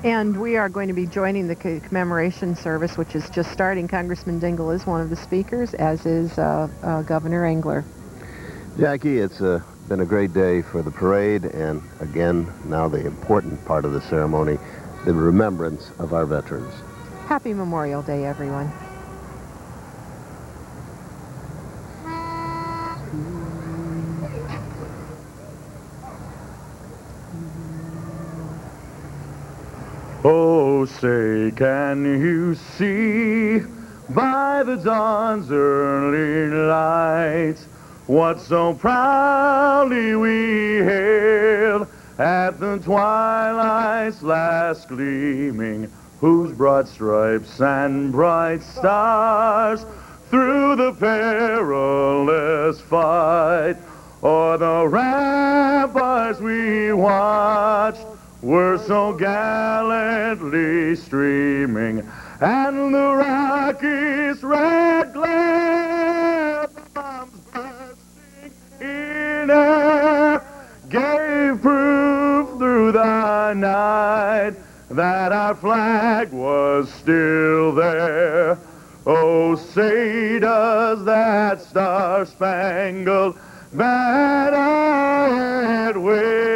And we are going to be joining the commemoration service, which is just starting. Congressman Dingle is one of the speakers, as is Governor Engler. Jackie, it's been a great day for the parade, and again, now the important part of the ceremony, the remembrance of our veterans. Happy Memorial Day, everyone. Oh, say, can you see by the dawn's early light what so proudly we hailed at the twilight's last gleaming, whose broad stripes and bright stars through the perilous fight o'er the ramparts we watched were so gallantly streaming, and the Rockies' red glare, the bombs bursting in air, gave the night that our flag was still there. Oh, say does that star-spangled banner wave?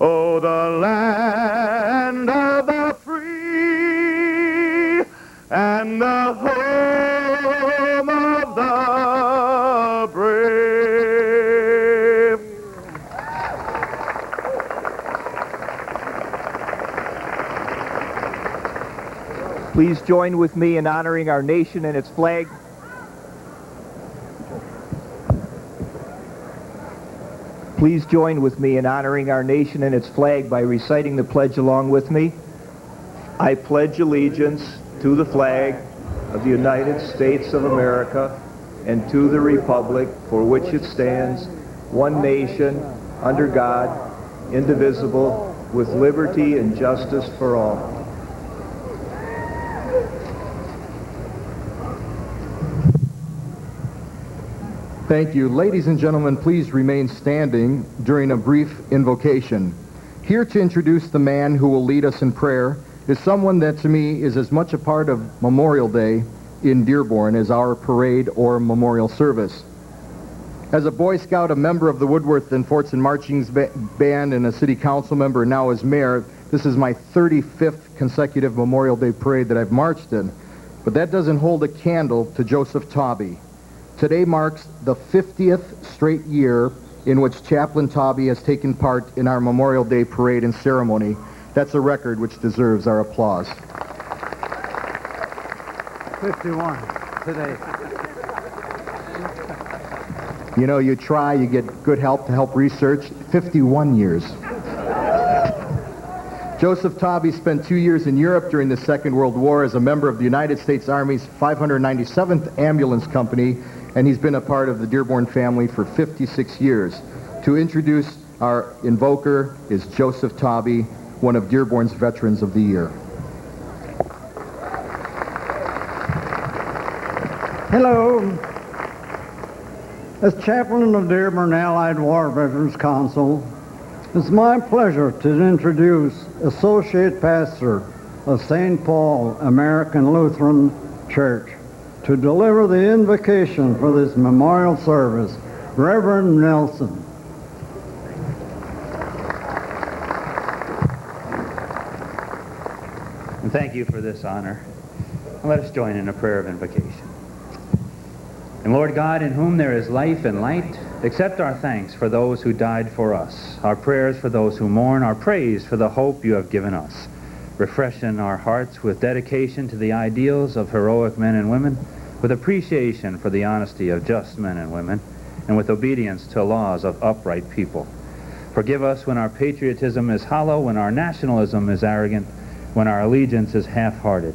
Oh, the land of the free and the home of the brave. Please join with me in honoring our nation and its flag. Please join with me in honoring our nation and its flag by reciting the pledge along with me. I pledge allegiance to the flag of the United States of America and to the republic for which it stands, one nation, under God, indivisible, with liberty and justice for all. Thank you. Ladies and gentlemen, please remain standing during a brief invocation. Here to introduce the man who will lead us in prayer is someone that to me is as much a part of Memorial Day in Dearborn as our parade or memorial service. As a Boy Scout, a member of the Woodworth and Fortson Marching Band, and a city council member, and now as mayor, this is my 35th consecutive Memorial Day parade that I've marched in. But that doesn't hold a candle to Joseph Tauby. Today marks the 50th straight year in which Chaplain Tauby has taken part in our Memorial Day parade and ceremony. That's a record which deserves our applause. 51 today. You know, you try, you get good help to help research. 51 years. Joseph Tauby spent 2 years in Europe during the Second World War as a member of the United States Army's 597th Ambulance Company, and he's been a part of the Dearborn family for 56 years. To introduce our invoker is Joseph Tauby, one of Dearborn's Veterans of the Year. Hello. As chaplain of Dearborn Allied War Veterans Council, it's my pleasure to introduce Associate Pastor of St. Paul American Lutheran Church to deliver the invocation for this memorial service, Reverend Nelson. And thank you for this honor. And let us join in a prayer of invocation. And Lord God, in whom there is life and light, accept our thanks for those who died for us, our prayers for those who mourn, our praise for the hope you have given us. Refreshen our hearts with dedication to the ideals of heroic men and women, with appreciation for the honesty of just men and women, and with obedience to laws of upright people. Forgive us when our patriotism is hollow, when our nationalism is arrogant, when our allegiance is half-hearted.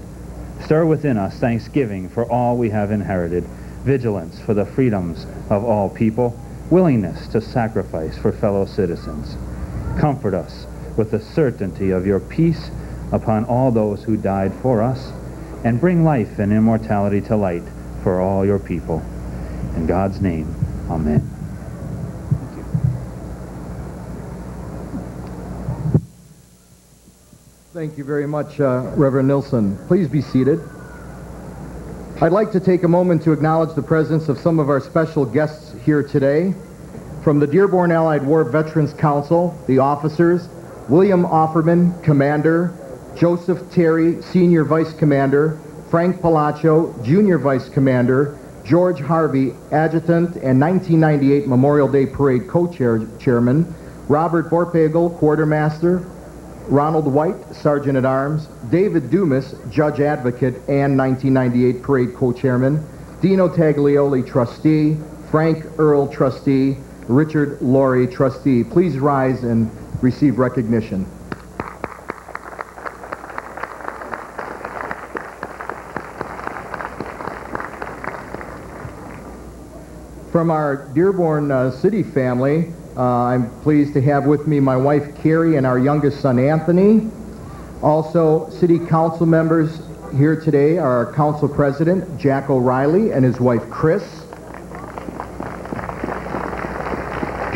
Stir within us thanksgiving for all we have inherited, vigilance for the freedoms of all people, willingness to sacrifice for fellow citizens. Comfort us with the certainty of your peace upon all those who died for us, and bring life and immortality to light for all your people. In God's name, amen. Thank you very much, Reverend Nilsson. Please be seated. I'd like to take a moment to acknowledge the presence of some of our special guests here today. From the Dearborn Allied War Veterans Council, the officers, William Offerman, Commander, Joseph Terry, Senior Vice Commander, Frank Palaccio, Junior Vice Commander, George Harvey, Adjutant and 1998 Memorial Day Parade Co-Chairman, Robert Borpagel, Quartermaster, Ronald White, Sergeant at Arms, David Dumas, Judge Advocate and 1998 Parade Co-Chairman, Dino Taglioli, Trustee, Frank Earl, Trustee, Richard Laurie, Trustee. Please rise and receive recognition. From our Dearborn City family, I'm pleased to have with me my wife Carrie and our youngest son Anthony. Also, city council members here today are our council president Jack O'Reilly and his wife Chris.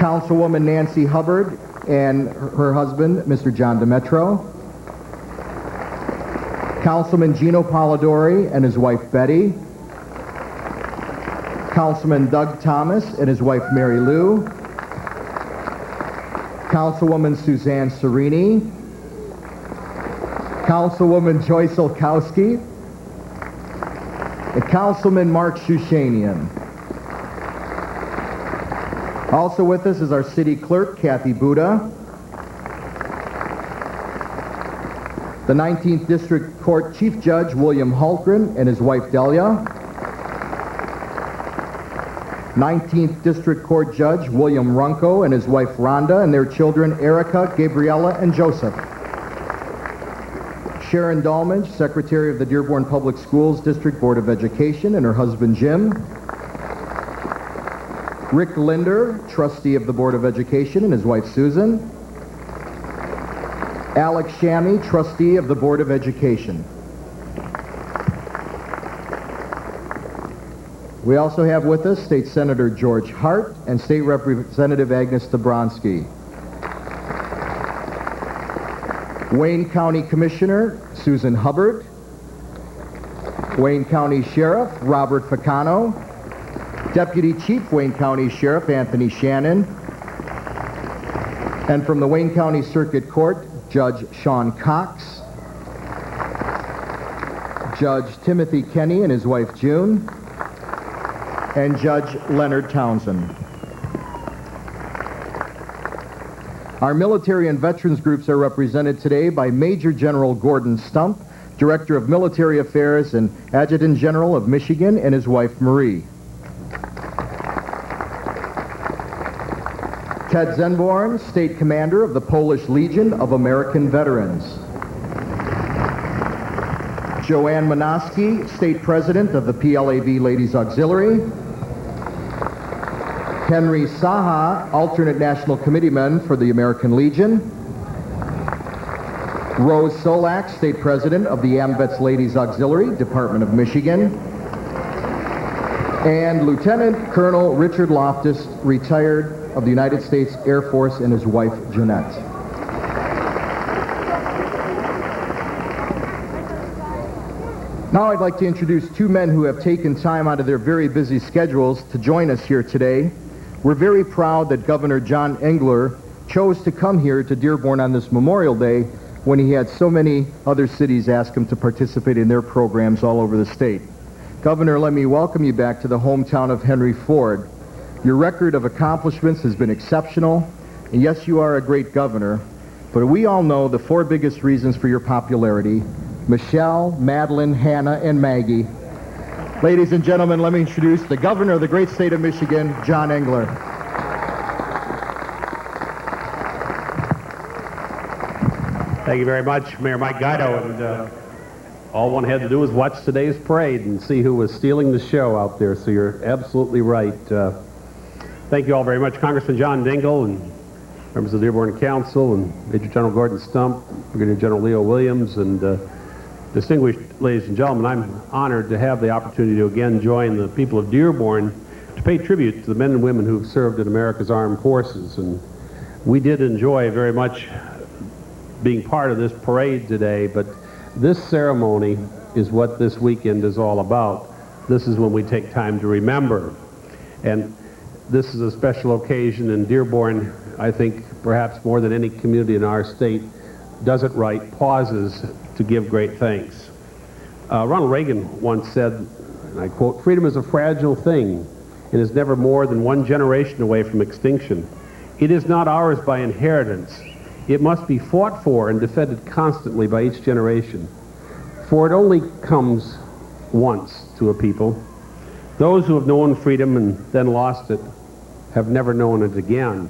Councilwoman Nancy Hubbard and her husband, Mr. John DeMetro. Councilman Gino Polidori and his wife Betty. Councilman Doug Thomas and his wife Mary Lou. Councilwoman Suzanne Serini. Councilwoman Joyce Olkowski. And Councilman Mark Shushanian. Also with us is our city clerk, Kathy Buda. The 19th District Court Chief Judge, William Hultgren, and his wife, Delia. 19th District Court Judge, William Runco, and his wife, Rhonda, and their children, Erica, Gabriella, and Joseph. Sharon Dolmage, Secretary of the Dearborn Public Schools District Board of Education, and her husband, Jim. Rick Linder, Trustee of the Board of Education, and his wife, Susan. Alex Shammy, Trustee of the Board of Education. We also have with us State Senator George Hart and State Representative Agnes Dabronsky. Wayne County Commissioner Susan Hubbard. Wayne County Sheriff Robert Ficano. Deputy Chief Wayne County Sheriff Anthony Shannon. And from the Wayne County Circuit Court, Judge Sean Cox. Judge Timothy Kenny and his wife June. And Judge Leonard Townsend. Our military and veterans groups are represented today by Major General Gordon Stump, Director of Military Affairs and Adjutant General of Michigan, and his wife Marie. Ted Zenborn, State Commander of the Polish Legion of American Veterans. Joanne Manoski, State President of the PLAV Ladies Auxiliary. Henry Saha, Alternate National Committeeman for the American Legion. Rose Solak, State President of the AMVETS Ladies Auxiliary, Department of Michigan. And Lieutenant Colonel Richard Loftus, retired of the United States Air Force, and his wife, Jeanette. Now I'd like to introduce two men who have taken time out of their very busy schedules to join us here today. We're very proud that Governor John Engler chose to come here to Dearborn on this Memorial Day when he had so many other cities ask him to participate in their programs all over the state. Governor, let me welcome you back to the hometown of Henry Ford. Your record of accomplishments has been exceptional, and yes, you are a great governor, but we all know the four biggest reasons for your popularity: Michelle, Madeline, Hannah, and Maggie. Ladies and gentlemen, let me introduce the governor of the great state of Michigan, John Engler. Thank you very much, Mayor Mike Guido, and all one had to do was watch today's parade and see who was stealing the show out there, so you're absolutely right. Thank you all very much, Congressman John Dingell and members of the Dearborn Council, and Major General Gordon Stump, Brigadier General Leo Williams, and distinguished ladies and gentlemen. I'm honored to have the opportunity to again join the people of Dearborn to pay tribute to the men and women who've served in America's armed forces. And we did enjoy very much being part of this parade today, but this ceremony is what this weekend is all about. This is when we take time to remember. And this is a special occasion, and Dearborn, I think, perhaps more than any community in our state, does it right, pauses to give great thanks. Ronald Reagan once said, and I quote, "Freedom is a fragile thing and is never more than one generation away from extinction. It is not ours by inheritance. It must be fought for and defended constantly by each generation. For it only comes once to a people. Those who have known freedom and then lost it have never known it again."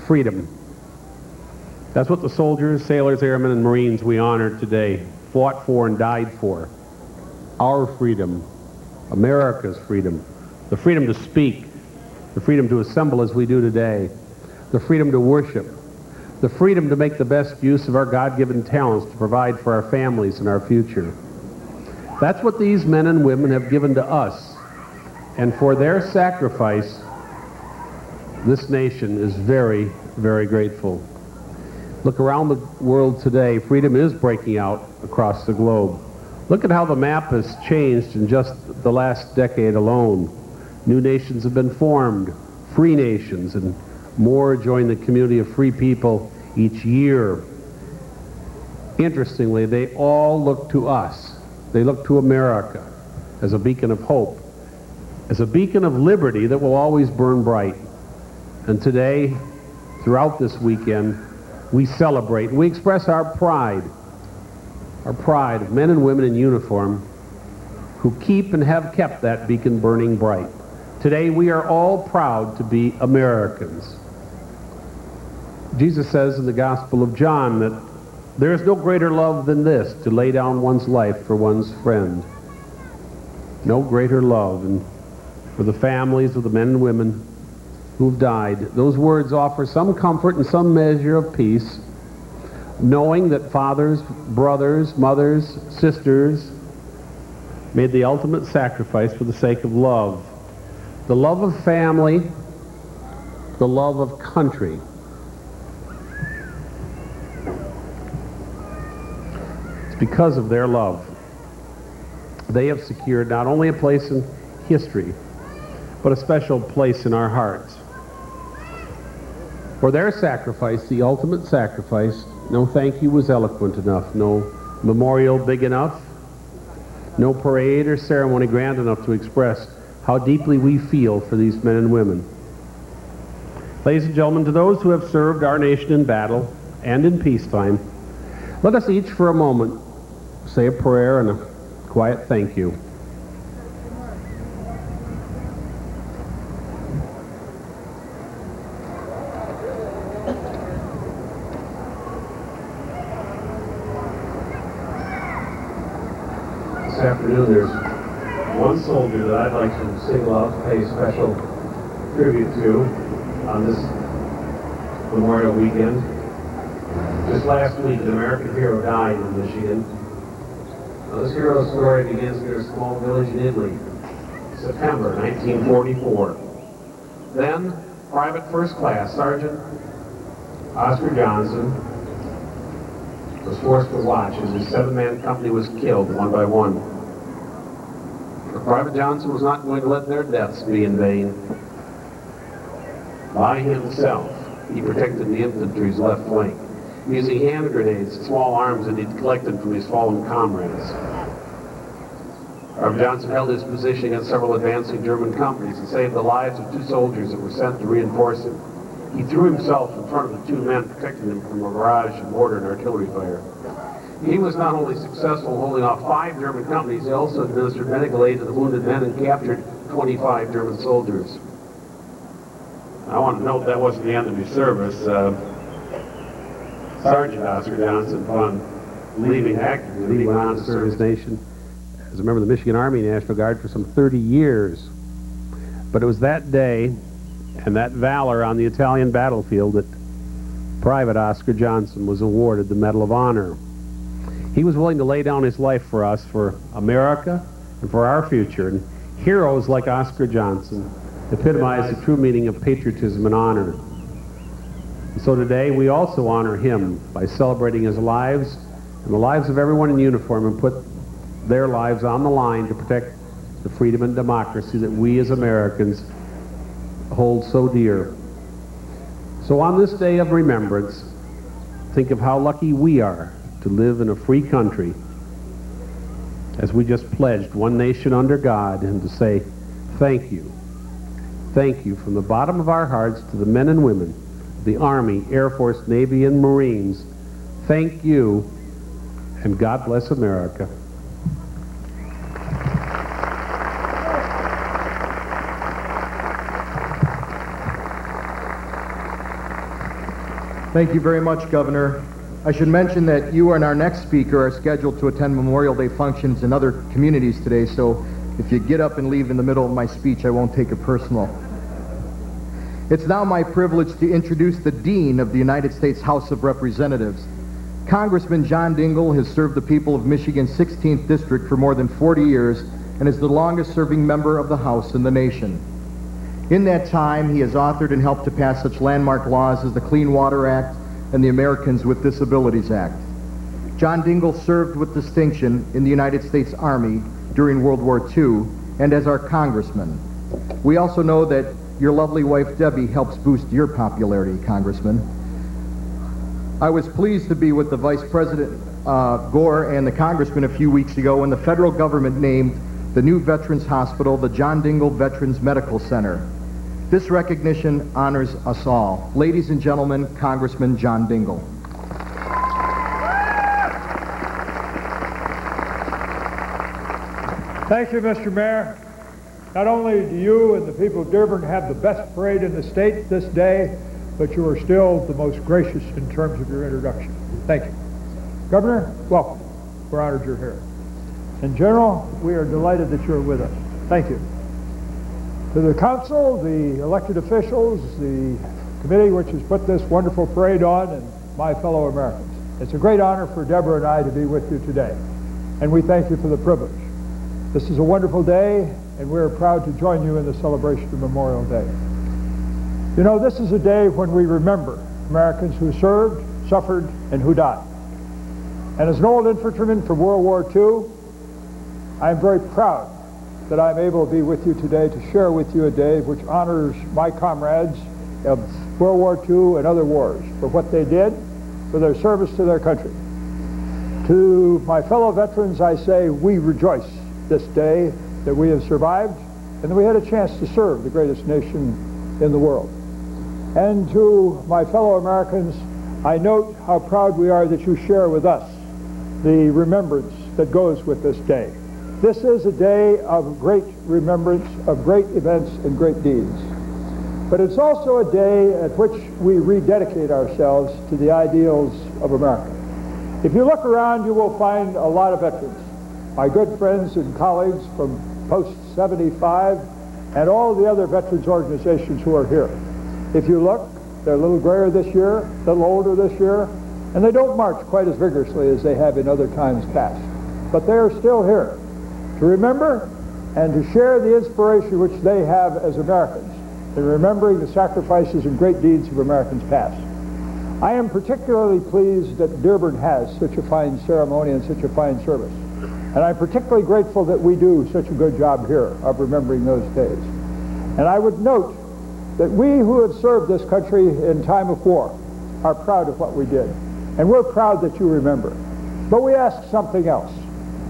Freedom. That's what the soldiers, sailors, airmen, and Marines we honored today fought for and died for. Our freedom, America's freedom, the freedom to speak, the freedom to assemble as we do today, the freedom to worship, the freedom to make the best use of our God-given talents to provide for our families and our future. That's what these men and women have given to us, and for their sacrifice, This nation is very, very grateful. Look around the world today. Freedom is breaking out across the globe. Look at how the map has changed in just the last decade alone. New nations have been formed, free nations, and more join the community of free people each year. Interestingly, they all look to us. They look to America as a beacon of hope, as a beacon of liberty that will always burn bright. And today, throughout this weekend, we celebrate and we express our pride of men and women in uniform who keep and have kept that beacon burning bright. Today, we are all proud to be Americans. Jesus says in the Gospel of John that there is no greater love than this, to lay down one's life for one's friend. No greater love. And for the families of the men and women who've died, those words offer some comfort and some measure of peace, knowing that fathers, brothers, mothers, sisters made the ultimate sacrifice for the sake of love. The love of family, the love of country. It's because of their love they have secured not only a place in history, but a special place in our hearts. For their sacrifice, the ultimate sacrifice, no thank you was eloquent enough, no memorial big enough, no parade or ceremony grand enough to express how deeply we feel for these men and women. Ladies and gentlemen, to those who have served our nation in battle and in peacetime, let us each for a moment say a prayer and a quiet thank you. This afternoon there's one soldier that I'd like to single out to pay special tribute to on this Memorial weekend. Just last week, an American hero died in Michigan. Now, this hero's story begins near a small village in Italy, September 1944. Then, Private First Class Sergeant Oscar Johnson was forced to watch as his 7-man company was killed one by one. But Private Johnson was not going to let their deaths be in vain. By himself, he protected the infantry's left flank, using hand grenades and small arms that he'd collected from his fallen comrades. Private Johnson held his position against several advancing German companies and saved the lives of 2 soldiers that were sent to reinforce him. He threw himself in front of the 2 men, protecting them from a barrage of mortar and artillery fire. He was not only successful holding off 5 German companies, he also administered medical aid to the wounded men and captured 25 German soldiers. I want to note that wasn't the end of his service. Sergeant Oscar Johnson, upon leaving active duty, went on to serve his nation as a member of the Michigan Army National Guard for some 30 years. But it was that day and that valor on the Italian battlefield that Private Oscar Johnson was awarded the Medal of Honor. He was willing to lay down his life for us, for America, and for our future. And heroes like Oscar Johnson epitomize the true meaning of patriotism and honor. And so today we also honor him by celebrating his lives and the lives of everyone in uniform, and put their lives on the line to protect the freedom and democracy that we as Americans hold so dear. So on this day of remembrance, think of how lucky we are to live in a free country, as we just pledged one nation under God, and to say thank you. Thank you from the bottom of our hearts to the men and women of the Army, Air Force, Navy, and Marines. Thank you, and God bless America. Thank you very much, Governor. I should mention that you and our next speaker are scheduled to attend Memorial Day functions in other communities today, so if you get up and leave in the middle of my speech, I won't take it personal. It's now my privilege to introduce the Dean of the United States House of Representatives. Congressman John Dingell has served the people of Michigan's 16th District for more than 40 years and is the longest-serving member of the House in the nation. In that time, he has authored and helped to pass such landmark laws as the Clean Water Act and the Americans with Disabilities Act. John Dingell served with distinction in the United States Army during World War II and as our congressman. We also know that your lovely wife, Debbie, helps boost your popularity, Congressman. I was pleased to be with the Vice President Gore and the Congressman a few weeks ago when the federal government named the new Veterans Hospital the John Dingell Veterans Medical Center. This recognition honors us all. Ladies and gentlemen, Congressman John Dingell. Thank you, Mr. Mayor. Not only do you and the people of Dearborn have the best parade in the state this day, but you are still the most gracious in terms of your introduction. Thank you. Governor, welcome. We're honored you're here. In general, we are delighted that you're with us. Thank you. To the council, the elected officials, the committee which has put this wonderful parade on, and my fellow Americans, it's a great honor for Deborah and I to be with you today, and we thank you for the privilege. This is a wonderful day, and we're proud to join you in the celebration of Memorial Day. You know, this is a day when we remember Americans who served, suffered, and who died. And as an old infantryman from World War II, I'm very proud that I'm able to be with you today to share with you a day which honors my comrades of World War II and other wars for what they did, for their service to their country. To my fellow veterans, I say we rejoice this day that we have survived and that we had a chance to serve the greatest nation in the world. And to my fellow Americans, I note how proud we are that you share with us the remembrance that goes with this day. This is a day of great remembrance, of great events and great deeds. But it's also a day at which we rededicate ourselves to the ideals of America. If you look around, you will find a lot of veterans. My good friends and colleagues from Post 75 and all the other veterans organizations who are here. If you look, they're a little grayer this year, a little older this year, and they don't march quite as vigorously as they have in other times past. But they are still here to remember and to share the inspiration which they have as Americans in remembering the sacrifices and great deeds of Americans past. I am particularly pleased that Dearborn has such a fine ceremony and such a fine service. And I'm particularly grateful that we do such a good job here of remembering those days. And I would note that we who have served this country in time of war are proud of what we did. And we're proud that you remember. But we ask something else.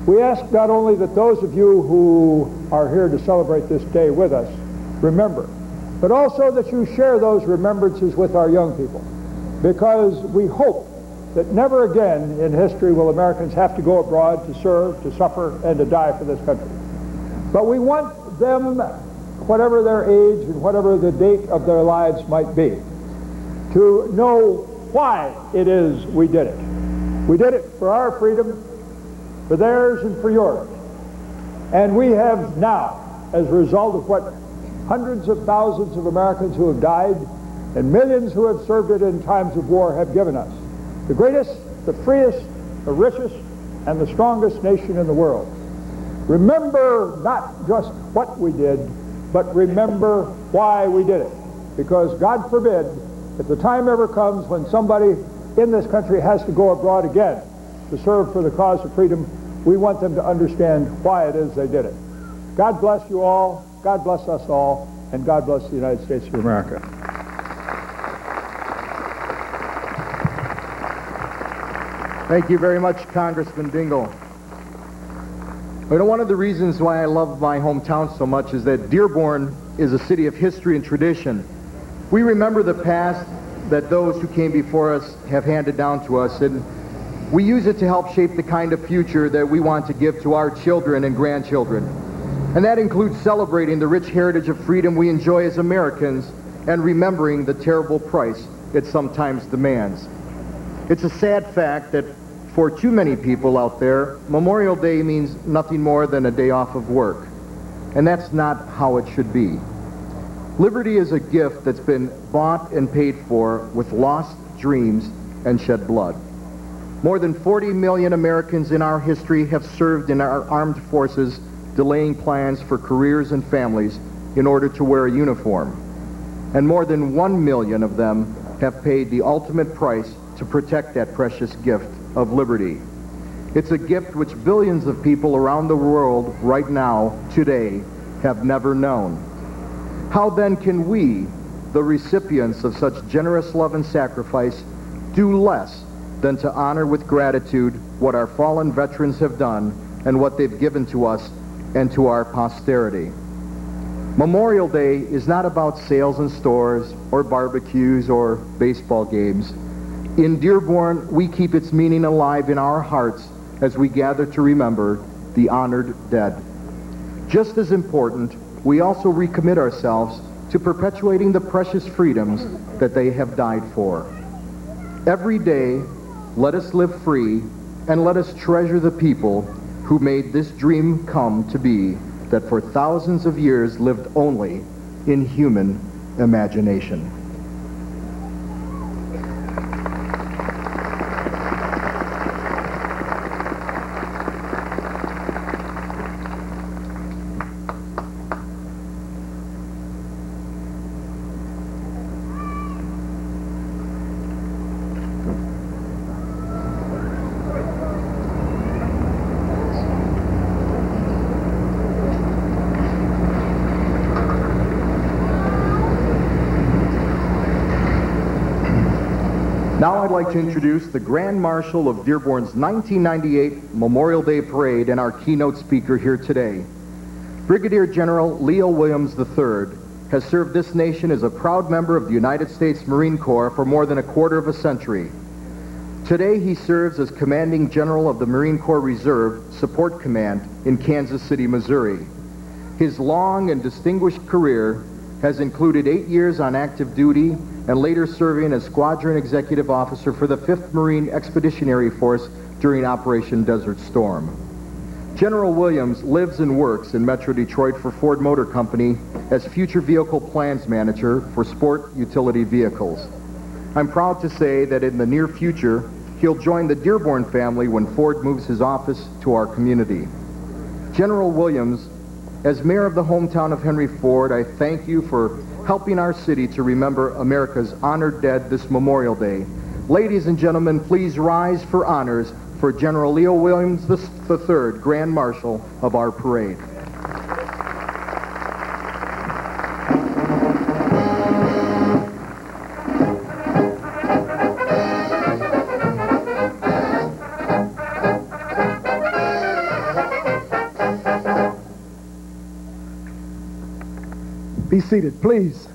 We ask not only that those of you who are here to celebrate this day with us remember, but also that you share those remembrances with our young people. Because we hope that never again in history will Americans have to go abroad to serve, to suffer, and to die for this country. But we want them, whatever their age and whatever the date of their lives might be, to know why it is we did it. We did it for our freedom, for theirs and for yours. And we have now, as a result of what hundreds of thousands of Americans who have died and millions who have served it in times of war have given us, the greatest, the freest, the richest, and the strongest nation in the world. Remember not just what we did, but remember why we did it. Because God forbid, if the time ever comes when somebody in this country has to go abroad again to serve for the cause of freedom, we want them to understand why it is they did it. God bless you all, God bless us all, and God bless the United States of America. Thank you very much, Congressman Dingell. You know, one of the reasons why I love my hometown so much is that Dearborn is a city of history and tradition. We remember the past that those who came before us have handed down to us, and we use it to help shape the kind of future that we want to give to our children and grandchildren. And that includes celebrating the rich heritage of freedom we enjoy as Americans and remembering the terrible price it sometimes demands. It's a sad fact that for too many people out there, Memorial Day means nothing more than a day off of work. And that's not how it should be. Liberty is a gift that's been bought and paid for with lost dreams and shed blood. More than 40 million Americans in our history have served in our armed forces, delaying plans for careers and families in order to wear a uniform. And more than 1 million of them have paid the ultimate price to protect that precious gift of liberty. It's a gift which billions of people around the world right now, today, have never known. How then can we, the recipients of such generous love and sacrifice, do less than to honor with gratitude what our fallen veterans have done and what they've given to us and to our posterity? Memorial Day is not about sales in stores or barbecues or baseball games. In Dearborn, we keep its meaning alive in our hearts as we gather to remember the honored dead. Just as important, we also recommit ourselves to perpetuating the precious freedoms that they have died for. Every day, let us live free and let us treasure the people who made this dream come to be, that for thousands of years lived only in human imagination. Now I'd like to introduce the Grand Marshal of Dearborn's 1998 Memorial Day Parade and our keynote speaker here today. Brigadier General Leo Williams III has served this nation as a proud member of the United States Marine Corps for more than a quarter of a century. Today he serves as Commanding General of the Marine Corps Reserve Support Command in Kansas City, Missouri. His long and distinguished career has included 8 years on active duty and later serving as Squadron Executive Officer for the 5th Marine Expeditionary Force during Operation Desert Storm. General Williams lives and works in Metro Detroit for Ford Motor Company as Future Vehicle Plans Manager for sport utility vehicles. I'm proud to say that in the near future, he'll join the Dearborn family when Ford moves his office to our community. General Williams, as mayor of the hometown of Henry Ford, I thank you for helping our city to remember America's honored dead this Memorial Day. Ladies and gentlemen, please rise for honors for General Leo Williams III, Grand Marshal of our parade. Be seated, please.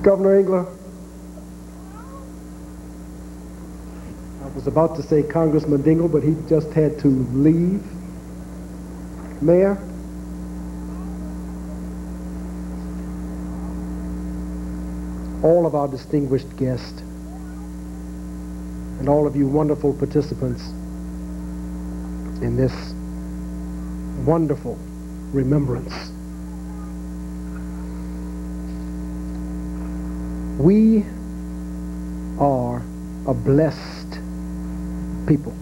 Governor Engler, I was about to say Congressman Dingle, but he just had to leave. Mayor, all of our distinguished guests, and all of you wonderful participants in this wonderful remembrance. We are a blessed people.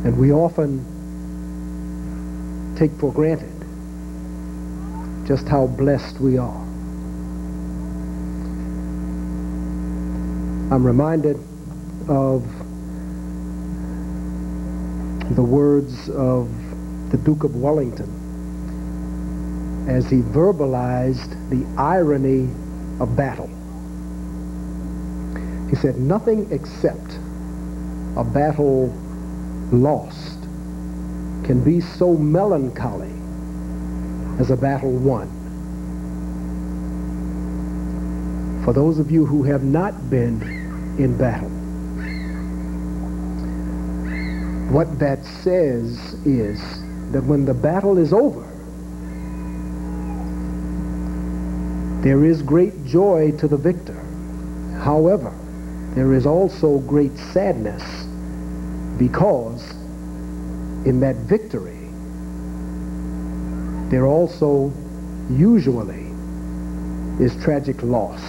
And we often take for granted just how blessed we are. I'm reminded of the words of the Duke of Wellington as he verbalized the irony of battle. He said, "Nothing except a battle lost can be so melancholy as a battle won." For those of you who have not been in battle, what that says is that when the battle is over, there is great joy to the victor. However, there is also great sadness because in that victory, there also usually is tragic loss.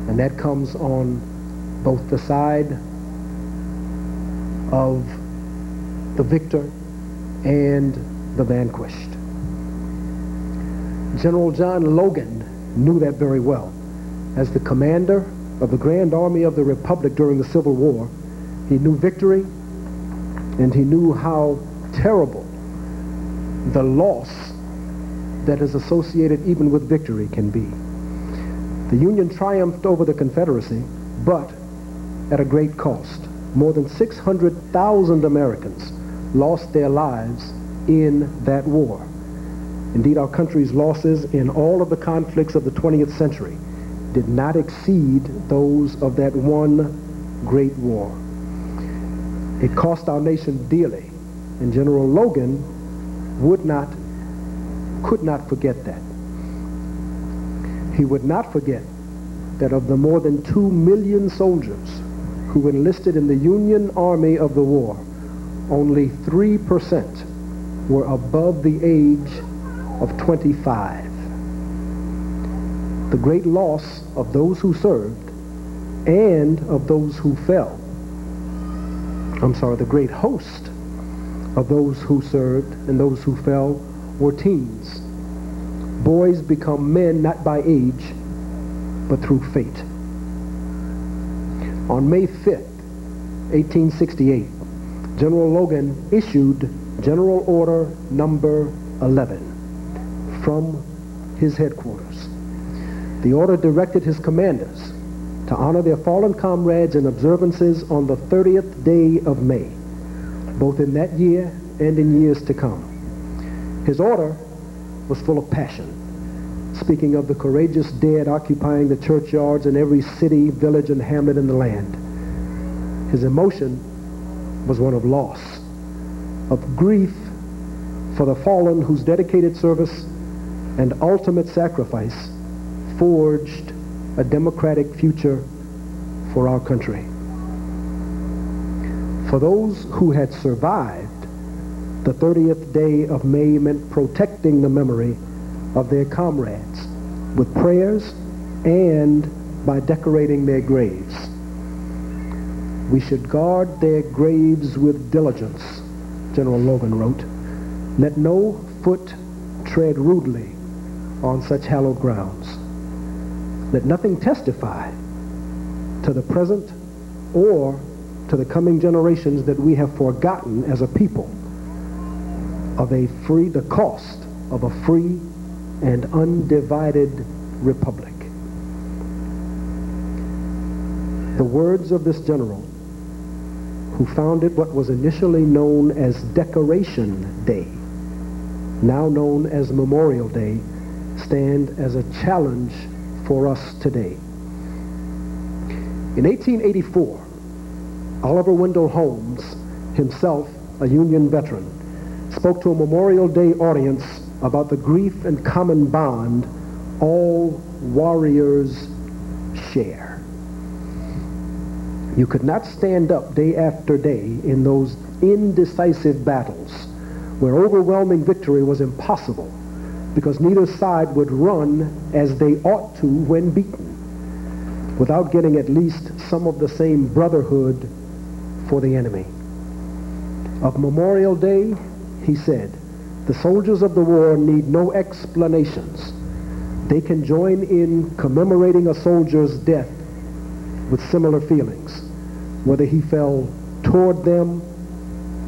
And that comes on both the side of the victor and the vanquished. General John Logan knew that very well. As the commander of the Grand Army of the Republic during the Civil War, he knew victory, and he knew how terrible the loss that is associated even with victory can be. The Union triumphed over the Confederacy, but at a great cost. More than 600,000 Americans lost their lives in that war. Indeed, our country's losses in all of the conflicts of the 20th century did not exceed those of that one great war. It cost our nation dearly, and General Logan could not forget that. He would not forget that of the more than 2 million soldiers who enlisted in the Union Army of the war, only 3% were above the age of 25. The great loss of those who served and of those who fell. The great host of those who served and those who fell were teens. Boys become men not by age, but through fate. On May 5th, 1868, General Logan issued General Order Number 11 from his headquarters. The order directed his commanders to honor their fallen comrades in observances on the 30th day of May, both in that year and in years to come. His order was full of passion, speaking of the courageous dead occupying the churchyards in every city, village, and hamlet in the land. His emotion was one of loss, of grief for the fallen whose dedicated service and ultimate sacrifice forged a democratic future for our country. For those who had survived, the 30th day of May meant protecting the memory of their comrades with prayers and by decorating their graves. We should guard their graves with diligence, General Logan wrote. Let no foot tread rudely on such hallowed grounds. Let nothing testify to the present or to the coming generations that we have forgotten as a people of the cost of a free and undivided republic. The words of this general, who founded what was initially known as Decoration Day, now known as Memorial Day, stand as a challenge for us today. In 1884, Oliver Wendell Holmes, himself a Union veteran, spoke to a Memorial Day audience about the grief and common bond all warriors share. You could not stand up day after day in those indecisive battles where overwhelming victory was impossible because neither side would run as they ought to when beaten without getting at least some of the same brotherhood for the enemy. Of Memorial Day, he said, the soldiers of the war need no explanations. They can join in commemorating a soldier's death with similar feelings, whether he fell toward them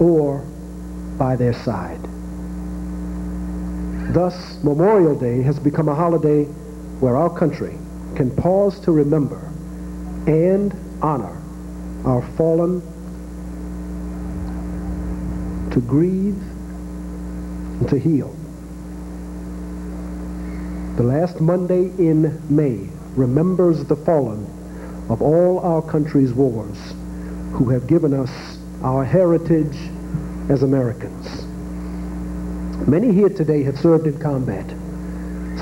or by their side. Thus, Memorial Day has become a holiday where our country can pause to remember and honor our fallen, to grieve, and to heal. The last Monday in May remembers the fallen of all our country's wars who have given us our heritage as Americans. Many here today have served in combat.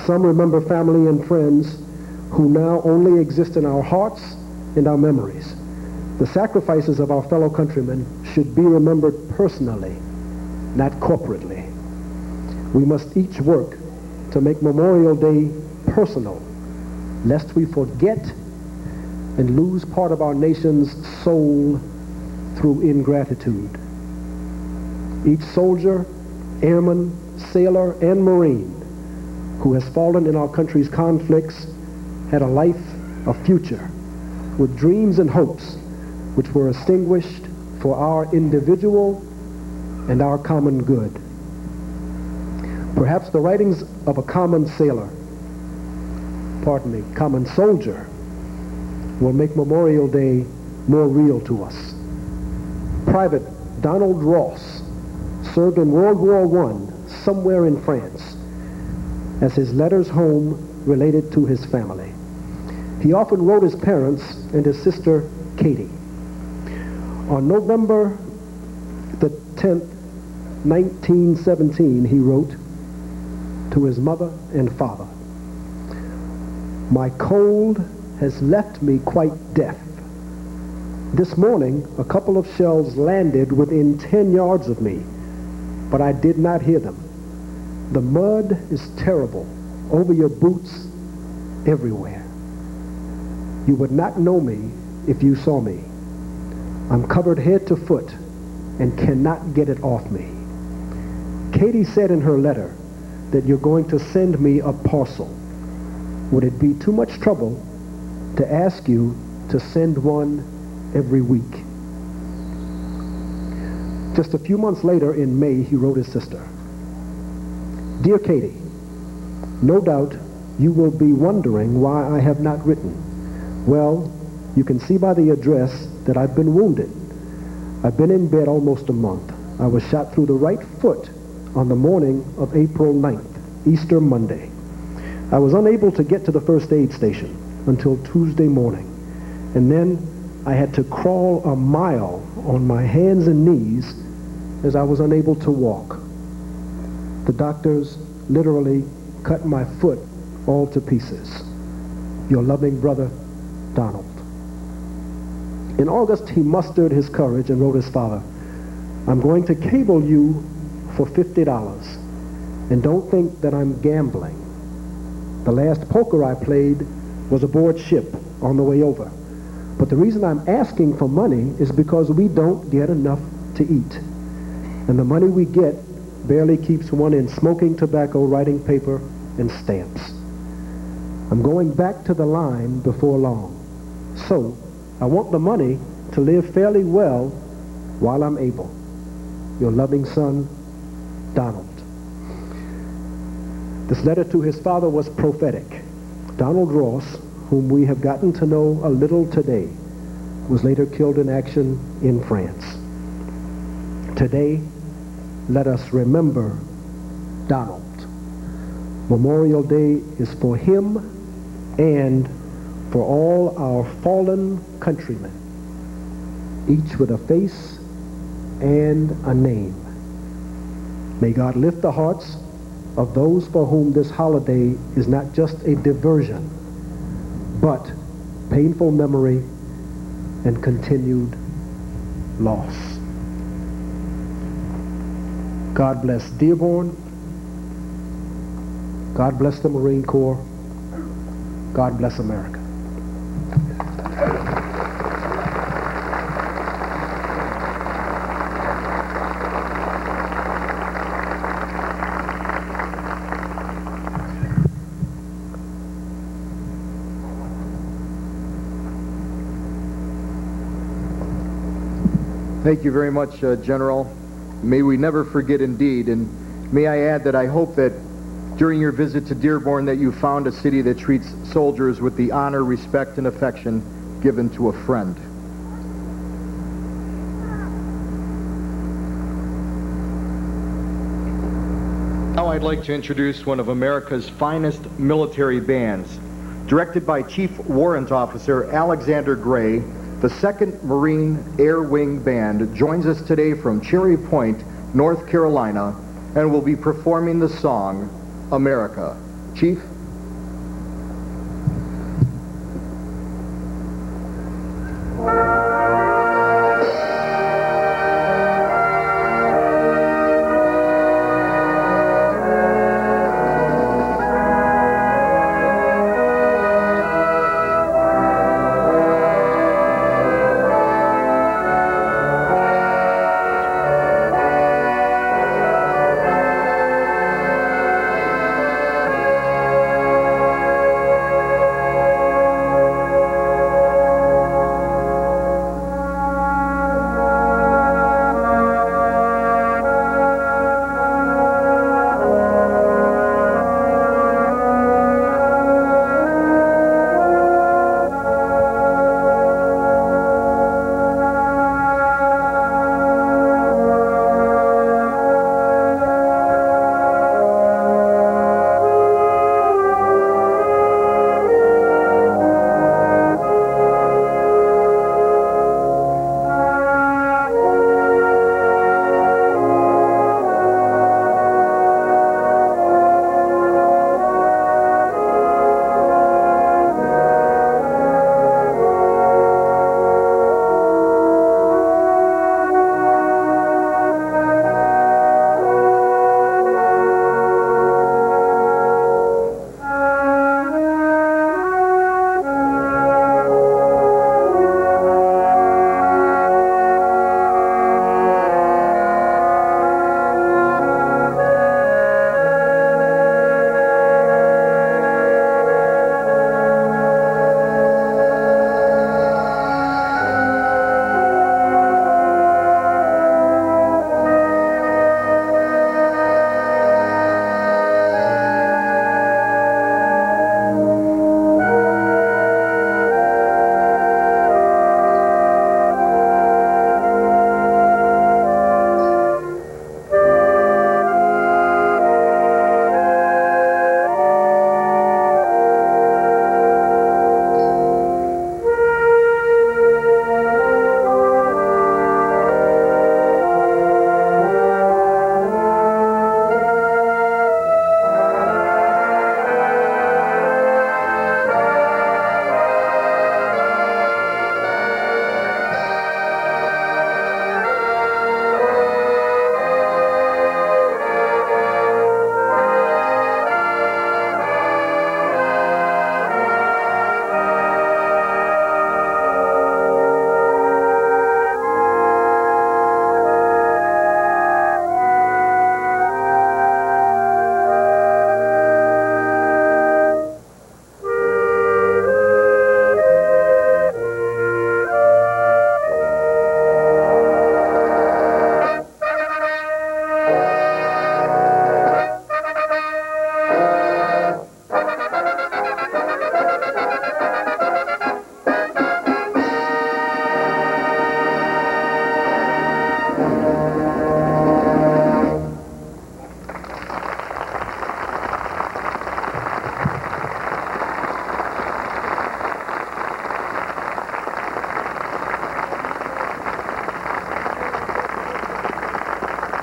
Some remember family and friends who now only exist in our hearts and our memories. The sacrifices of our fellow countrymen should be remembered personally, not corporately. We must each work to make Memorial Day personal, lest we forget and lose part of our nation's soul through ingratitude. Each soldier, airman, sailor, and Marine who has fallen in our country's conflicts had a life, a future, with dreams and hopes which were extinguished for our individual and our common good. Perhaps the writings of a common sailor, common soldier, will make Memorial Day more real to us. Private Donald Ross served in World War I somewhere in France, as his letters home related to his family. He often wrote his parents and his sister Katie. On November the 10th, 1917, he wrote to his mother and father, "My cold has left me quite deaf. This morning, a couple of shells landed within 10 yards of me, but I did not hear them. The mud is terrible over your boots everywhere. You would not know me if you saw me. I'm covered head to foot and cannot get it off me." Katie said in her letter that you're going to send me a parcel. Would it be too much trouble to ask you to send one every week? Just a few months later, in May, he wrote his sister, "Dear Katie, no doubt you will be wondering why I have not written. Well, you can see by the address that I've been wounded. I've been in bed almost a month. I was shot through the right foot on the morning of April 9th, Easter Monday. I was unable to get to the first aid station until Tuesday morning, and then I had to crawl a mile on my hands and knees as I was unable to walk. The doctors literally cut my foot all to pieces. Your loving brother, Donald." In August, he mustered his courage and wrote his father, "I'm going to cable you for $50, and don't think that I'm gambling. The last poker I played was aboard ship on the way over. But the reason I'm asking for money is because we don't get enough to eat. And the money we get barely keeps one in smoking tobacco, writing paper, and stamps. I'm going back to the line before long. So I want the money to live fairly well while I'm able. Your loving son, Donald." This letter to his father was prophetic. Donald Ross, whom we have gotten to know a little today, was later killed in action in France. Today, let us remember Donald. Memorial Day is for him and for all our fallen countrymen, each with a face and a name. May God lift the hearts of those for whom this holiday is not just a diversion, but painful memory and continued loss. God bless Dearborn. God bless the Marine Corps. God bless America. Thank you very much, General. May we never forget indeed, and may I add that I hope that during your visit to Dearborn that you found a city that treats soldiers with the honor, respect, and affection given to a friend. Now I'd like to introduce one of America's finest military bands. Directed by Chief Warrant Officer Alexander Gray, the 2nd Marine Air Wing Band joins us today from Cherry Point, North Carolina, and will be performing the song, America. Chief?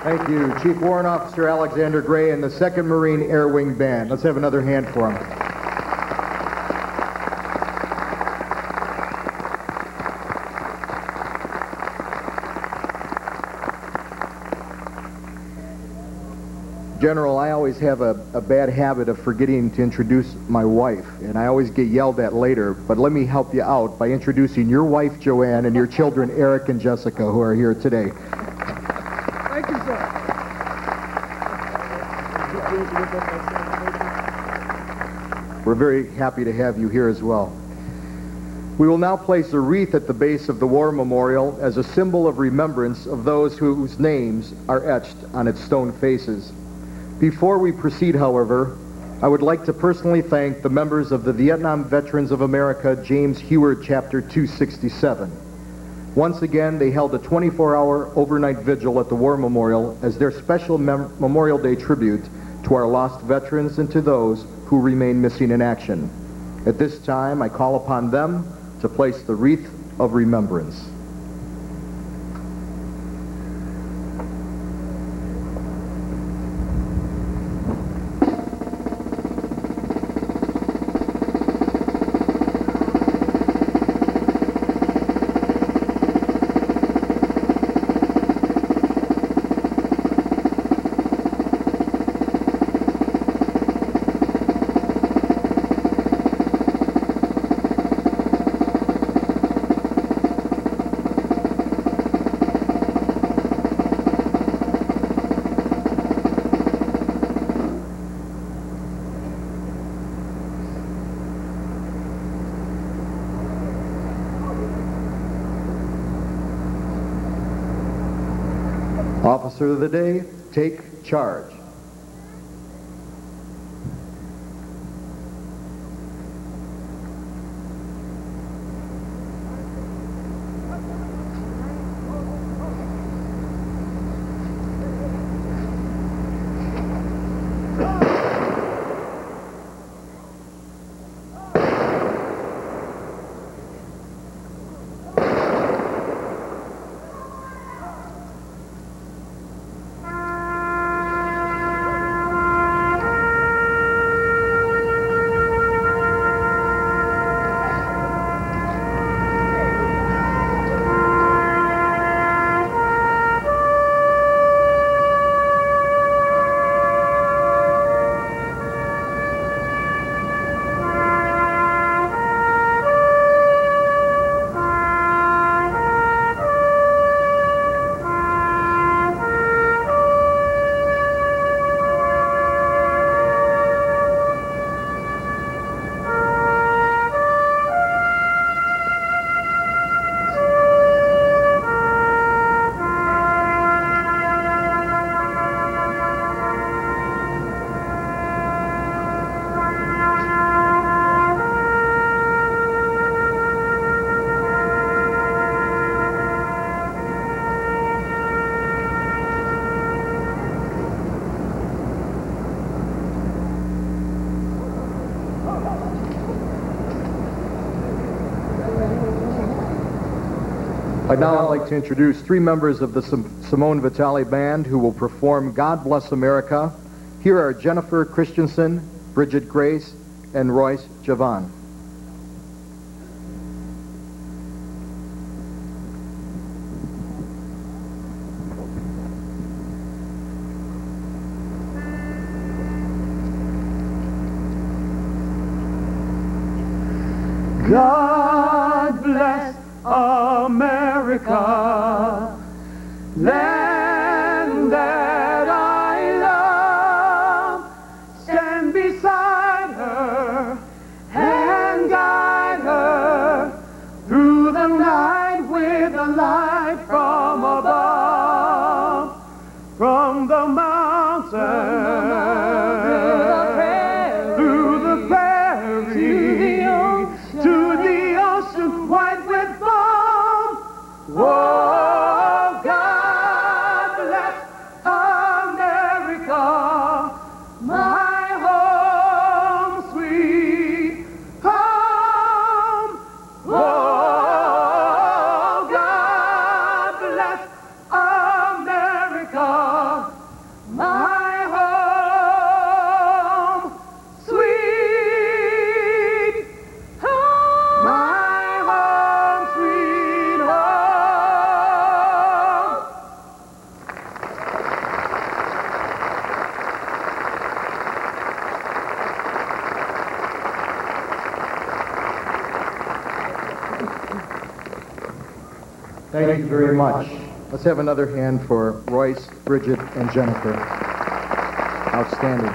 Thank you, Chief Warrant Officer Alexander Gray and the 2nd Marine Air Wing Band. Let's have another hand for him. General, I always have a bad habit of forgetting to introduce my wife, and I always get yelled at later, but let me help you out by introducing your wife, Joanne, and your children, Eric and Jessica, who are here today. Thank you, sir. We're very happy to have you here as well. We will now place a wreath at the base of the War Memorial as a symbol of remembrance of those whose names are etched on its stone faces. Before we proceed, however, I would like to personally thank the members of the Vietnam Veterans of America James Heward Chapter 267. Once again, they held a 24-hour overnight vigil at the War Memorial as their special Memorial Day tribute to our lost veterans and to those who remain missing in action. At this time, I call upon them to place the wreath of remembrance. Officer of the day, take charge. Now I'd like to introduce three members of the Simone Vitale Band who will perform God Bless America. Here are Jennifer Christensen, Bridget Grace, and Royce Javon. God bless America, land that I love. Stand beside her and guide her through the night with a light from above, from the mountain through the prairie to the ocean white with foam. Oh, God America, my home, sweet home, my home, sweet home. Thank you very much. Let's have another hand for Royce, Bridget, and Jennifer. Outstanding.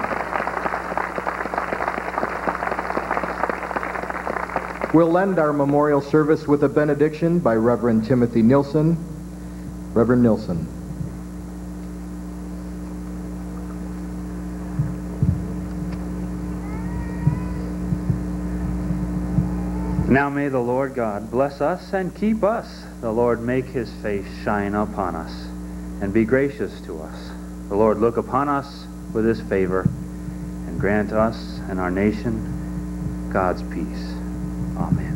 We'll end our memorial service with a benediction by Reverend Timothy Nilsson. Reverend Nilsson. Now may the Lord God bless us and keep us. The Lord make his face shine upon us and be gracious to us. The Lord look upon us with his favor and grant us and our nation God's peace. Amen.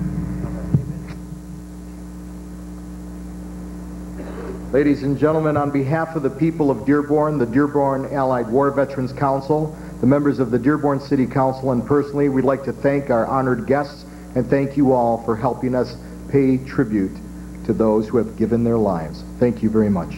Ladies and gentlemen, on behalf of the people of Dearborn, the Dearborn Allied War Veterans Council, the members of the Dearborn City Council, and personally, we'd like to thank our honored guests and thank you all for helping us pay tribute to those who have given their lives. Thank you very much.